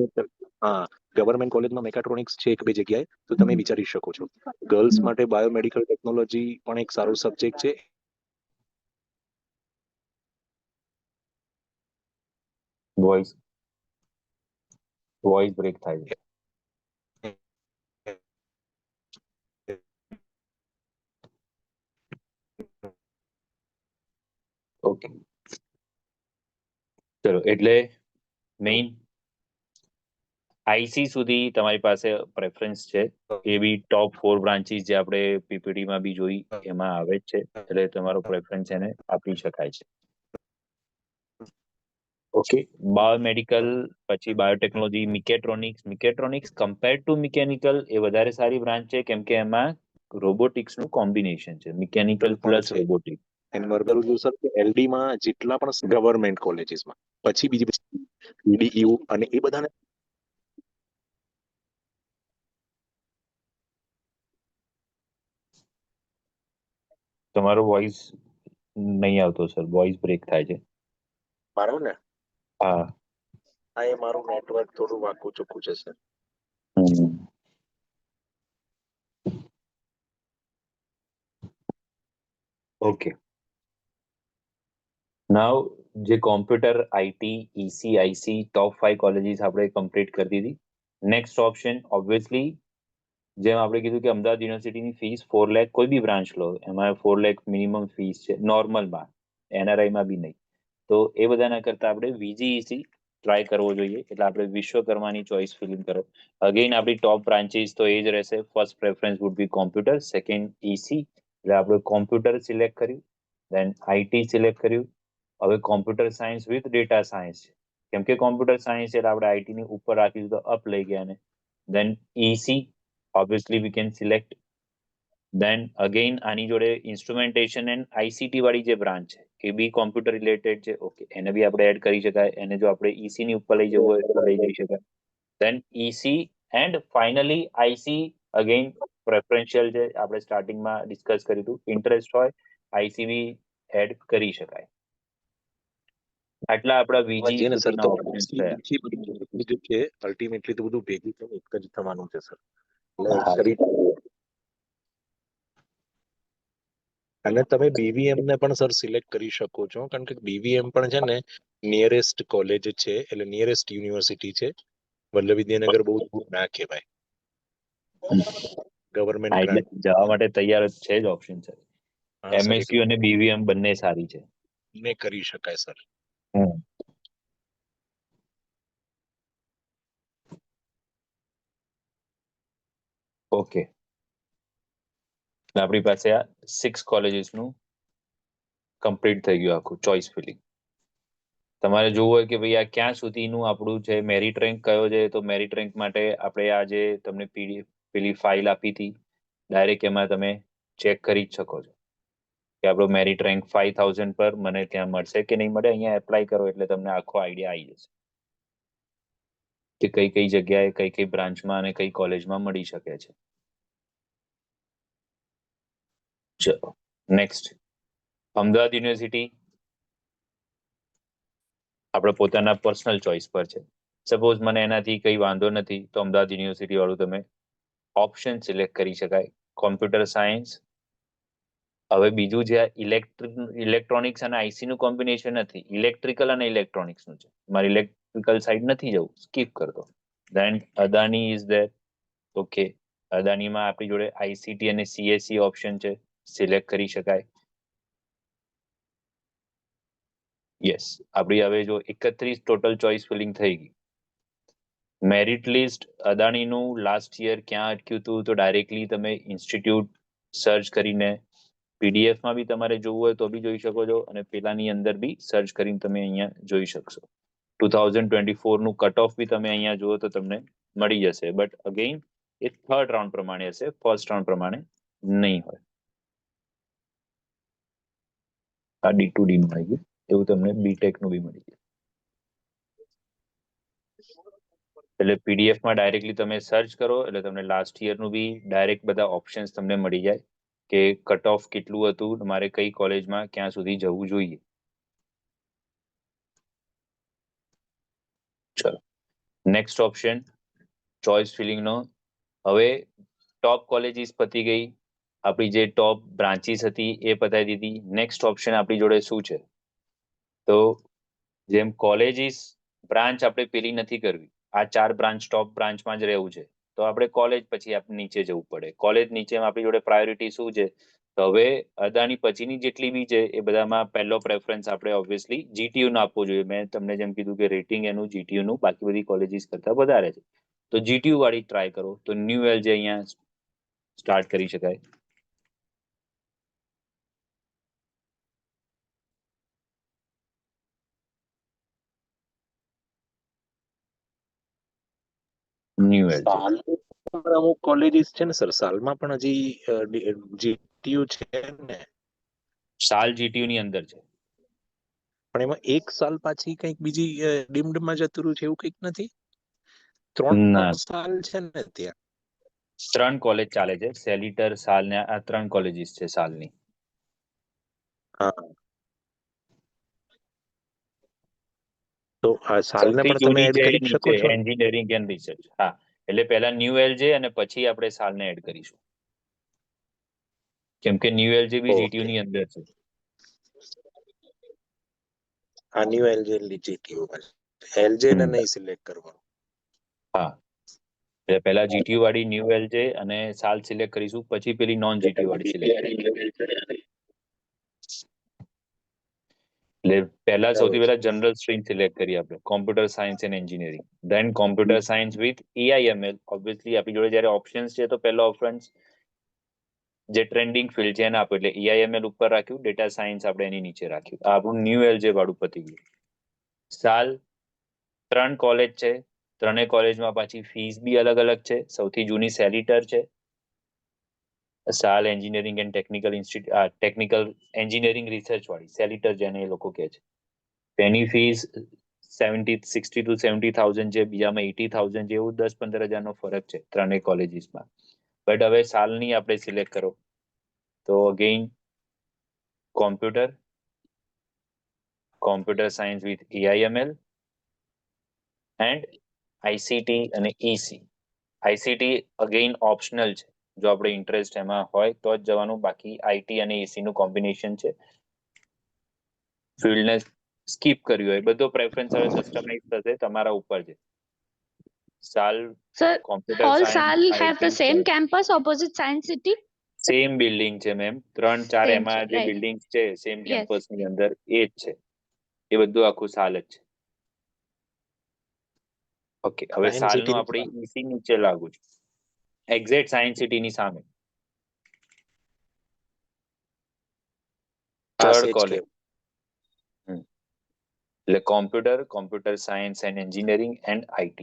હા, ગવર્મેન્ટ કોલેજમાં મેકાટ્રોનિક્સ છે એક બે જગ્યાએ, તો તમે વિચારી શકો છો. ગર્લ્સ માટે બાયોમેડિકલ ટેકનોલોજી પણ એક સારો સબ્જેક્ટ છે.
વોઇસ બ્રેક થાય છે. ઓકે, ચલો. એટલે મેઇન આઈસી સુધી તમારી પાસે પ્રેફરન્સ છે. એ બી ટોપ 4 બ્રાન્ચીસ જે આપણે પીપીટી માં બી જોઈ એમાં આવે જ છે, એટલે તમારો પ્રેફરન્સ એને આપી શકાય છે. ઓકે, બાયોમેડિકલ, પછી બાયોટેકનોલોજી, મિકેટ્રોનિક્સ કમ્પેર ટુ મિકેનિકલ એ વધારે સારી બ્રાન્ચ છે, કેમ કે એમાં રોબોટિક્સ નું કોમ્બિનેશન છે, મિકેનિકલ પ્લસ રોબોટિક.
એન્ડ મારું કહેવું સર કે એલડી માં જેટલા પણ ગવર્મેન્ટ કોલેજીસમાં પછી બીજી ડીડીયુ અને એ બધાને
તમારો વોઇસ નહીં આવતો સર, વોઇસ બ્રેક થાય છે.
મારો ને
હા.
હા, એ મારું નેટવર્ક થોડું વાંકું ચૂકું છે સર.
ઓકે, નાવ જે computer, IT, EC, IC top 5 colleges આપણે કમ્પ્લીટ કરી દીધી. નેક્સ્ટ ઓપ્શન ઓબ્વિયસલી, જેમ આપણે કીધું કે અમદાવાદ યુનિવર્સિટીની ફીસ 4 લાખ, કોઈ બી બ્રાન્ચ લો એમાં 4 લાખ મિનિમમ ફીસ છે નોર્મલમાં, એનઆરઆઈમાં બી નહીં. તો એ બધાના કરતા આપણે વીજીઈસી ટ્રાય કરવો જોઈએ. એટલે આપણે વિશ્વકર્માની ચોઇસ ફિલિંગ કરો. અગેન આપણી ટોપ બ્રાન્ચીસ તો એ જ રહેશે. First preference would be computer, second EC, એટલે આપણે કોમ્પ્યુટર સિલેક્ટ કર્યું, દેન આઈટી સિલેક્ટ કર્યું. હવે computer science with data science છે, કેમ કે કોમ્પ્યુટર સાયન્સ એટલે આપણે આઈટી ની ઉપર રાખી તો અપ લઈ ગયા ને. દેન EC, obviously we can select. Then again આની જોડે ઇન્સ્ટ્રુમેન્ટેશન એન્ડ આઈસીટી વાળી જે બ્રાન્ચ છે એ બી કોમ્પ્યુટર રિલેટેડ છે. ઓકે, એને બી આપણે એડ કરી શકાય. એને જો આપણે ઈસી ની ઉપર લઈ જવું હોય તો લઈ જઈ શકાય. Then EC and finally IC, again preferential છે, આપણે સ્ટાર્ટિંગમાં ડિસ્કસ કર્યું હતું. ઇન્ટરેસ્ટ હોય આઈસી બી એડ કરી શકાય. આટલા આપણા વીજી
ને સર તો
સુધીના ઓપ્શન્સ થયા.
જે છે અલ્ટિમેટલી તો બધું ભેગું થઈને એક જ થવાનું છે સર.
હા.
અને તમે બીવીએમ ને પણ સર સિલેક્ટ કરી શકો છો, કારણ કે બીવીએમ પણ છે ને નિયરેસ્ટ કોલેજ છે, એટલે નિયરેસ્ટ યુનિવર્સિટી છે. વલ્લભ વિદ્યાનગર બહુ દૂર ના કહેવાય. ગવર્મેન્ટ
હા, એટલે જવા માટે તૈયાર જ છે જ ઓપ્શન છે.
સર
એમએસયુ અને બીવીએમ બંને સારી છે.
ને કરી શકાય સર.
ઓકે, આપણી પાસે આ 6 કોલેજીસનું કમ્પ્લીટ થઈ ગયું આખું ચોઇસ ફિલિંગ. તમારે જોવું હોય કે ભાઈ આ ક્યાં સુધીનું આપણું છે, મેરિટ રેન્ક કયો છે, તો મેરિટ રેન્ક માટે આપણે આ જે તમને પેલી ફાઇલ આપી હતી ડાયરેક્ટ એમાં તમે ચેક કરી જ શકો છો કે આપણો મેરિટ રેન્ક 5000 પર મને ત્યાં મળશે કે નહીં મળે. અહીંયા એપ્લાય કરો એટલે તમને આખો આઈડિયા આવી જશે કે કઈ કઈ જગ્યાએ કઈ કઈ બ્રાન્ચમાં અને કઈ કોલેજમાં મળી શકે છે. ચલો નેક્સ્ટ, અમદાવાદ યુનિવર્સિટી આપણે પોતાના પર્સનલ ચોઇસ પર છે. સપોઝ મને એનાથી કઈ વાંધો નથી તો અમદાવાદ યુનિવર્સિટી વાળું તમે ઓપ્શન સિલેક્ટ કરી શકાય, કોમ્પ્યુટર સાયન્સ. હવે બીજું જે ઇલેક્ટ્રોનિક્સ અને આઈસી નું કોમ્બિનેશન નથી, ઇલેક્ટ્રિકલ અને ઇલેક્ટ્રોનિક્સ નું છે. મારે ઇલેક્ટ્રિકલ સાઈડ નથી જવું, સ્કીપ કરતો. દેન અદાની ઇઝ ધેર. ઓકે, અદાનીમાં આપણી જોડે આઈસીટી અને સીએસસી ઓપ્શન છે, સિલેક્ટ કરી શકાય. યસ, આપણી હવે જો 31 ટોટલ ચોઇસ ફિલિંગ થઈ ગઈ. મેરિટ લિસ્ટ અદાણીનું લાસ્ટ યર ક્યાં અટક્યું હતું તો ડાયરેક્ટલી તમે ઇન્સ્ટિટ્યૂટ સર્ચ કરીને પીડીએફમાં બી તમારે જોવું હોય તો બી જોઈ શકો છો, અને પેલાની અંદર બી સર્ચ કરીને તમે અહીંયા જોઈ શકશો. 2024 નું કટ ઓફ બી તમે અહીંયા જુઓ તો તમને મળી જશે. But again A third round પ્રમાણે હશે, ફર્સ્ટ રાઉન્ડ પ્રમાણે નહીં હોય. આ D2D નું આવી ગયું, એવું તમને બીટેક નું બી મળી જાય. એટલે PDF માં ડાયરેક્ટલી તમે સર્ચ કરો એટલે તમને લાસ્ટ યરનું બી ડાયરેક્ટ બધા ઓપ્શન્સ તમને મળી જાય કે કટ ઓફ કેટલું હતું, તમારે કઈ કોલેજમાં ક્યાં સુધી જવું જોઈએ. ચલો નેક્સ્ટ ઓપ્શન ચોઇસ ફિલિંગનો. હવે ટોપ કોલેજીસ પતી ગઈ, આપણી જે ટોપ બ્રાન્ચીસ હતી એ પતાવી દીધી. નેક્સ્ટ ઓપ્શન આપણી જોડે શું છે? તો જેમ કોલેજીસ બ્રાન્ચ આપણે પેલી નથી કરવી, આ 4 બ્રાન્ચ ટોપ બ્રાન્ચમાં જ રહેવું છે, તો આપણે કોલેજ પછી આપણે નીચે જવું પડે. કોલેજ નીચેમાં આપણી જોડે પ્રાયોરિટી શું છે? તો હવે અદાણી પછીની જેટલી બી છે એ બધામાં પહેલો પ્રેફરન્સ આપણે ઓબ્વિયસલી GTU નો આપવો જોઈએ. મેં તમને જેમ કીધું કે રેટિંગ એનું GTU નું બાકી બધી કોલેજીસ કરતા વધારે છે, તો GTU વાળી ટ્રાય કરો. તો ન્યૂ એલ જે અહીંયા સ્ટાર્ટ કરી શકાય. ન્યૂ એલ
સાલ પણ અમુક કોલેજીસ છે ને સર, સાલમાં પણ હજી GTU છે ને,
સાલ GTU ની અંદર છે.
પણ એમાં એક સાલ પાછી કંઈક બીજી ડીમ્ડમાં જતું રહ્યું છે એવું કંઈક નથી? 3
ના,
સાલ છે ને ત્યાં.
3 કોલેજ ચાલે છે, સેલિટર, સાલ ને આ 3 કોલેજીસ છે સાલની.
હા, તો આ સાલને
સૌથી
પણ તમે
જૂની
એડ
છે એ
કરી શકો
નીચે
છો ને?
Engineering and research. હા, એટલે પહેલા ન્યૂ એલજે અને પછી આપણે સાલને એડ કરીશું, કેમ કે ન્યૂ એલજે બી GTU
ઓકે,
ની અંદર છે.
આ ન્યુ એલજે GTU માં એલજે ને નહીં સિલેક્ટ કરવાનું.
હા, એટલે પહેલા GTU વાળી ન્યૂ એલજે અને સાલ સિલેક્ટ કરીશું, પછી પેલી નોન GTU વાળી સિલેક્ટ કરીશું. એટલે પહેલા સૌથી પહેલા જનરલ સ્ટ્રીમ સિલેક્ટ કરી આપણે, computer science and engineering. Then computer science with EIML. Obviously આપણી જોડે જ્યારે ઓપ્શન્સ છે તો પહેલો ઓપ્શન્સ જે ટ્રેન્ડિંગ ફિલ્ડ છે એને આપો, એટલે EIML ઉપર રાખ્યું, ડેટા સાયન્સ આપણે એની નીચે રાખ્યું. આ આપણું ન્યૂ એલજે વાળું પતી ગયું. સાલ 3 કોલેજ છે, ત્રણેય કોલેજમાં પાછી ફીસ બી અલગ અલગ છે. સૌથી જૂની સેલિટર છે, સાલ engineering and technical engineering research વાળી સેલિટર જેને એ લોકો કહે છે. તેની ફીસ 60 to 70,000 છે, બીજામાં 80,000 છે, એવું 10-15 હજારનો ફરક છે ત્રણેય કોલેજીસમાં. બટ હવે સાલની આપણે સિલેક્ટ કરો તો again computer science with EIML and ICT અને EC. ICT અગેઇન ઓપ્શનલ છે, જો આપણે ઇન્ટરેસ્ટ એમાં હોય તો જ જવાનું, બાકી IT અને EC નું કોમ્બિનેશન છે. ફિલ્ડને સ્કીપ કર્યું હોય, બધો પ્રેફરન્સ હવે કસ્ટમાઇઝ થશે, તમારા ઉપર છે. SAL
Sir,
computer
all
science
SAL have the same campus opposite Science City?
Same building છે મેમ, 3-4
Same,
એમાં જે
right?
બિલ્ડિંગ છે સેમ
Yes.
કેમ્પસ ની અંદર એ જ છે, એ બધું આખું સાલ જ છે. ઓકે, હવે
સાયન્સ
સાલનું
સિટી
આપણે EC નીચે લાગુ છે, એક્ઝેક્ટ સાયન્સ સિટી ની સામે થર્ડ કોલેજ. એટલે computer science and engineering and IT.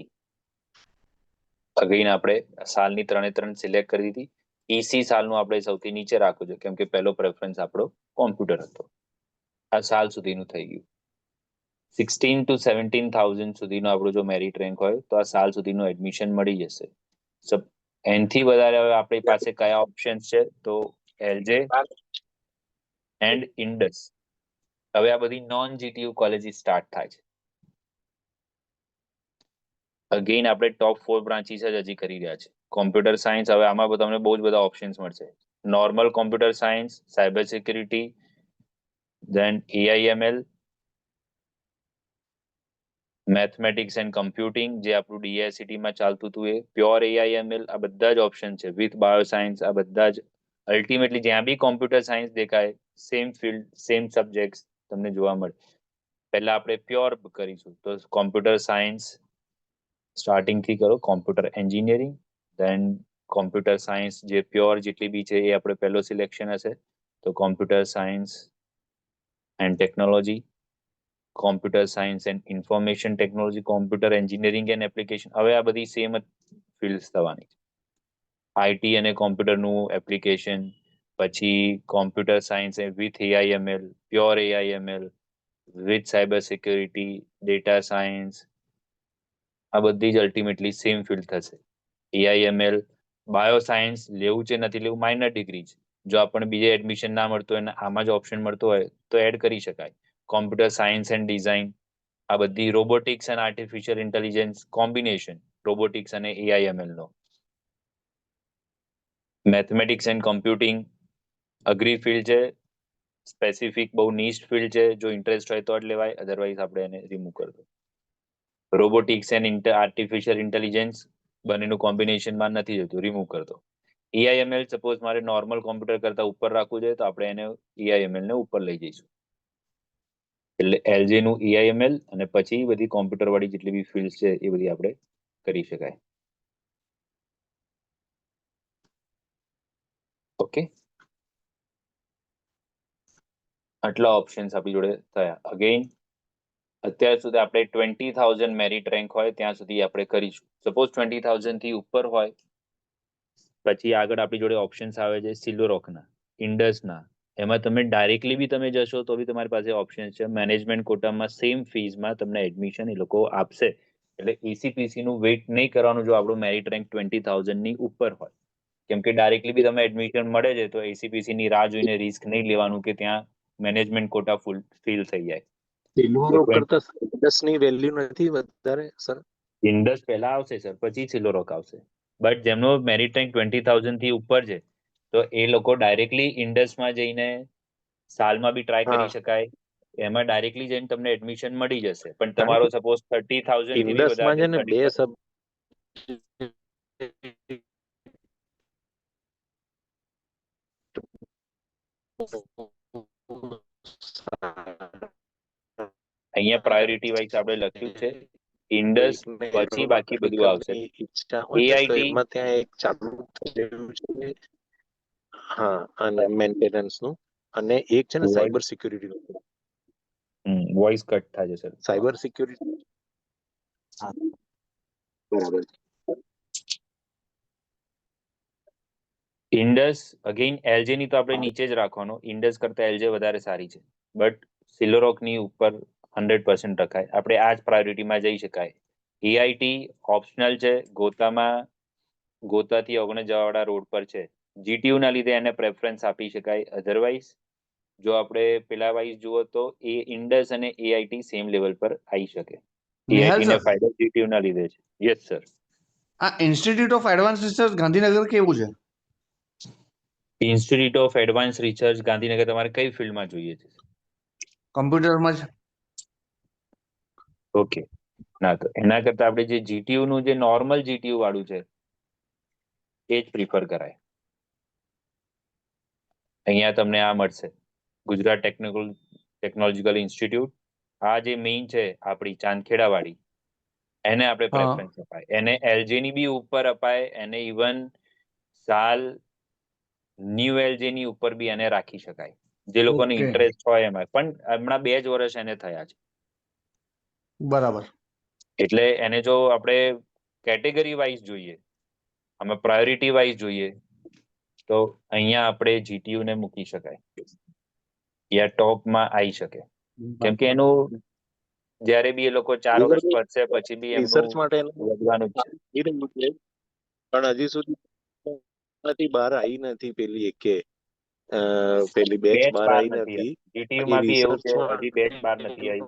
Again આપણે સાલની 3 સિલેક્ટ કરી દીધી. EC સાલનું આપણે સૌથી નીચે રાખવું છે, કેમ કે પહેલો પ્રેફરન્સ આપણો કોમ્પ્યુટર હતો. આ સાલ સુધીનું થઈ ગયું. 16 to 17,000 સુધીનો આપણો જો મેરિટ રેન્ક હોય તો આ સાલ સુધીનું એડમિશન મળી જશે. એનથી વધારે હવે આપણી પાસે કયા ઓપ્શન્સ છે? તો એલજે એન્ડ ઇન્ડસ. હવે આ બધી નોન GTU કોલેજીસ સ્ટાર્ટ થાય છે. અગેઇન આપણે ટોપ 4 બ્રાન્ચીસ જ હજી કરી રહ્યા છે. કોમ્પ્યુટર સાયન્સ, હવે આમાં તમને બહુ જ બધા ઓપ્શન્સ મળશે. Normal computer science, cyber security, then EIML, mathematics and computing જે આપણું DICT માં ચાલતું હતું, એ પ્યોર EIML, આ બધા જ ઓપ્શન છે. વિથ બાયોસાયન્સ, આ બધા જ અલ્ટિમેટલી જ્યાં બી કોમ્પ્યુટર સાયન્સ દેખાય, સેમ ફિલ્ડ સેમ સબ્જેક્ટ તમને જોવા મળે. પહેલા આપણે પ્યોર કરીશું, તો કોમ્પ્યુટર સાયન્સ સ્ટાર્ટિંગ થી કરો, computer engineering, then computer science જે પ્યોર જેટલી બી છે એ આપણે પહેલો સિલેક્શન હશે, તો computer science and technology, computer science and information technology, computer engineering and application. હવે આ બધી સેમ જ ફિલ્ડ્સ થવાની છે. IT અને કોમ્પ્યુટરનું એપ્લિકેશન, પછી computer science with EIML, pure EIML, with cyber security, data science, આ બધી જ અલ્ટિમેટલી સેમ ફિલ્ડ થશે. AIML બાયોસાયન્સ લેવું છે નથી લેવું માઇનર ડિગ્રી છે. જો આપણને બીજે એડમિશન ના મળતું હોય અને આમાં જ ઓપ્શન મળતો હોય તો એડ કરી શકાય. કોમ્પ્યુટર સાયન્સ એન્ડ ડિઝાઇન, આ બધી robotics and artificial intelligence combination, robotics અને AIML નો. મેથમેટિક્સ એન્ડ કમ્પ્યુટિંગ અઘરી ફિલ્ડ છે, સ્પેસિફિક બહુ નિશ ફિલ્ડ છે. જો ઇન્ટરેસ્ટ હોય તો જ લેવાય, અધરવાઇઝ આપણે એને રિમૂવ કરી દો. રોબોટિક્સ એન્ડ આર્ટિફિશિયલ ઇન્ટેલિજન્સ બંનેનું કોમ્બિનેશનમાં નથી જતું, રિમૂવ કરી દો. AIML સપોઝ મારે નોર્મલ કોમ્પ્યુટર કરતા ઉપર રાખવું છે તો આપણે એને AIML ને ઉપર લઈ જઈશું. એટલે LJ નું AIML અને પછી બધી કોમ્પ્યુટર વાળી જેટલી બી ફિલ્ડ છે એ બધી આપણે કરી શકાય. ઓકે, આટલા ઓપ્શન્સ આપણી જોડે થયા. અગેન અત્યાર સુધી આપણે 20,000 મેરિટ રેન્ક હોય ત્યાં સુધી આપણે કરીશું. સપોઝ 20,000 થી ઉપર હોય પછી આગળ આપણી જોડે ઓપ્શન્સ આવે છે સિલ્વરોકના, ઇન્ડસના. એમાં તમે ડાયરેક્ટલી બી તમે જશો તો બી તમારી પાસે ઓપ્શન છે. મેનેજમેન્ટ કોટામાં સેમ ફીઝમાં તમને એડમિશન એ લોકો આપશે. એટલે ECPC નું વેઇટ નહીં કરવાનું જો આપણું મેરિટ રેન્ક 20,000 ની ઉપર હોય. કેમ કે ડાયરેક્ટલી બી તમે એડમિશન મળે છે તો ECPC ની રાહ જોઈને રિસ્ક નહીં લેવાનું કે ત્યાં મેનેજમેન્ટ કોટા ફૂલ ફિલ થઈ જાય.
સિલ્વર કરતા ઇન્ડસની વેલ્યુ નથી વધારે સર?
ઇન્ડસ પહેલા આવશે સર, પછી સિલ્વરોક આવશે. બટ જેમનો મેરિટ રેન્ક 20,000 થી ઉપર છે તો એ લોકો ડાયરેક્ટલી ઇન્ડસમાં જઈને સાલમાં બી ટ્રાય કરી શકાય. એમાં ડાયરેક્ટલી જઈને તમને એડમિશન મળી જશે. પણ તમારો સપોઝ 30,000 થી બી
ઇન્ડસમાં છે ને બે
વધારે
સબ
અહીંયા પ્રાયોરિટી વાઇઝ આપણે લખ્યું છે ઇન્ડસ, પછી બાકી બધું આવશે.
ઈચ્છા હોય તો
AIT
એમાં ત્યાં એક ચાલુ થયેલું છે. હા, અને મેન્ટેનન્સ નું, અને એક છે ને સાયબર સિક્યુરિટી નું.
વોઇસ કટ થાય છે સર.
સાયબર સિક્યુરિટી બરાબર.
ઇન્ડસ અગેન LJ ની તો આપણે નીચે જ રાખવાનો. ઇન્ડસ કરતા LJ વધારે સારી છે. બટ સિલ્વરોક ની ઉપર 100% રખાય. આપણે આ જ પ્રાયોરિટીમાં જઈ શકાય. AIT ઓપ્શનલ છે. ગોતાથી ઓગણે જવાવાળા રોડ પર છે. GTU ના લીધે એને પ્રેફરન્સ આપી શકાય. અધરવાઇઝ જો આપણે પેલા વાઇઝ જુઓ તો એ ઇન્ડસ અને AIT સેમ લેવલ પર આવી શકે. AIT ને ફાયદો GTU ના લીધે છે. Yes sir.
આ institute of advance research Gandhinagar કેવું છે?
Institute of advance research Gandhinagar તમારે કઈ ફિલ્ડમાં જોઈએ છે?
કમ્પ્યુટરમાં જ.
ઓકે, ના તો એના કરતા આપણે જે GTU નું જે નોર્મલ GTU વાળું છે એ જ પ્રિફર કરાય. અહીંયા તમને આ મળશે ગુજરાત ટેકનોલોજીકલ ઇન્સ્ટિટ્યૂટ. આ જે મેઇન છે આપણી ચાંદખેડા વાળી, એને આપણે પ્રેફરન્સ અપાય. એને LJ ની બી ઉપર અપાય. એને ઇવન સાલ ન્યૂ LJ ની ઉપર બી એને રાખી શકાય જે લોકોને ઇન્ટરેસ્ટ હોય એમાં. પણ હમણાં 2 જ વર્ષ એને થયા છે.
બરાબર.
એટલે એને જો આપણે કેટેગરી વાઇઝ જોઈએ, આમાં પ્રાયોરિટી વાઇઝ જોઈએ તો અહીંયા આપણે GTU ને મૂકી શકાય, યા ટોપમાં આવી શકે. કેમ કે એનું જ્યારે બી એ લોકો 4 વર્ષ પડશે પછી બી
રિસર્ચ
એમનું
માટે
વધવાનું જ છે.
પણ હજી સુધી બહાર આવી નથી પેલી એકે પેલી બેચ
બેચ
બહાર
બાર
આવી
નથી
નથી.
GTU
બાકી
માં બી એવું
રિસર્ચ
છે, હજી બેચ બાર નથી આવી.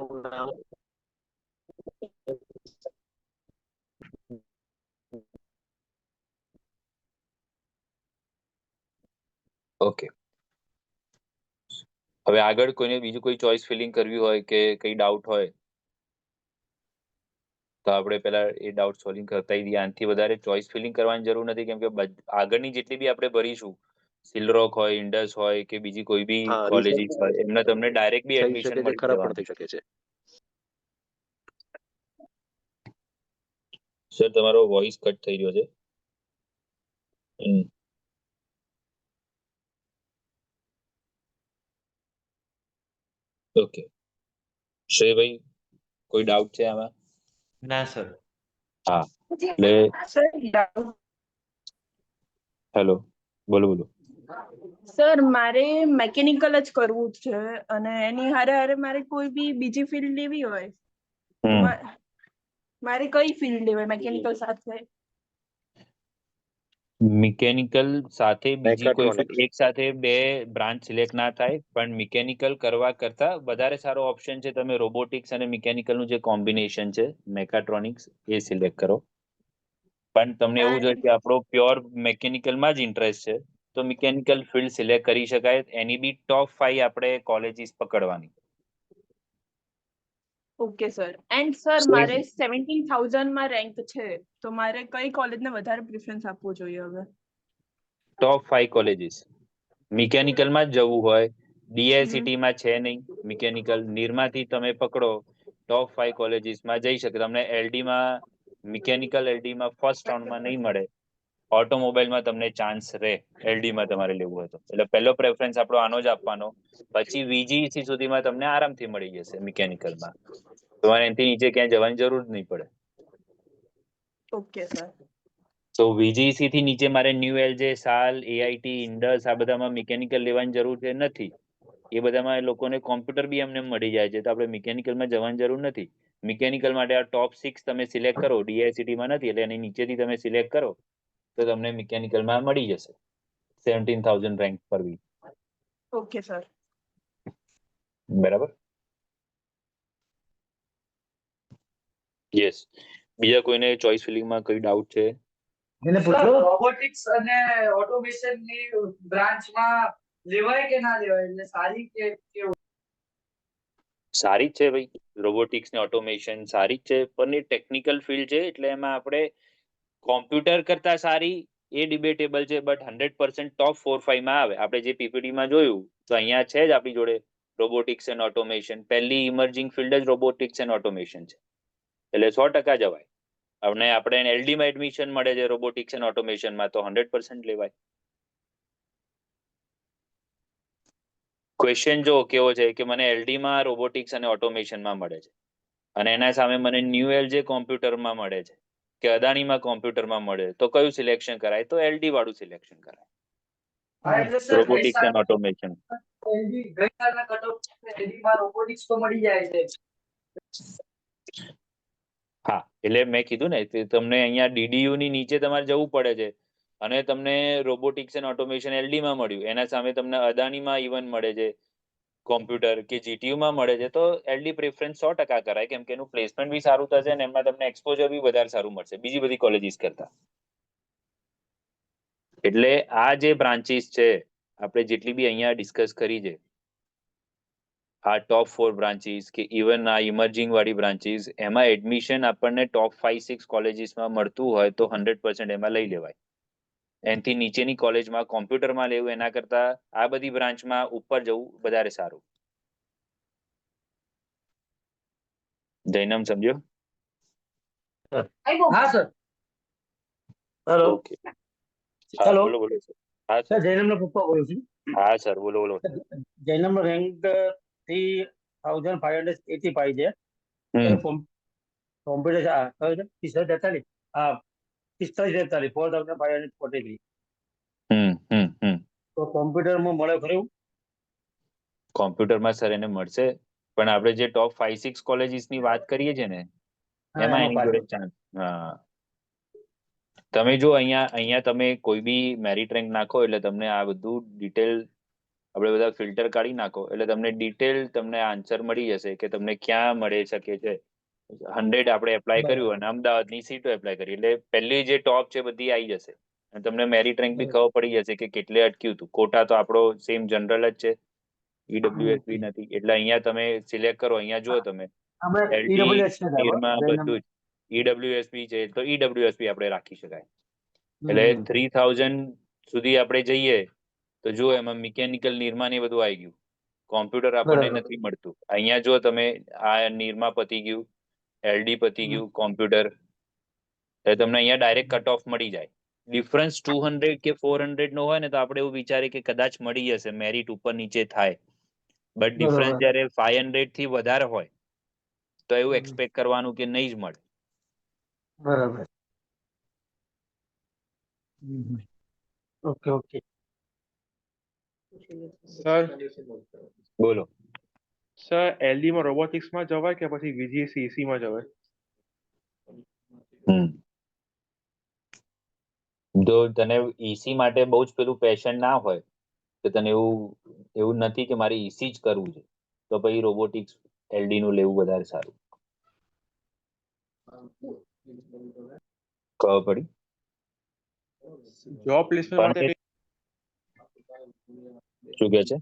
ઓકે, હવે આગળ કોઈને બીજું કોઈ ચોઇસ ફિલિંગ કરવી હોય કે કઈ ડાઉટ હોય તો આપણે પેલા એ ડાઉટ સોલ્વિંગ કરતા દઈએ. આનાથી વધારે ચોઇસ ફિલિંગ કરવાની જરૂર નથી. કેમ કે આગળની જેટલી બી આપણે ભરીશું, સિલ્વરોક હોય, ઇન્ડસ હોય કે બીજી કોઈ બી કોલેજીસ હોય, એમને તમને ડાયરેક્ટ બી
થઈ
એડમિશન
શકે છે,
મળી
ખરાબ પણ
જવાનું.
થઈ શકે છે.
સર તમારો વોઇસ કટ થઈ રહ્યો છે. ઓકે, શ્રેયભાઈ કોઈ ડાઉટ છે આમાં?
ના સર.
હા, એટલે હેલો, બોલો બોલો.
સર મારે મેકેનિકલ જ કરવું છે અને એની હારે હારે મારે કોઈ બી બીજી ફિલ્ડ લેવી હોય મારે કઈ ફિલ્ડ લેવાય મેકેનિકલ સાથે?
મિકેનિકલ સાથે બીજી કોઈ
Mechatronics.
એક સાથે બે બ્રાન્ચ સિલેક્ટ ના થાય, પણ મિકેનિકલ કરવા કરતા વધારે સારો ઓપ્શન છે તમે રોબોટિક્સ અને મિકેનિકલનું જે કોમ્બિનેશન છે મેકાટ્રોનિક્સ એ સિલેક્ટ કરો. પણ તમને એવું જોઈએ કે આપણો પ્યોર મેકેનિકલમાં જ ઇન્ટરેસ્ટ છે તો મિકેનિકલ ફિલ્ડ સિલેક્ટ કરી શકાય. એની બી ટોપ 5 આપણે કોલેજીસ પકડવાની.
Okay sir. And sir
Same.
મારે 17,000 માં રેન્ક છે તો મારે કઈ કોલેજને વધારે પ્રેફરન્સ આપવું જોઈએ હવે?
ટોપ 5 કોલેજીસ મિકેનિકલમાં જ જવું હોય, ડીઆઈસીટીમાં છે નહીં મિકેનિકલ, નિરમાથી તમે પકડો ટોપ 5 કોલેજીસમાં જઈ શકે. તમને એલડીમાં મિકેનિકલ એલડીમાં ફર્સ્ટ રાઉન્ડમાં નહીં મળે, ઓટોમોબાઈલમાં તમને ચાન્સ રહે એલડીમાં તમારે લેવું હોય તો. એટલે પહેલો પ્રેફરન્સ આપણો આનો જ આપવાનો. પછી વીજીઈસી સુધીમાં તમને આરામથી મળી જશે મિકેનિકલમાં. તમારે એનાથી નીચે ક્યાંય જવાની જરૂર જ નહીં પડે.
Okay sir.
તો વીજીઈસી થી નીચે મારે ન્યુ એલજે, સાલ, એઆઈટી, ઇન્ડસ આ બધામાં મિકેનિકલ લેવાની જરૂર છે નથી. એ બધામાં એ લોકોને કોમ્પ્યુટર બી એમને મળી જાય છે, તો આપણે મિકેનિકલમાં જવાની જરૂર નથી. મિકેનિકલ માટે આ ટોપ 6 તમે સિલેક્ટ કરો, ડીઆઈસીટીમાં નથી એટલે એની નીચેથી તમે સિલેક્ટ કરો તો તમને મિકેનિકલમાં મળી જશે 17,000 રેન્ક પર વીક.
Okay sir.
બરાબર. યસ. બીજા કોઈને ચોઇસ ફિલિંગમાં કોઈ ડાઉટ છે?
રોબોટિક્સ અને ઓટોમેશન ની બ્રાન્ચમાં લેવાય કે ના લેવાય, એટલે સારી કે કેવું?
સારી જ છે ભાઈ, રોબોટિક્સ ને ઓટોમેશન સારી જ છે, પણ એ ટેકનિકલ ફિલ્ડ છે એટલે એમાં આપણે કોમ્પ્યુટર કરતા સારી એ ડિબેટેબલ છે, બટ 100% ટોપ 4-5 માં આવે. આપણે જે પીપીટીમાં જોયું તો અહીંયા છે જ આપણી જોડે રોબોટિક્સ એન્ડ ઓટોમેશન. પહેલી ઇમર્જિંગ ફિલ્ડ જ રોબોટિક્સ એન્ડ ઓટોમેશન છે એટલે 100% જવાય. આપણે એલડીમાં એડમિશન મળે છે રોબોટિક્સ એન્ડ ઓટોમેશનમાં તો 100% લેવાય. ક્વેશ્ચન જો કેવો છે કે મને એલડીમાં રોબોટિક્સ અને ઓટોમેશનમાં મળે છે અને એના સામે મને ન્યુ એલજે કોમ્પ્યુટરમાં મળે છે કે અદાણીમાં કોમ્પ્યુટરમાં મળે તો કયું સિલેક્શન કરાય? તો એલડી વાળું સિલેક્શન કરાય,
હા, એટલે સર
રોબોટિક્સ એન્ડ ઓટોમેશન.
ગઈકાલના કટઓફ એલડી માં રોબોટિક્સ તો મળી જાય છે.
હા, એટલે મેં કીધું ને તમને અહીંયા ડીડીયુ ની નીચે તમારે જવું પડે છે અને તમને રોબોટિક્સ એન્ડ ઓટોમેશન એલડી માં મળ્યું, એના સામે તમને અદાણીમાં ઇવન મળે છે કોમ્પ્યુટર કે જીટીયુ માં મળે છે, તો એલડી પ્રેફરન્સ 100% કરાય, કેમ કે એનું પ્લેસમેન્ટ બી સારું થશે અને એમાં તમને એક્સપોઝર બી વધારે સારું મળશે બીજી બધી કોલેજીસ કરતા. એટલે આ જે બ્રાન્ચીસ છે આપણે જેટલી બી અહીંયા ડિસ્કસ કરી છે, આ ટોપ 4 બ્રાન્ચીસ કે ઇવન આ ઇમર્જિંગ વાળી બ્રાન્ચીસ, એમાં એડમિશન આપણને ટોપ 5-6 કોલેજીસમાં મળતું હોય તો 100% એમાં લઈ લેવાય. એનાથી નીચેની કોલેજમાં કોમ્પ્યુટરમાં લેવું એના કરતા આ બધી બ્રાન્ચમાં ઉપર જવું વધારે સારું. જૈનમ સમજો?
હા સર. હેલો.
ઓકે. હા
હેલો.
બોલો બોલો સર. હા
સર
સર.
જૈનમના પપ્પા બોલું છું.
હા સર બોલો બોલો.
જૈનમનો રેન્ક 3,585 છે.
હમ
કોમ્પ્યુટર કયો છે? 43. હા, 45, 4,543.
હમ હમ હમ
તો કોમ્પ્યુટરમાં મળે ખરું?
કોમ્પ્યુટરમાં સર એને મળશે, પણ આપણે જે ટોપ 5-6 કોલેજીસની વાત કરીએ છીએ ને
હા,
એમાં
એમાં
એની જોડે ચાન્સ. હા, તમે જો અહીંયા તમે કોઈ બી મેરિટ રેન્ક નાખો એટલે તમને આ બધું ડિટેલ આપણે બધા ફિલ્ટર કાઢી નાખો એટલે તમને ડિટેલ તમને આન્સર મળી જશે કે તમને ક્યાં મળી શકે છે. 100 આપણે એપ્લાય કર્યું અને અમદાવાદની સીટો એપ્લાય કરી એટલે પહેલી જે ટોપ છે બધી આવી જશે અને તમને મેરિટ રેન્ક બી ખબર પડી જશે કે કેટલે અટક્યું હતું. કોટા તો આપણો સેમ જનરલ જ છે, ઈડબ્લ્યુએસ બી નથી, એટલે અહીંયા તમે સિલેક્ટ કરો. અહીંયા જુઓ તમે
અમે
એલટી
EWS છે સાહેબ,
નિરમા
જૈનમ.
બધું જ ઈડબ્લ્યુએસ બી છે તો ઈડબ્લ્યુએસ બી આપણે રાખી શકાય. એટલે 3,000 સુધી આપણે જઈએ તો જો એમાં મિકેનિકલ નિરમા ને બધું આવી ગયું, કોમ્પ્યુટર આપણને
બરાબર.
નથી મળતું. અહીંયા જો તમે આ નિરમા પતી ગયું, એલડી પતી ગયું, કોમ્પ્યુટર, એટલે તમને અહીંયા ડાયરેક્ટ કટ ઓફ મળી જાય. ડિફરન્સ 200 કે 400 નો હોય ને તો આપણે એવું વિચારીએ કે કદાચ મળી જશે, મેરિટ ઉપર નીચે થાય, બટ ડિફરન્સ
બરાબર.
જ્યારે 500 થી વધારે હોય તો એવું એક્સપેક્ટ કરવાનું કે નહીં જ મળે.
બરાબર. Okay okay.
સર
બોલો.
સર એલડી માં રોબોટિક્સ માં જવાય કે પછી વીજીસીસી માં જવાય?
જો તને ઈસી માટે બહુ જ પેલું પેશન ના હોય કે તને એવું નથી કે મારે ઈસી જ કરવું છે, તો પછી રોબોટિક્સ એલડી નું લેવું વધારે સારું. ખબર પડી?
જોબ પ્લેસમેન્ટ માટે
પણ શું કે છે?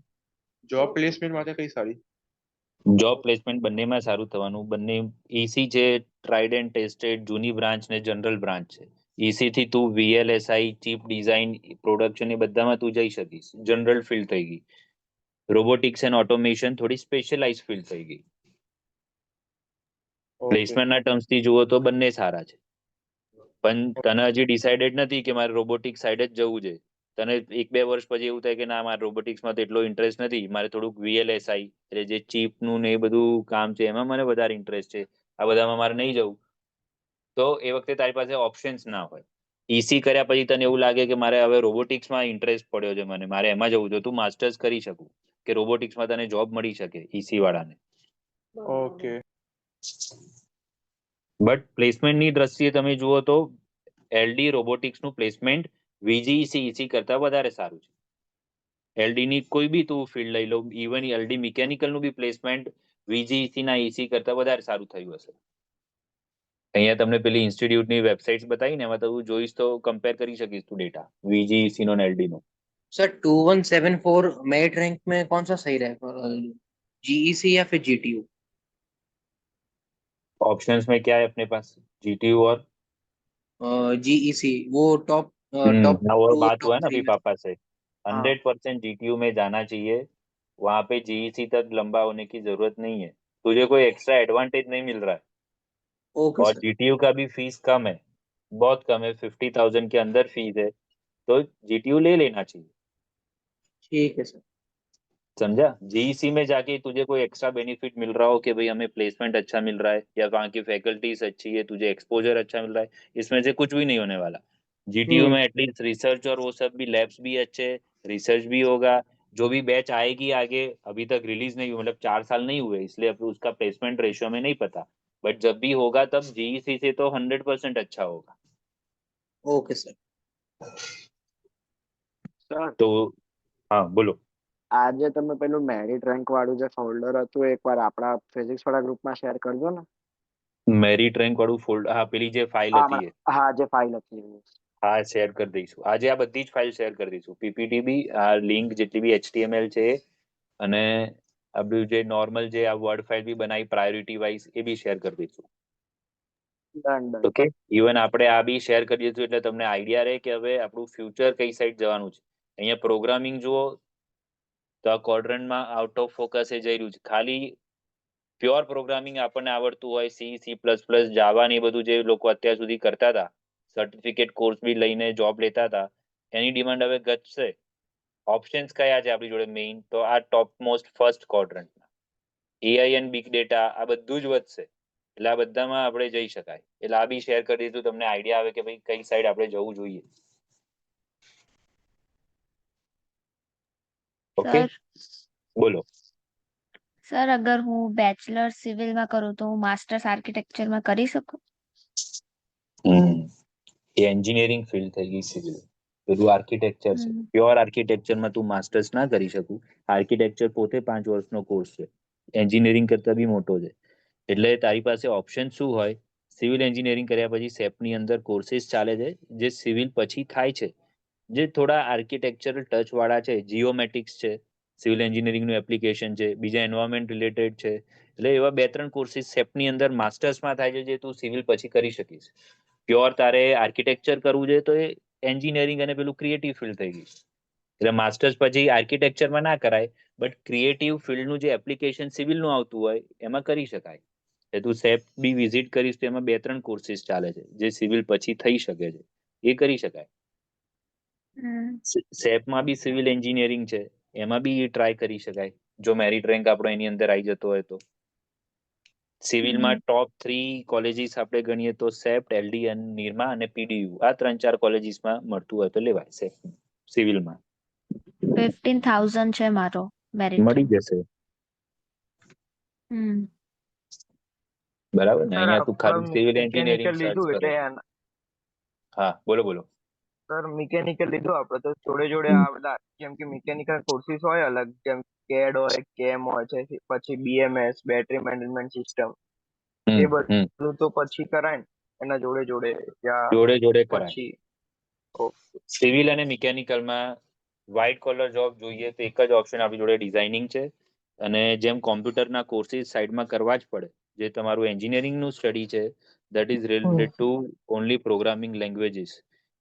જોબ પ્લેસમેન્ટ માટે કઈ સારી?
જોબ પ્લેસમેન્ટ બંનેમાં સારું થવાનું. બંને ઈસી છે, ટ્રાઇડ એન્ડ ટેસ્ટેડ જૂની બ્રાન્ચ ને જનરલ બ્રાન્ચ છે. ઈસી થી તું વીએલએસઆઈ, ચીપ ડિઝાઇન, પ્રોડક્શન એ બધામાં તું જઈ શકીશ. જનરલ ફિલ્ડ થઈ ગઈ. રોબોટિક્સ એન્ડ ઓટોમેશન થોડી સ્પેશિયલાઇઝ ફિલ્ડ થઈ ગઈ.
ઓકે
પ્લેસમેન્ટના ટર્મ્સથી જુઓ તો બંને સારા છે, પણ તને હજી ડિસાઇડેડ નથી કે મારે રોબોટિક્સ સાઈડ જ જવું છે. તને 1-2 વર્ષ પછી એવું થાય કે ના, મારે રોબોટિક્સમાં તો એટલો ઇન્ટરેસ્ટ નથી, મારે થોડુંક વીએલએસઆઈ એટલે જે ચીપનું ને એ બધું કામ છે એમાં મને વધારે ઇન્ટરેસ્ટ છે, આ બધામાં મારે નહીં જવું, તો એ વખતે તારી પાસે ઓપ્શન્સ ના હોય. ઈસી કર્યા પછી તને એવું લાગે કે મારે હવે રોબોટિક્સમાં ઇન્ટરેસ્ટ પડ્યો છે, મારે એમાં જવું છે, તું માસ્ટર્સ કરી શકું કે રોબોટિક્સમાં તને જોબ મળી શકે ઈસી વાળાને.
ઓકે
બટ પ્લેસમેન્ટની દ્રષ્ટિએ તમે જુઓ તો એલડી રોબોટિક્સનું પ્લેસમેન્ટ વીજીઈસી ઈસી કરતાં વધારે સારું છે. એલડીની કોઈ બી તું ફિલ્ડ લઈ લો, ઇવન એલડી મિકેનિકલનું બી પ્લેસમેન્ટ વીજીઈસી ના ઈસી કરતાં વધારે સારું થયું હશે. અહીંયા તમને પેલી ઇન્સ્ટિટ્યૂટની વેબસાઇટ્સ બતાવીને એમાં તું જોઈશ તો કમ્પેર કરી શકીશ તું ડેટા વીજીઈસી નો ને એલડી નો.
सर 2174 मेरिट रैंक में कौन सा सही रहेगा, जीईसी या फिर जीटीयू?
ऑप्शंस में क्या है अपने पास? जीटीयू और
जीईसी वो टॉप टॉप
हाँ, वो
2
बात हुआ
टॉप
है ना
3
अभी
में।
पापा से,
हाँ
100% जीटीयू में जाना चाहिए. वहां पे जीईसी तक लंबा होने की जरूरत नहीं है, तुझे कोई एक्स्ट्रा एडवांटेज नहीं मिल रहा है.
ओके
और
सर,
जीटीयू का भी फीस कम है, बहुत कम है, 50,000 के अंदर फीस है, तो जीटीयू ले लेना चाहिए.
ठीक है सर।
समझा? जीईसी में जाके तुझे कोई एक्स्ट्रा बेनिफिट मिल रहा हो कि भाई हमें प्लेसमेंट अच्छा मिल रहा है या वहाँ की फैकल्टीज अच्छी है, तुझे एक्सपोजर अच्छा मिल रहा है, इसमें से कुछ भी नहीं होने वाला. जीटीयू में एटलीस्ट रिसर्च और वो सब भी, लैब्स भी अच्छे, रिसर्च भी होगा. जो भी बैच आएगी आगे, अभी तक रिलीज नहीं हुई, मतलब 4 साल नहीं हुए, इसलिए अब उसका प्लेसमेंट रेशियो में नहीं पता, बट जब भी होगा तब जीईसी से तो 100% अच्छा होगा.
Okay sir.
સર
तो हाँ बोलो.
આજે તમે પેલું મેરિટ રેન્ક વાળું જે ફોલ્ડર હતું એકવાર આપણા ફિઝિક્સ વાળા ગ્રુપમાં શેર કરજો ને.
મેરિટ રેન્ક વાળું ફોલ્ડર, હા પેલી જે ફાઇલ
હા
હતી એ,
હા જે ફાઇલ હતી એ.
હા શેર કરી દઈશું આજે. આ બધી જ ફાઇલ શેર કરી દઈશું, પીપીટી બી, આ લિંક જેટલી બી HTML છે એ, અને આપણું જે નોર્મલ જે આ વર્ડ ફાઇલ બી બનાવી પ્રાયોરિટી વાઇઝ એ બી શેર કરી દઈશું.
Done done.
ઓકે, ઇવન આપણે આ બી શેર કરી દઈશું એટલે તમને આઈડિયા રહે કે હવે આપણું ફ્યુચર કઈ સાઈડ જવાનું છે. અહીંયા પ્રોગ્રામિંગ જુઓ તો આ ક્વોડ્રન્ટમાં આઉટ ઓફ ફોકસ એ જઈ રહ્યું છે. ખાલી પ્યોર પ્રોગ્રામિંગ આપણને આવડતું હોય, C++, જાવા ને એ બધું જે લોકો અત્યાર સુધી કરતા હતા, સર્ટિફિકેટ કોર્સ બી લઈને જોબ લેતા હતા, એની ડિમાન્ડ હવે ઘટશે. ઓપ્શન્સ કયા છે આપણી જોડે મેઇન? તો આ ટોપ મોસ્ટ ફર્સ્ટ ક્વોડ્રન્ટમાં એઆઈ એન્ડ બિગ ડેટા આ બધું જ વધશે, એટલે આ બધામાં આપણે જઈ શકાય. એટલે આ બી શેર કરી દીધું, તમને આઈડિયા આવે કે ભાઈ કઈ સાઈડ આપણે જવું જોઈએ. ઓકે,
સર
બોલો.
સર અગર હું બેચલર સિવિલમાં કરું તો હું માસ્ટર્સ આર્કિટેક્ચરમાં કરી શકું?
એ એન્જિનિયરિંગ ફિલ્ડ થઈ ગઈ સિવિલ, પેલું આર્કિટેક્ચર છે.
હમ.
પ્યોર આર્કિટેક્ચરમાં તું માસ્ટર્સ ના કરી શકું. આર્કિટેક્ચર પોતે 5 વર્ષનો કોર્સ છે, એન્જિનિયરિંગ કરતા બી મોટો છે. એટલે તારી પાસે ઓપ્શન શું હોય? સિવિલ એન્જિનિયરિંગ કર્યા પછી સેપની અંદર કોર્सेस ચાલે છે જે સિવિલ પછી થાય છે, જે થોડા આર્કિટેક્ચરલ ટચ વાળા છે. જીઓમેટિક્સ છે, સિવિલ એન્જિનિયરિંગનું એપ્લિકેશન છે, બીજા એન્વાયરમેન્ટ રિલેટેડ છે. એટલે એવા 2-3 કોર્सेस સેપની અંદર માસ્ટર્સમાં થાય છે જે તું સિવિલ પછી કરી શકીશ. પ્યોર તારે આર્કિટેક્ચર કરવું છે તો એ એન્જિનિયરિંગ અને પેલું ક્રિએટિવ ફિલ્ડ થઈ ગઈ. એટલે માસ્ટર્સ પછી આર્કિટેક્ચરમાં ના કરાય, બટ ક્રિએટિવ ફિલ્ડનું જે એપ્લિકેશન સિવિલનું આવતું હોય એમાં કરી શકાય. એટલે તું સેપ બી વિઝિટ કરીશ તો એમાં 2-3 કોર્सेस ચાલે છે જે સિવિલ પછી થઈ શકે છે, એ કરી શકાય.
હમ.
સેપમાં બી સિવિલ એન્જિનિયરિંગ છે, એમાં બી ટ્રાય કરી શકાય જો મેરિટ રેન્ક આપણો એની અંદર આવી જતો હોય તો. સિવિલમાં ટોપ 3 કોલેજીસ આપણે ગણીએ તો સેપ્ટ, એલડી, નિરમા અને પીડીયુ, આ 3-4 કોલેજીસમાં મળતું હોય તો લેવાય. સેપ સિવિલમાં
15,000 છે મારો મેરિટ
મળી
રેન્ક.
જશે.
હમ.
બરાબર ને?
સર
અહીંયા તું ખાલી
આપણે
સિવિલ એન્જિનિયરિંગ
મિકેનિકલ
સર્ચ
લીધું
કરે
એટલે
છે. હા, બોલો.
સર મિકેનિકલ લીધું આપણે તો જોડે જોડે આ બધા જેમ કે મિકેનિકલ કોર્સિસ હોય અલગ, જેમ કેડ હોય, કેમ હોય છે, પછી બીએમએસ બેટરી મેનેજમેન્ટ સિસ્ટમ, એ બધું તો પછી કરાય ને એના જોડે જોડે ત્યાં
જોડે કરાય.
પછી
સિવિલ અને મિકેનિકલમાં વ્હાઇટ કોલર જોબ જોઈએ તો એક જ ઓપ્શન આપણી જોડે ડિઝાઇનિંગ છે. અને જેમ કોમ્પ્યુટરના કોર્સિસ સાઈડમાં કરવા જ પડે, જે તમારું એન્જિનિયરિંગનું સ્ટડી છે that is related two only programming languages.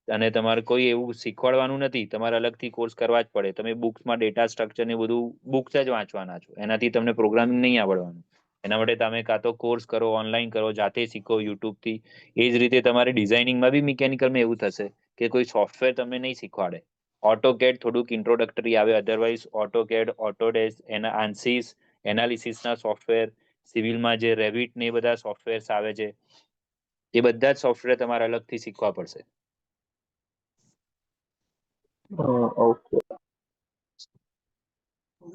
અને તમારે કોઈ એવું શીખવાડવાનું નથી, તમારે અલગથી કોર્સ કરવા જ પડે. તમે બુક્સમાં ડેટા સ્ટ્રક્ચર ને બધું બુક્સ જ વાંચવાના છો, એનાથી તમને પ્રોગ્રામિંગ નહીં આવડવાનું. એના માટે તમે કાં તો કોર્સ કરો, ઓનલાઈન કરો, જાતે શીખો યુટ્યુબથી. એ જ રીતે તમારે ડિઝાઇનિંગમાં બી મિકેનિકલમાં એવું થશે કે કોઈ સોફ્ટવેર તમને નહીં શીખવાડે. ઓટોકેડ થોડુંક ઇન્ટ્રોડક્ટરી આવે, અધરવાઇઝ ઓટોકેડ, ઓટોડેસ્ક, એના આન્સીસ, એનાલિસિસના સોફ્ટવેર, સિવિલમાં જે રેવિટ ને એ બધા સોફ્ટવેર્સ આવે છે, એ બધા જ સોફ્ટવેર તમારે અલગથી શીખવા પડશે.
ઓકે.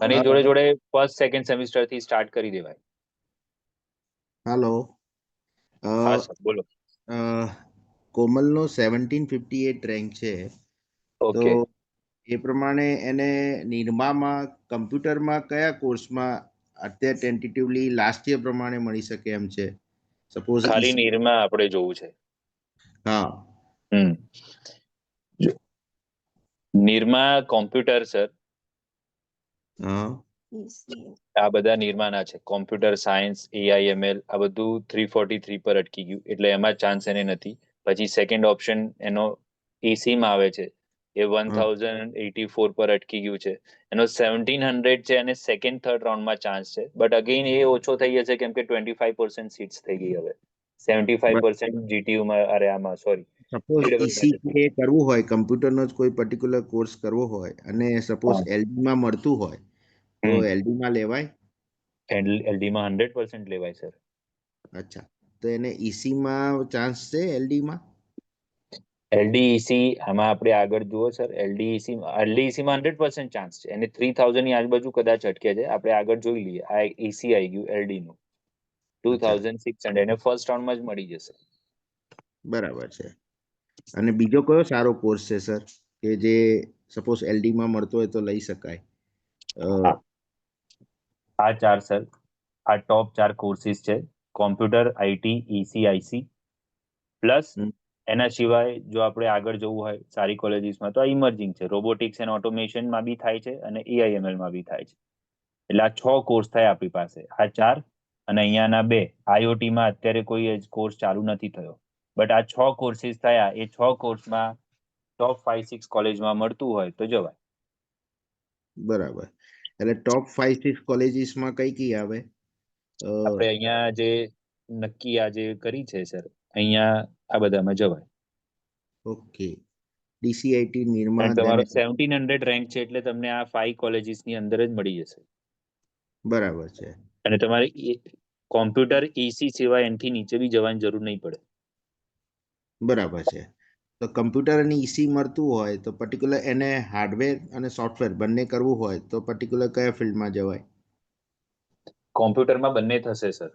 અને જોડે ફર્સ્ટ સેકન્ડ સેમિસ્ટર થી સ્ટાર્ટ કરી દેવાય.
હેલો.
હા સર, બોલો.
કોમલનો 1758 રેન્ક છે, તો એ પ્રમાણે એને નિરમામાં કમ્પ્યુટરમાં કયા કોર્સમાં અત્યારે ટેન્ટેટિવલી લાસ્ટ યર પ્રમાણે મળી શકે એમ છે? સપોઝ
ખાલી નિરમા આપણે જોવું છે.
હા.
નિરમા કોમ્પ્યુટર સર,
હા,
આ બધા નિર્માના છે. કોમ્પ્યુટર સાયન્સ, AIML, આ બધું 343 પર અટકી ગયું, એટલે એમાં ચાન્સ એને નથી. પછી સેકન્ડ ઓપ્શન એનો એસીમાં આવે છે, એ 1084 પર અટકી ગયું છે. એનો 1700 છે અને સેકન્ડ થર્ડ રાઉન્ડમાં ચાન્સ છે. બટ અગેઇન એ ઓછો થઈ જશે કેમ કે 25% સીટ્સ થઈ ગઈ હવે. 75% જીટીયુમાં, અરે આમાં સોરી,
સપોઝ ઈસી કરવું હોય, કમ્પ્યુટરનો જ કોઈ પર્ટિક્યુલર કોર્સ કરવો હોય અને સપોઝ એલડીમાં મળતું હોય તો એલડીમાં લેવાય?
એલડીમાં 100% લેવાય સર.
અચ્છા, તો એને ઈસીમાં ચાન્સ છે એલડીમાં?
એલડીઈસી આમાં આપણે આગળ જુઓ સર, એલડીઈસીમાં 100% ચાન્સ છે. એને 3000 ની આજુબાજુ કદાચ અટકે છે. આપણે આગળ જોઈ લઈએ. આ ઈસી આવી ગયું એલડી નું 2600, એને ફર્સ્ટ રાઉન્ડમાં જ મળી જશે.
બરાબર છે. અને બીજો કયો સારો કોર્સ છે સર કે જે સપોઝ એલડીમાં મળતો હોય તો લઈ શકાય?
આ 4 સર, આ ટોપ 4 કોર્સિસ છે. કોમ્પ્યુટર, આઈટી, ઈસીઆઈસી પ્લસ એના સિવાય જો આપણે આગળ જવું હોય સારી કોલેજીસમાં તો આ ઇમર્જિંગ છે. રોબોટિક્સ એન્ડ ઓટોમેશનમાં બી થાય છે અને એઆઈએમએલમાં બી થાય છે. એટલે આ 6 કોર્સ થાય આપણી પાસે. આ 4 અને અહીંયાના 2. આઈઓટીમાં અત્યારે કોઈ કોર્સ ચાલુ નથી થયો, બટ આ 6 કોર્સિસ થયા. એ 6 કોર્સમાં ટોપ 5-6 કોલેજમાં મળતું હોય તો જવાય.
બરાબર. એટલે ટોપ 5-6 કોલેજીસમાં કઈ આવે?
આપણે અહીંયા જે નક્કી આજે કરી છે સર, અહીંયા આ બધામાં જવાય.
ઓકે. ડીસીઆઈટી, નિરમા,
તમારો 1700 રેન્ક છે એટલે તમને આ 5 કોલેજીસની અંદર જ મળી જશે.
બરાબર છે.
અને તમારે કોમ્પ્યુટર ઈસી સિવાય એનથી નીચે બી જવાની જરૂર નહીં પડે.
બરાબર છે. તો કમ્પ્યુટર અને ઈસી મળતું હોય તો પર્ટિક્યુલર એને હાર્ડવેર અને સોફ્ટવેર બંને કરવું હોય તો પર્ટિક્યુલર કયા ફિલ્ડમાં જવાય?
કોમ્પ્યુટરમાં બંને થશે સર.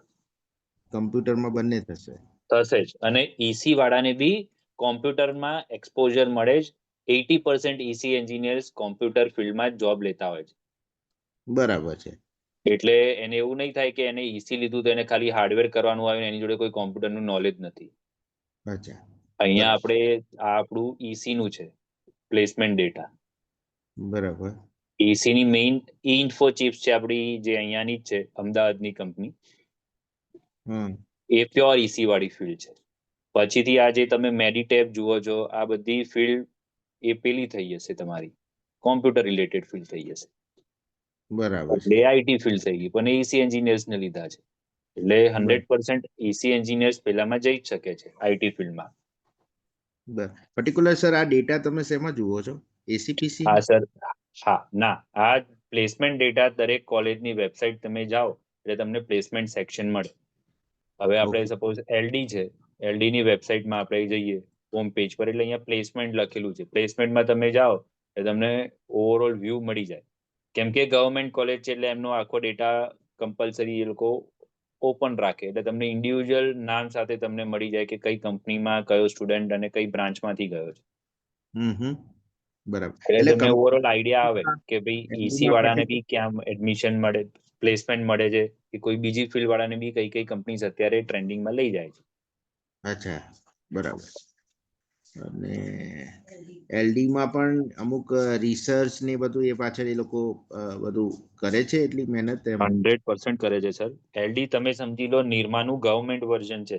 કમ્પ્યુટરમાં બંને થશે
જ. અને ઈસી વાળાને બી કોમ્પ્યુટરમાં એક્સપોઝર મળે જ. 80% ઈસી એન્જિનિયર્સ કોમ્પ્યુટર ફિલ્ડમાં જ જોબ લેતા હોય છે.
બરાબર છે.
એટલે એને એવું નહીં થાય કે એને ઈસી લીધું તો એને ખાલી હાર્ડવેર કરવાનું આવ્યું, એની જોડે કોઈ કોમ્પ્યુટરનું નોલેજ નથી.
અચ્છા.
અહીંયા આપણે આ આપણું ઈસી નું છે પ્લેસમેન્ટ ડેટા.
બરાબર.
એસીની મેઇન ઇન્ફો ચિપ્સ છે આપણી, જે અહીંયાની જ છે, અમદાવાદની કંપની. એ પ્યોર ઈસી વાળી ફિલ્ડ છે. પછીથી આ જે તમે મેડિટેપ જુઓ છો, આ બધી ફિલ્ડ એ પેલી થઈ જશે તમારી, કોમ્પ્યુટર રિલેટેડ ફિલ્ડ થઈ જશે.
બરાબર.
એટલે આઈટી ફિલ્ડ થઈ ગઈ, પણ એસી એન્જિનિયર્સ ને લીધા છે. એટલે 100% એસી એન્જિનિયર્સ પેલામાં જઈ જ શકે છે આઈટી ફિલ્ડમાં.
પર્ટિક્યુલર સર આ ડેટા તમે શેમાં જુઓ છો? એસીપીસી?
હા સર. હા, ના, આ પ્લેસમેન્ટ ડેટા દરેક કોલેજની વેબસાઇટ તમે જાઓ એટલે તમને પ્લેસમેન્ટ સેક્શન મળે. હવે આપણે સપોઝ એલડી છે, એલડી ની વેબસાઇટમાં આપણે જઈએ હોમ પેજ પર, એટલે અહીંયા પ્લેસમેન્ટ લખેલું છે. પ્લેસમેન્ટમાં તમે જાઓ એટલે તમને ઓવરઓલ વ્યૂ મળી જાય. કેમ કે ગવર્મેન્ટ કોલેજ છે એટલે એમનો આખો ડેટા કમ્પલસરી એ લોકો ઓપન રાખે, એટલે તમને ઇન્ડિવિજ્યુઅલ નામ સાથે તમને મળી જાય કે કઈ કંપનીમાં કયો સ્ટુડન્ટ અને કઈ બ્રાન્ચમાંથી ગયો છે.
બરાબર.
એટલે
એટલે
તમને ઓવરઓલ આઈડિયા આવે કે ભાઈ ઈસી
LD માં
વાળાને
particular-
બી ક્યાં એડમિશન મળે, પ્લેસમેન્ટ મળે છે, કે કોઈ બીજી ફિલ્ડ વાળાને બી કઈ કઈ કંપનીઝ અત્યારે ટ્રેન્ડિંગમાં લઈ જાય છે.
અચ્છા, બરાબર. અને LD માં પણ અમુક રિસર્ચ ને બધું એ પાછળ એ લોકો બધું કરે છે એટલી મહેનત એમ.
100% કરે છે સર. એલડી તમે સમજી લો નિરમાનું ગવર્મેન્ટ વર્ઝન છે,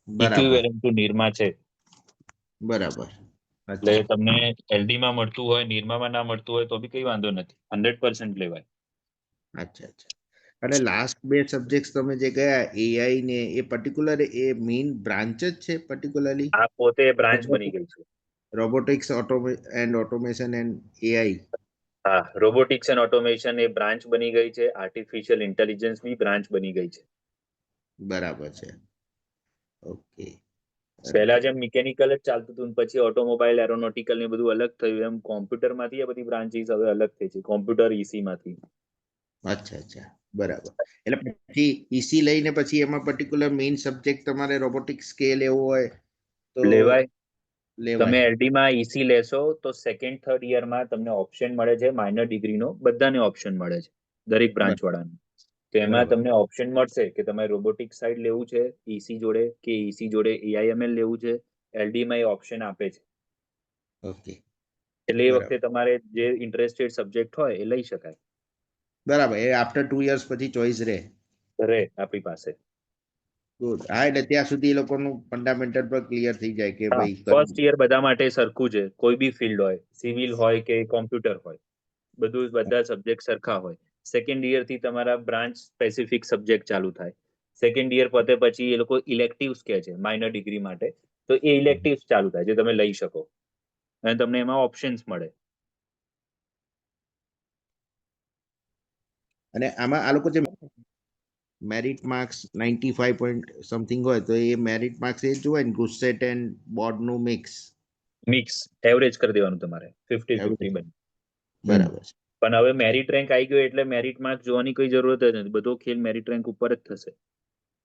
બરાબર
ઇક્વિવેલન્ટ ટુ નિરમા છે.
બરાબર.
એટલે
અચ્છા
તમને એલડી માં મળતું હોય, નિરમામાં ના મળતું હોય તો બી કઈ વાંધો નથી, 100% લેવાય.
અચ્છા અચ્છા. અને લાસ્ટ બે સબ્જેક્ટ તમે જે ગયા એઆઈ ને એ પર્ટિક્યુલર એ મેઇન બ્રાન્ચ જ છે પર્ટિક્યુલરલી
આ પોતે બ્રાન્ચ બની ગઈ છે.
Robotics and automation and AI.
હા, રોબોટિક્સ એન્ડ ઓટોમેશન એ બ્રાન્ચ બની ગઈ છે, આર્ટિફિશિયલ ઇન્ટેલિજન્સ બી બ્રાન્ચ બની ગઈ છે.
બરાબર છે. ઓકે.
પહેલા જેમ મિકેનિકલ જ ચાલતું હતું ને પછી ઓટોમોબાઈલ, એરોનોટિકલ ને બધું અલગ થયું, એમ કોમ્પ્યુટર માંથી આ બધી બ્રાન્ચીસ હવે અલગ થઈ છે, કોમ્પ્યુટર ઈસી માંથી.
અચ્છા અચ્છા, બરાબર. એટલે પછી ઈસી લઈને પછી એમાં પર્ટિક્યુલર મેઇન સબ્જેક્ટ તમારે રોબોટિક્સ કે લેવો હોય તો
લેવાય. તમે
લેવાય.
એલડી માં ઈસી લેશો તો સેકન્ડ થર્ડ યરમાં તમને ઓપ્શન મળે છે માઇનર ડિગ્રીનો, બધાને ઓપ્શન મળે છે દરેક બ્રાન્ચ વાળાને. તો એમાં
બરાબર.
તમને ઓપ્શન મળશે કે તમારે રોબોટિક્સ સાઈડ લેવું છે ઈસી જોડે, કે ઈસી જોડે એઆઈએમએલ લેવું છે. એલડી માં એ ઓપ્શન આપે છે.
ઓકે.
એટલે એ
બરાબર
વખતે તમારે જે ઇન્ટરેસ્ટેડ સબ્જેક્ટ હોય એ લઈ શકાય.
બરાબર. એ આફ્ટર 2 years પછી ચોઈસ રહે.
રહે આપણી પાસે.
ગુડ. હા, એટલે ત્યાં સુધી એ લોકોનું ફંડામેન્ટલ પર ક્લિયર થઈ જાય કે
હા,
ભાઈ
ફર્સ્ટ યર બધા માટે સરખું છે, કોઈ બી ફિલ્ડ હોય, સિવિલ હોય કે કોમ્પ્યુટર હોય, બધું બધા સબ્જેક્ટ સરખા હોય. સેકન્ડ યર થી તમારા બ્રાન્ચ સ્પેસિફિક સબ્જેક્ટ ચાલુ થાય. સેકન્ડ યર પતે પછી એ લોકો ઇલેક્ટિવ્સ કહે છે માઇનર ડિગ્રી માટે, તો એ ઇલેક્ટિવ્સ ચાલુ થાય જે તમે લઈ શકો અને તમને એમાં ઓપ્શન્સ મળે.
અને આમાં આ લોકો જે મેરિટ માર્ક્સ 95 પોઈન્ટ સમથિંગ હોય તો એ મેરિટ માર્ક્સ એ જ હોય ને, ગુસ્સેટ એન્ડ બોર્ડનું મિક્સ.
મિક્સ એવરેજ કરી દેવાનું તમારે 50-50 બને.
બરાબર છે.
પણ હવે મેરિટ રેન્ક આવી ગયો એટલે મેરિટ માર્ક જોવાની કોઈ જરૂરત જ નથી, બધો ખેલ મેરિટ રેન્ક ઉપર જ થશે.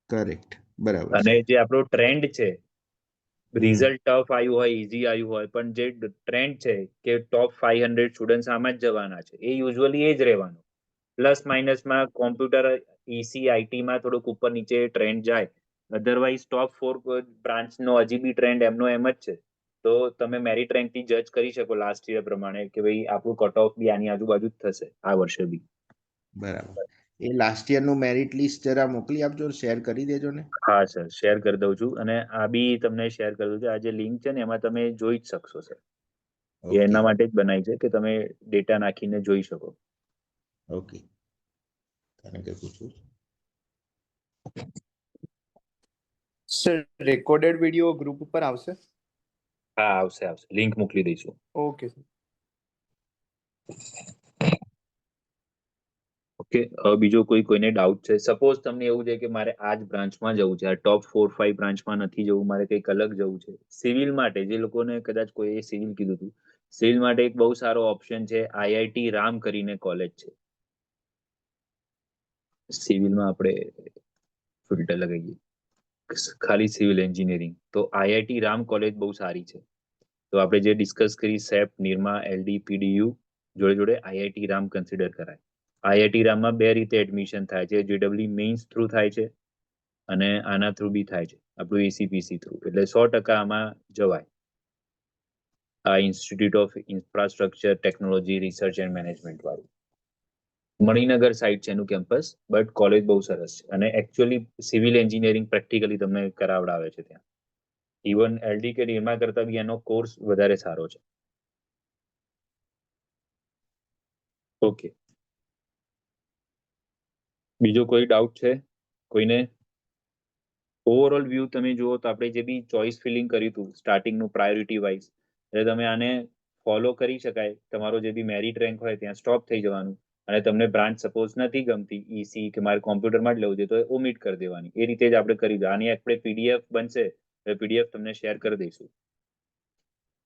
કરેક્ટ. બરાબર
અને
છે.
જે આપણો ટ્રેન્ડ છે,
હમ.
રિઝલ્ટ ટફ આવ્યું હોય, ઈઝી આવ્યું હોય, પણ જે ટ્રેન્ડ છે કે ટોપ 500 સ્ટુડન્ટ્સ આમાં જ જવાના છે, એ યુઝ્યુઅલી એ જ રહેવાનું. પ્લસ માઇનસમાં કોમ્પ્યુટર, ઈસી, આઈટીમાં થોડુંક ઉપર નીચે ટ્રેન્ડ જાય, અધરવાઇઝ ટોપ 4 બ્રાન્ચનો હજી બી ટ્રેન્ડ એમનો એમ જ છે. તો તમે મેરિટ રેન્ક થી જજ કરી શકો લાસ્ટ યર પ્રમાણે કે ભાઈ આપણું કટ ઓફ બી આની આજુબાજુ જ થશે આ વર્ષે બી.
બરાબર. એ લાસ્ટ યરનું મેરિટ લિસ્ટ જરા મોકલી આપજો, શેર કરી દેજો ને.
હા સર, શેર કરી દઉં છું. અને આ બી તમને શેર કરી દઉં છું. આ જે લિંક છે ને એમાં તમે જોઈ જ શકશો સર. એ
ઓકે
એના માટે જ બનાવી છે કે તમે ડેટા નાખીને જોઈ શકો.
ઓકે. કારણ કે પૂછું
સર રેકોર્ડેડ વિડીયો ગ્રુપ ઉપર આવશે?
હા, આવશે આવશે, લિંક મોકલી દઈશું.
Okay sir.
ઓકે, બીજો કોઈને ડાઉટ છે? સપોઝ તમને એવું છે કે મારે આ જ બ્રાન્ચમાં જવું છે, આ ટોપ 4-5 બ્રાન્ચમાં નથી જવું, મારે કંઈક અલગ જવું છે. સિવિલ માટે જે લોકોને કદાચ કોઈ સિવિલ કીધું હતું, સિવિલ માટે એક બહુ સારો ઓપ્શન છે, આઈઆઈટી રામ કરીને કોલેજ છે. સિવિલમાં આપણે ફિલ્ટર લગાવીએ ખાલી સિવિલ એન્જિનિયરિંગ, તો આઈઆઈટી રામ કોલેજ બહુ સારી છે. તો આપણે જે ડિસ્કસ કરી સેપ, નિરમા, એલડી, પીડીયુ જોડે જોડે આઈઆઈટી રામ કન્સિડર કરાય. આઈઆઈટી રામમાં બે રીતે એડમિશન થાય છે, જેડબલ્યુ મેઇન્સ થ્રુ થાય છે અને આના થ્રુ બી થાય છે, આપણું એસીપીસી થ્રુ. એટલે 100% આમાં જવાય. આ institute of infrastructure technology research and management વાળું મણિનગર સાઇડ છે એનું કેમ્પસ, બટ કોલેજ બહુ સરસ છે અને એકચ્યુઅલી સિવિલ એન્જિનિયરિંગ પ્રેક્ટિકલી તમને કરાવડાવે છે ત્યાં. ઇવન એલડી કે નિરમા કરતા બી એનો કોર્સ વધારે સારો છે. ઓકે, બીજો કોઈ ડાઉટ છે કોઈને? ઓવરઓલ વ્યૂ તમે જુઓ તો આપણે જે બી ચોઇસ ફિલિંગ કર્યું હતું સ્ટાર્ટિંગનું પ્રાયોરિટી વાઇઝ, એટલે તમે આને ફોલો કરી શકાય. તમારો જે બી મેરિટ રેન્ક હોય ત્યાં સ્ટોપ થઈ જવાનું, અને તમને બ્રાન્ચ સપોઝ નથી ગમતી ઈસી કે મારે કોમ્પ્યુટરમાં જ લેવું છે તો એ ઓમિટ કરી દેવાની. એ રીતે જ આપણે કરી દો. આની આપણે પીડીએફ બનશે, પીડીએફ તમને શેર કરી દઈશું.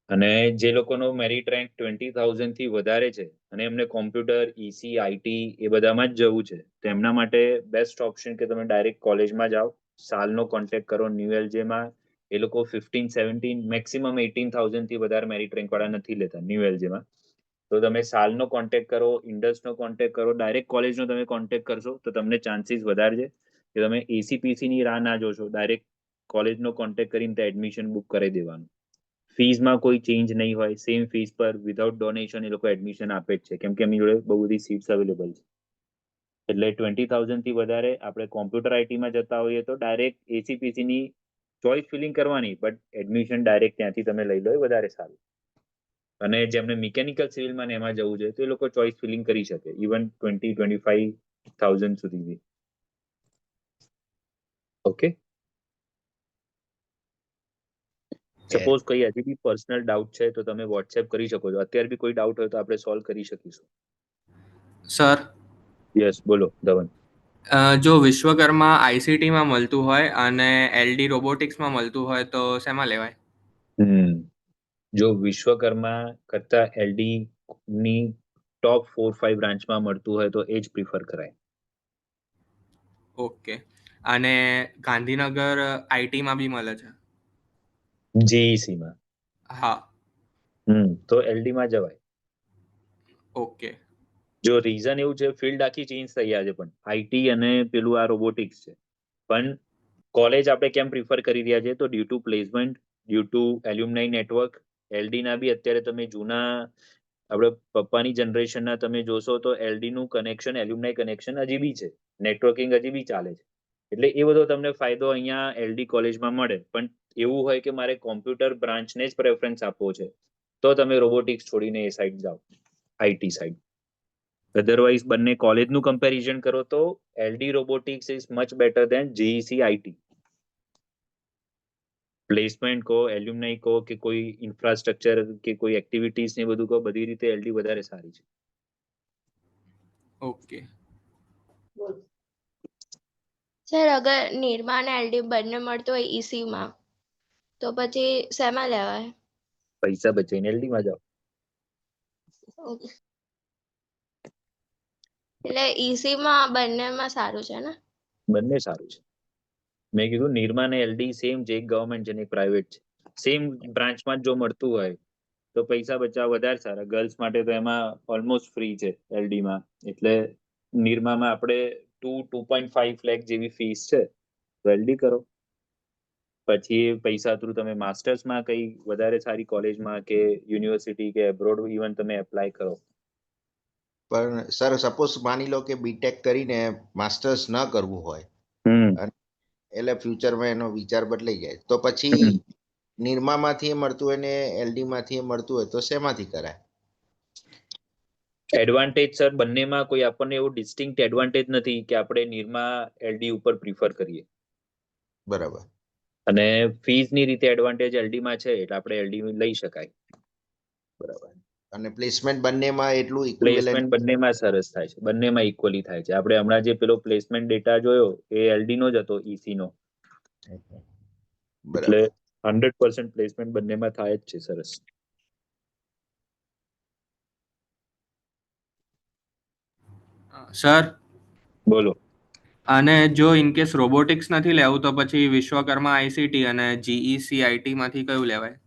અને જે લોકોનો મેરિટ રેન્ક 20,000 થી વધારે છે અને એમને કોમ્પ્યુટર, ઈસી, આઈટી એ બધામાં જ જવું છે, તો એમના માટે બેસ્ટ ઓપ્શન કે તમે ડાયરેક્ટ કોલેજમાં જાઓ, સાલનો કોન્ટેક્ટ કરો ન્યૂ એલજેમાં. એ લોકો 15-17 મેક્સિમમ 18,000 થી વધારે મેરિટ રેન્ક વાળા નથી લેતા ન્યૂ એલજેમાં. તો તમે સાલનો કોન્ટેક્ટ કરો, ઇન્ડસનો કોન્ટેક્ટ કરો, ડાયરેક્ટ કોલેજનો તમે કોન્ટેક્ટ કરશો તો તમને ચાન્સીસ વધારે છે કે તમે એસીપીસી ની રાહ ના જોશો, ડાયરેક્ટ કોલેજનો કોન્ટેક્ટ કરીને ત્યાં એડમિશન બુક કરી દેવાનું. ફીઝમાં કોઈ ચેન્જ નહીં હોય, સેમ ફીસ પર વિધાઉટ ડોનેશન એ લોકો એડમિશન આપે જ છે, કેમ કે એમની જોડે બહુ બધી સીટ્સ અવેલેબલ છે. એટલે 20,000 થી વધારે આપણે કોમ્પ્યુટર આઈટીમાં જતા હોઈએ તો ડાયરેક્ટ એસીપીસી ની ચોઇસ ફિલિંગ કરવાની, બટ એડમિશન ડાયરેક્ટ ત્યાંથી તમે લઈ લો એ વધારે સારું. અને જેમને મિકેનિકલ સિવિલમાં ને એમાં જવું છે તો એ લોકો ચોઇસ ફિલિંગ કરી શકે, ઇવન 20-25,000 સુધી બી. ઓકે, સપોઝ કોઈ હજી બી પર્સનલ ડાઉટ છે તો તમે વોટ્સએપ કરી શકો છો. અત્યારે બી કોઈ ડાઉટ હોય તો આપણે સોલ્વ કરી શકીશું.
સર
યસ, બોલો ધવન.
જો વિશ્વકર્મા આઈસીટીમાં મળતું હોય અને એલડી રોબોટિક્સમાં મળતું હોય તો શેમાં લેવાય?
જો વિશ્વકર્મા કરતા એલડી ની ટોપ 4-5 બ્રાન્ચમાં મળતું હોય તો એ જ પ્રિફર કરાય.
ઓકે, અને ગાંધીનગર આઈટીમાં બી મળે છે?
જેઈસીમાં?
હા.
તો એલડી માં જવાય.
ઓકે.
જો રીઝન એવું છે, ફિલ્ડ આખી ચેન્જ થઈ ગયા છે, પણ આઈટી અને પેલું આ રોબોટિક્સ છે. પણ કોલેજ આપણે કેમ પ્રિફર કરી રહ્યા છે તો due to placement, due to alumni network. LD ના બી અત્યારે તમે જૂના આપણે પપ્પાની જનરેશનના તમે જોશો તો એલડી નું કનેક્શન, એલ્યુમનાઈ કનેક્શન હજી બી છે, નેટવર્કિંગ હજી બી ચાલે છે. એટલે એ બધો તમને ફાયદો અહીંયા એલડી કોલેજમાં મળે. પણ એવું હોય કે મારે કોમ્પ્યુટર બ્રાન્ચને જ પ્રેફરન્સ આપવો છે તો તમે રોબોટિક્સ છોડીને એ સાઈડ જાઓ, આઈટી સાઈડ. અધરવાઇઝ બંને કોલેજનું કમ્પેરિઝન કરો તો LD robotics is much better than JEC IT. Placement કહો, એલ્યુમનાઈ કહો કે કોઈ ઇન્ફ્રાસ્ટ્રક્ચર કે કોઈ એક્ટિવિટીઝ ને બધું કહો, બધી રીતે એલડી વધારે સારી છે.
ઓકે.
સર અગર નિરમા અને એલડી બંને મળતું હોય ઈસી માં તો પછી શેમાં લેવાય?
પૈસા બચાવીને એલડી માં જાઓ.
એટલે ઈસી માં બંનેમાં સારું છે ને?
બંને સારું છે. મેં કીધું નિરમા અને એલડી સેમ છે, એક ગવર્મેન્ટ છે ને એક પ્રાઇવેટ છે. સેમ બ્રાન્ચમાં જો મળતું હોય તો પૈસા બચાવવા વધારે સારા. ગર્લ્સ માટે તો એમાં ઓલમોસ્ટ ફ્રી છે એલડીમાં. એટલે નિરમામાં આપણે 2.5 લાખ જેવી ફીસ છે, તો એલડી કરો. પછી પૈસા થ્રુ તમે માસ્ટર્સમાં કઈ વધારે સારી કોલેજમાં કે યુનિવર્સિટી કે એબ્રોડ ઇવન તમે એપ્લાય કરો.
પણ સર સપોઝ માની લો કે બીટેક કરીને માસ્ટર્સ ન કરવું હોય એટલે ફ્યુચરમાં એનો વિચાર બદલાઈ જાય તો પછી નિરમામાંથી મળતું હોય ને એલડી માંથી મળતું હોય તો શેમાંથી કરાય?
એડવાન્ટેજ સર બંનેમાં કોઈ આપણને એવું ડિસ્ટિંક્ટ એડવાન્ટેજ નથી કે આપણે નિરમા એલડી ઉપર પ્રિફર કરીએ.
બરાબર.
અને ફીઝની રીતે એડવાન્ટેજ એલડીમાં છે એટલે આપણે એલડી લઈ શકાય.
બરાબર. અને પ્લેસમેન્ટ બંનેમાં એટલું
પ્લેસમેન્ટ બંનેમાં સરસ થાય છે, બંનેમાં ઇક્વલી થાય છે. આપણે હમણાં જે પેલો પ્લેસમેન્ટ ડેટા જોયો એ એલડી નો જ હતો, ઈસી નો. એટલે 100% પ્લેસમેન્ટ બંનેમાં થાય જ છે. સરસ.
સર
બોલો.
અને જો ઇનકેસ રોબોટિક્સ નથી લેવું તો પછી વિશ્વકર્મા આઈસીટી અને જીઈસી આઈટી માંથી કયું લેવાય?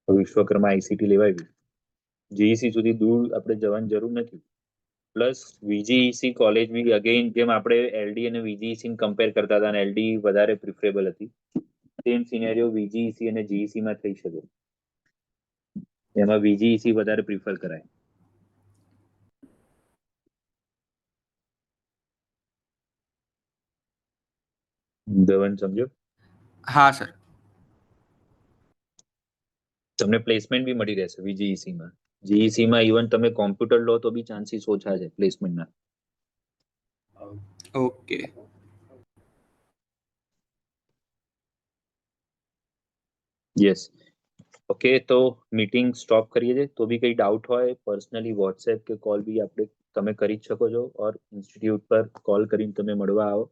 વિશ્વકર્મા આઈસીટી લેવાય. જીઈસી સુધી દૂર આપણે જવાની જરૂર નથી. પ્લસ વીજીઈસી કોલેજ બી અગેન જેમ આપણે એલડી અને વીજીઈસી કમ્પેર કરતા હતા અને એલડી વધારે પ્રિફરેબલ હતી, સેમ સિનેરિયો વીજીઈસી અને જીઈસી માં થઈ શકે. એમાં વીજીઈસી વધારે પ્રિફર કરાય. ધવન સમજો?
હા સર.
તમને પ્લેસમેન્ટ બી મળી રહેશે વીજીઈસી માં. જીઈસી માં ઇવન તમે કોમ્પ્યુટર લો તો બી ચાન્સીસ ઓછા છે પ્લેસમેન્ટના.
ઓકે.
યસ. ઓકે, તો મીટિંગ સ્ટોપ કરીએ છીએ. તો બી કઈ ડાઉટ હોય પર્સનલી વોટ્સએપ કે કોલ બી આપણે તમે કરી જ શકો છો, ઓર ઇન્સ્ટિટ્યૂટ પર કોલ કરીને તમે મળવા આવો.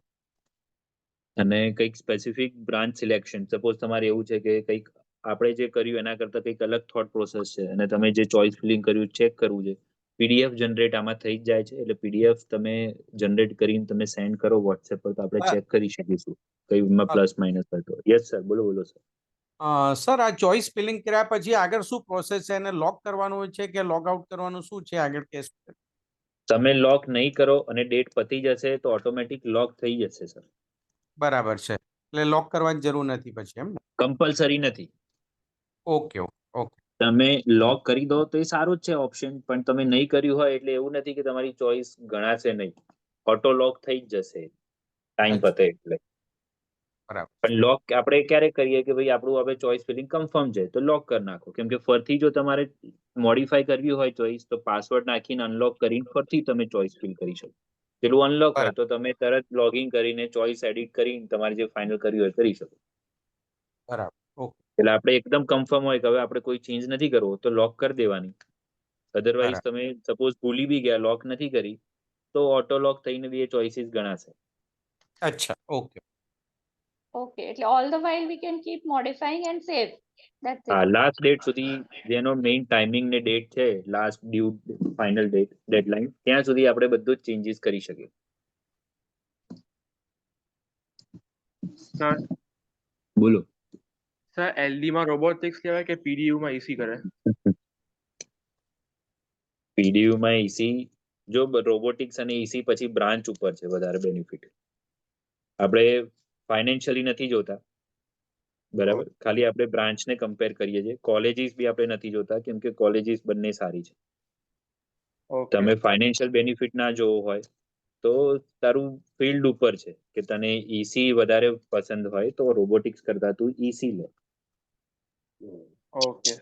અને કંઈક સ્પેસિફિક બ્રાન્ચ સિલેક્શન, સપોઝ તમારે એવું છે કે કંઈક આપણે જે કર્યું એના કરતા કંઈક અલગ થોટ પ્રોસેસ છે અને તમે જે ચોઇસ ફિલિંગ કર્યું ચેક કરવું છે, પીડીએફ જનરેટ આમાં થઈ જ જાય છે. એટલે પીડીએફ તમે જનરેટ કરીને તમે સેન્ડ કરો વોટ્સએપ પર તો આપણે ચેક કરી શકીશું કઈમાં પ્લસ માઇનસ હતો. યસ સર, બોલો બોલો સર.
સર આ ચોઇસ ફિલિંગ કર્યા પછી આગળ શું પ્રોસેસ છે? એને લોક કરવાનું હોય છે કે લોગ આઉટ કરવાનું, શું છે આગળ કેસ?
તમે લોક નહીં કરો અને ડેટ પતી જશે તો ઓટોમેટિક લોક થઈ જશે સર.
બરાબર છે, એટલે લોક કરવાની જરૂર નથી પછી, એમ ને?
કમ્પલસરી નથી.
Okay okay okay.
તમે લોક કરી દો તો એ સારું જ છે ઓપ્શન, પણ તમે નહીં કર્યું હોય એટલે એવું નથી કે તમારી ચોઇસ ગણાશે નહીં. ઓટો લોક થઈ જ જશે ટાઈમ પતે એટલે.
બરાબર.
પણ લોક આપણે ક્યારે કરીએ કે ભાઈ આપણું હવે ચોઇસ ફિલિંગ કન્ફર્મ છે તો લોક કરી નાખો. કેમ કે ફરથી જો તમારે મોડિફાઈ કરવી હોય ચોઇસ તો પાસવર્ડ નાખીને અનલોક કરીને ફરથી તમે ચોઇસ ફિલ કરી શકો. પેલું અનલોક હોય તો તમે તરત લોગિન કરીને ચોઇસ એડિટ કરીને તમારે જે ફાઇનલ કર્યું હોય કરી શકો.
બરાબર. ઓકે.
એટલે આપણે એકદમ કન્ફર્મ હોય કે હવે આપણે કોઈ ચેન્જ નથી કરવો તો લોક કરી દેવાની. અધરવાઇઝ તમે સપોઝ ભૂલી બી ગયા, લોક નથી કરી, તો ઓટો લોક થઈને બી એ ચોઇસીસ ગણાશે.
અચ્છા, ઓકે.
Okay, એટલે all the while we can keep modifying and save. That's it.
હા, લાસ્ટ ડેટ સુધી જેનો મેઇન ટાઈમિંગ ને ડેટ છે, last due final date deadline, ત્યાં સુધી આપણે બધું જ ચેન્જીસ કરી શકીએ.
સર
બોલો
સર, એલડી માં રોબોટિક્સ કહેવાય કે પીડીયુ માં ઈસી કરે?
પીડીયુ માં ઈસી, જો રોબોટિક્સ અને ઈસી પછી બ્રાન્ચ ઉપર છે વધારે બેનિફિટ. આપણે ફાઇનાન્શિયલી નથી જોતા, બરાબર, ખાલી આપણે બ્રાન્ચને કમ્પેર કરીએ છીએ. કોલેજીસ બી આપણે નથી જોતા કેમ કે કોલેજીસ બંને સારી છે. તમે ફાઇનાન્શિયલ બેનિફિટ ના જોવો હોય તો તારું ફિલ્ડ ઉપર છે કે તને ઈસી વધારે પસંદ હોય તો રોબોટિક્સ કરતા તું ઈસી લે.
ઓકે.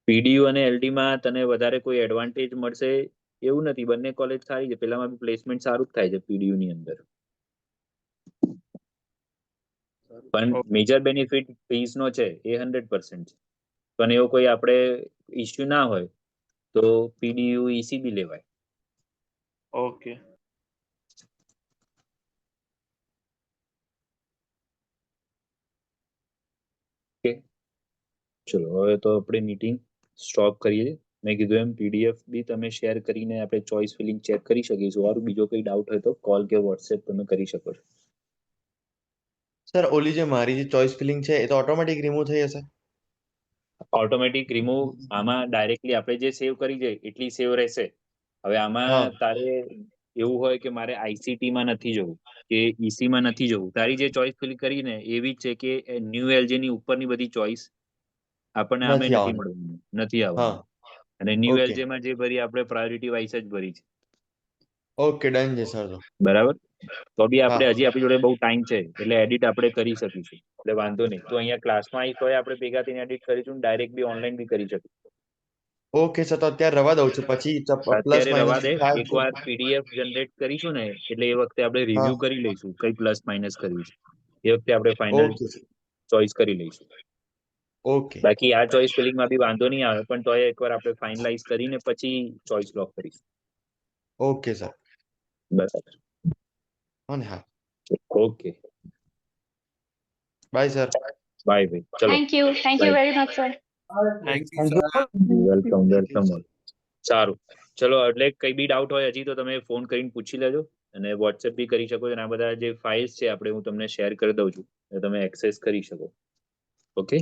પીડીયુ અને એલડી માં તને વધારે કોઈ એડવાન્ટેજ મળશે એવું નથી. બંને કોલેજ સારી છે, પેલામાં બી પ્લેસમેન્ટ સારું જ થાય છે પીડીયુ ની અંદર. પણ મેજર બેનિફિટ ફીસ નો છે એ 100% છે. પણ એવો કોઈ આપણે ઇશ્યુ ના હોય તો પીડીયુ ઈસી બી લેવાય.
ઓકે.
ચલો હવે તો આપણે મીટિંગ સ્ટોપ કરીએ. મેં કીધું એમ પીડીએફ બી તમે શેર કરીને આપણે ચોઇસ ફિલિંગ ચેક કરી શકીશું. और બીજો કોઈ ડાઉટ હોય તો કોલ કે વોટ્સએપ તમે કરી શકો છો.
સર, ઓલી જે મારી જે ચોઇસ ફિલિંગ છે એ તો ઓટોમેટિક રિમૂવ થઈ જશે?
ઓટોમેટિક રિમૂવ આમાં ડાયરેક્ટલી આપણે જે સેવ કરી છે એટલી સેવ રહેશે. હવે આમાં તારે એવું હોય કે મારે આઈસીટી માં નથી જવું કે ઈસી માં નથી જવું, તારી જે ચોઇસ ફિલ કરીને એવી જ છે કે ન્યૂ એલજે ની ઉપરની બધી ચોઇસ આપણને આમે નથી મળવાની, નથી આવવાની. અને ન્યૂ એલજે માં જે ભરી આપણે પ્રાયોરિટી વાઇઝ જ ભરી છે.
ઓકે, ડન છે સર.
બરાબર, તો બી આપણે હજી આપણી જોડે બહુ ટાઈમ છે એટલે એડિટ આપણે કરી શકીશું. એટલે વાંધો નહીં, તો અહીંયા ક્લાસમાં આવી તો આપણે ભેગા થઈને એડિટ કરીશું, ડાયરેક્ટ બી ઓનલાઈન બી કરી શકીશું.
ઓકે સર, તો અત્યારે રવા દઉં છું, પછી પ્લસ
અત્યારે રવા
માઇનસ
દે, એકવાર પીડીએફ જનરેટ કરીશું ને એટલે એ વખતે આપણે રિવ્યુ કરી લઈશું કઈ પ્લસ માઇનસ કર્યું છે. એ વખતે આપણે ફાઇનલ ચોઇસ કરી લઈશું.
ઓકે.
બાકી આ ચોઇસ ફિલિંગમાં બી વાંધો નહીં આવે, પણ તો એકવાર આપણે ફાઇનલાઇઝ કરીને પછી ચોઇસ લોક કરીશું.
Okay sir.
બરાબર.
હા.
Okay,
bye sir.
બાય ભાઈ. ચલો,
Thank you very much, sir.
Welcome. સારું, ચલો, એટલે કઈ બી ડાઉટ હોય હજી તો તમે ફોન કરીને પૂછી લેજો અને વોટ્સએપ બી કરી શકો છો. અને આ બધા જે ફાઇલ્સ છે આપણે હું તમને શેર કરી દઉં છું, તમે એક્સેસ કરી શકો. ઓકે.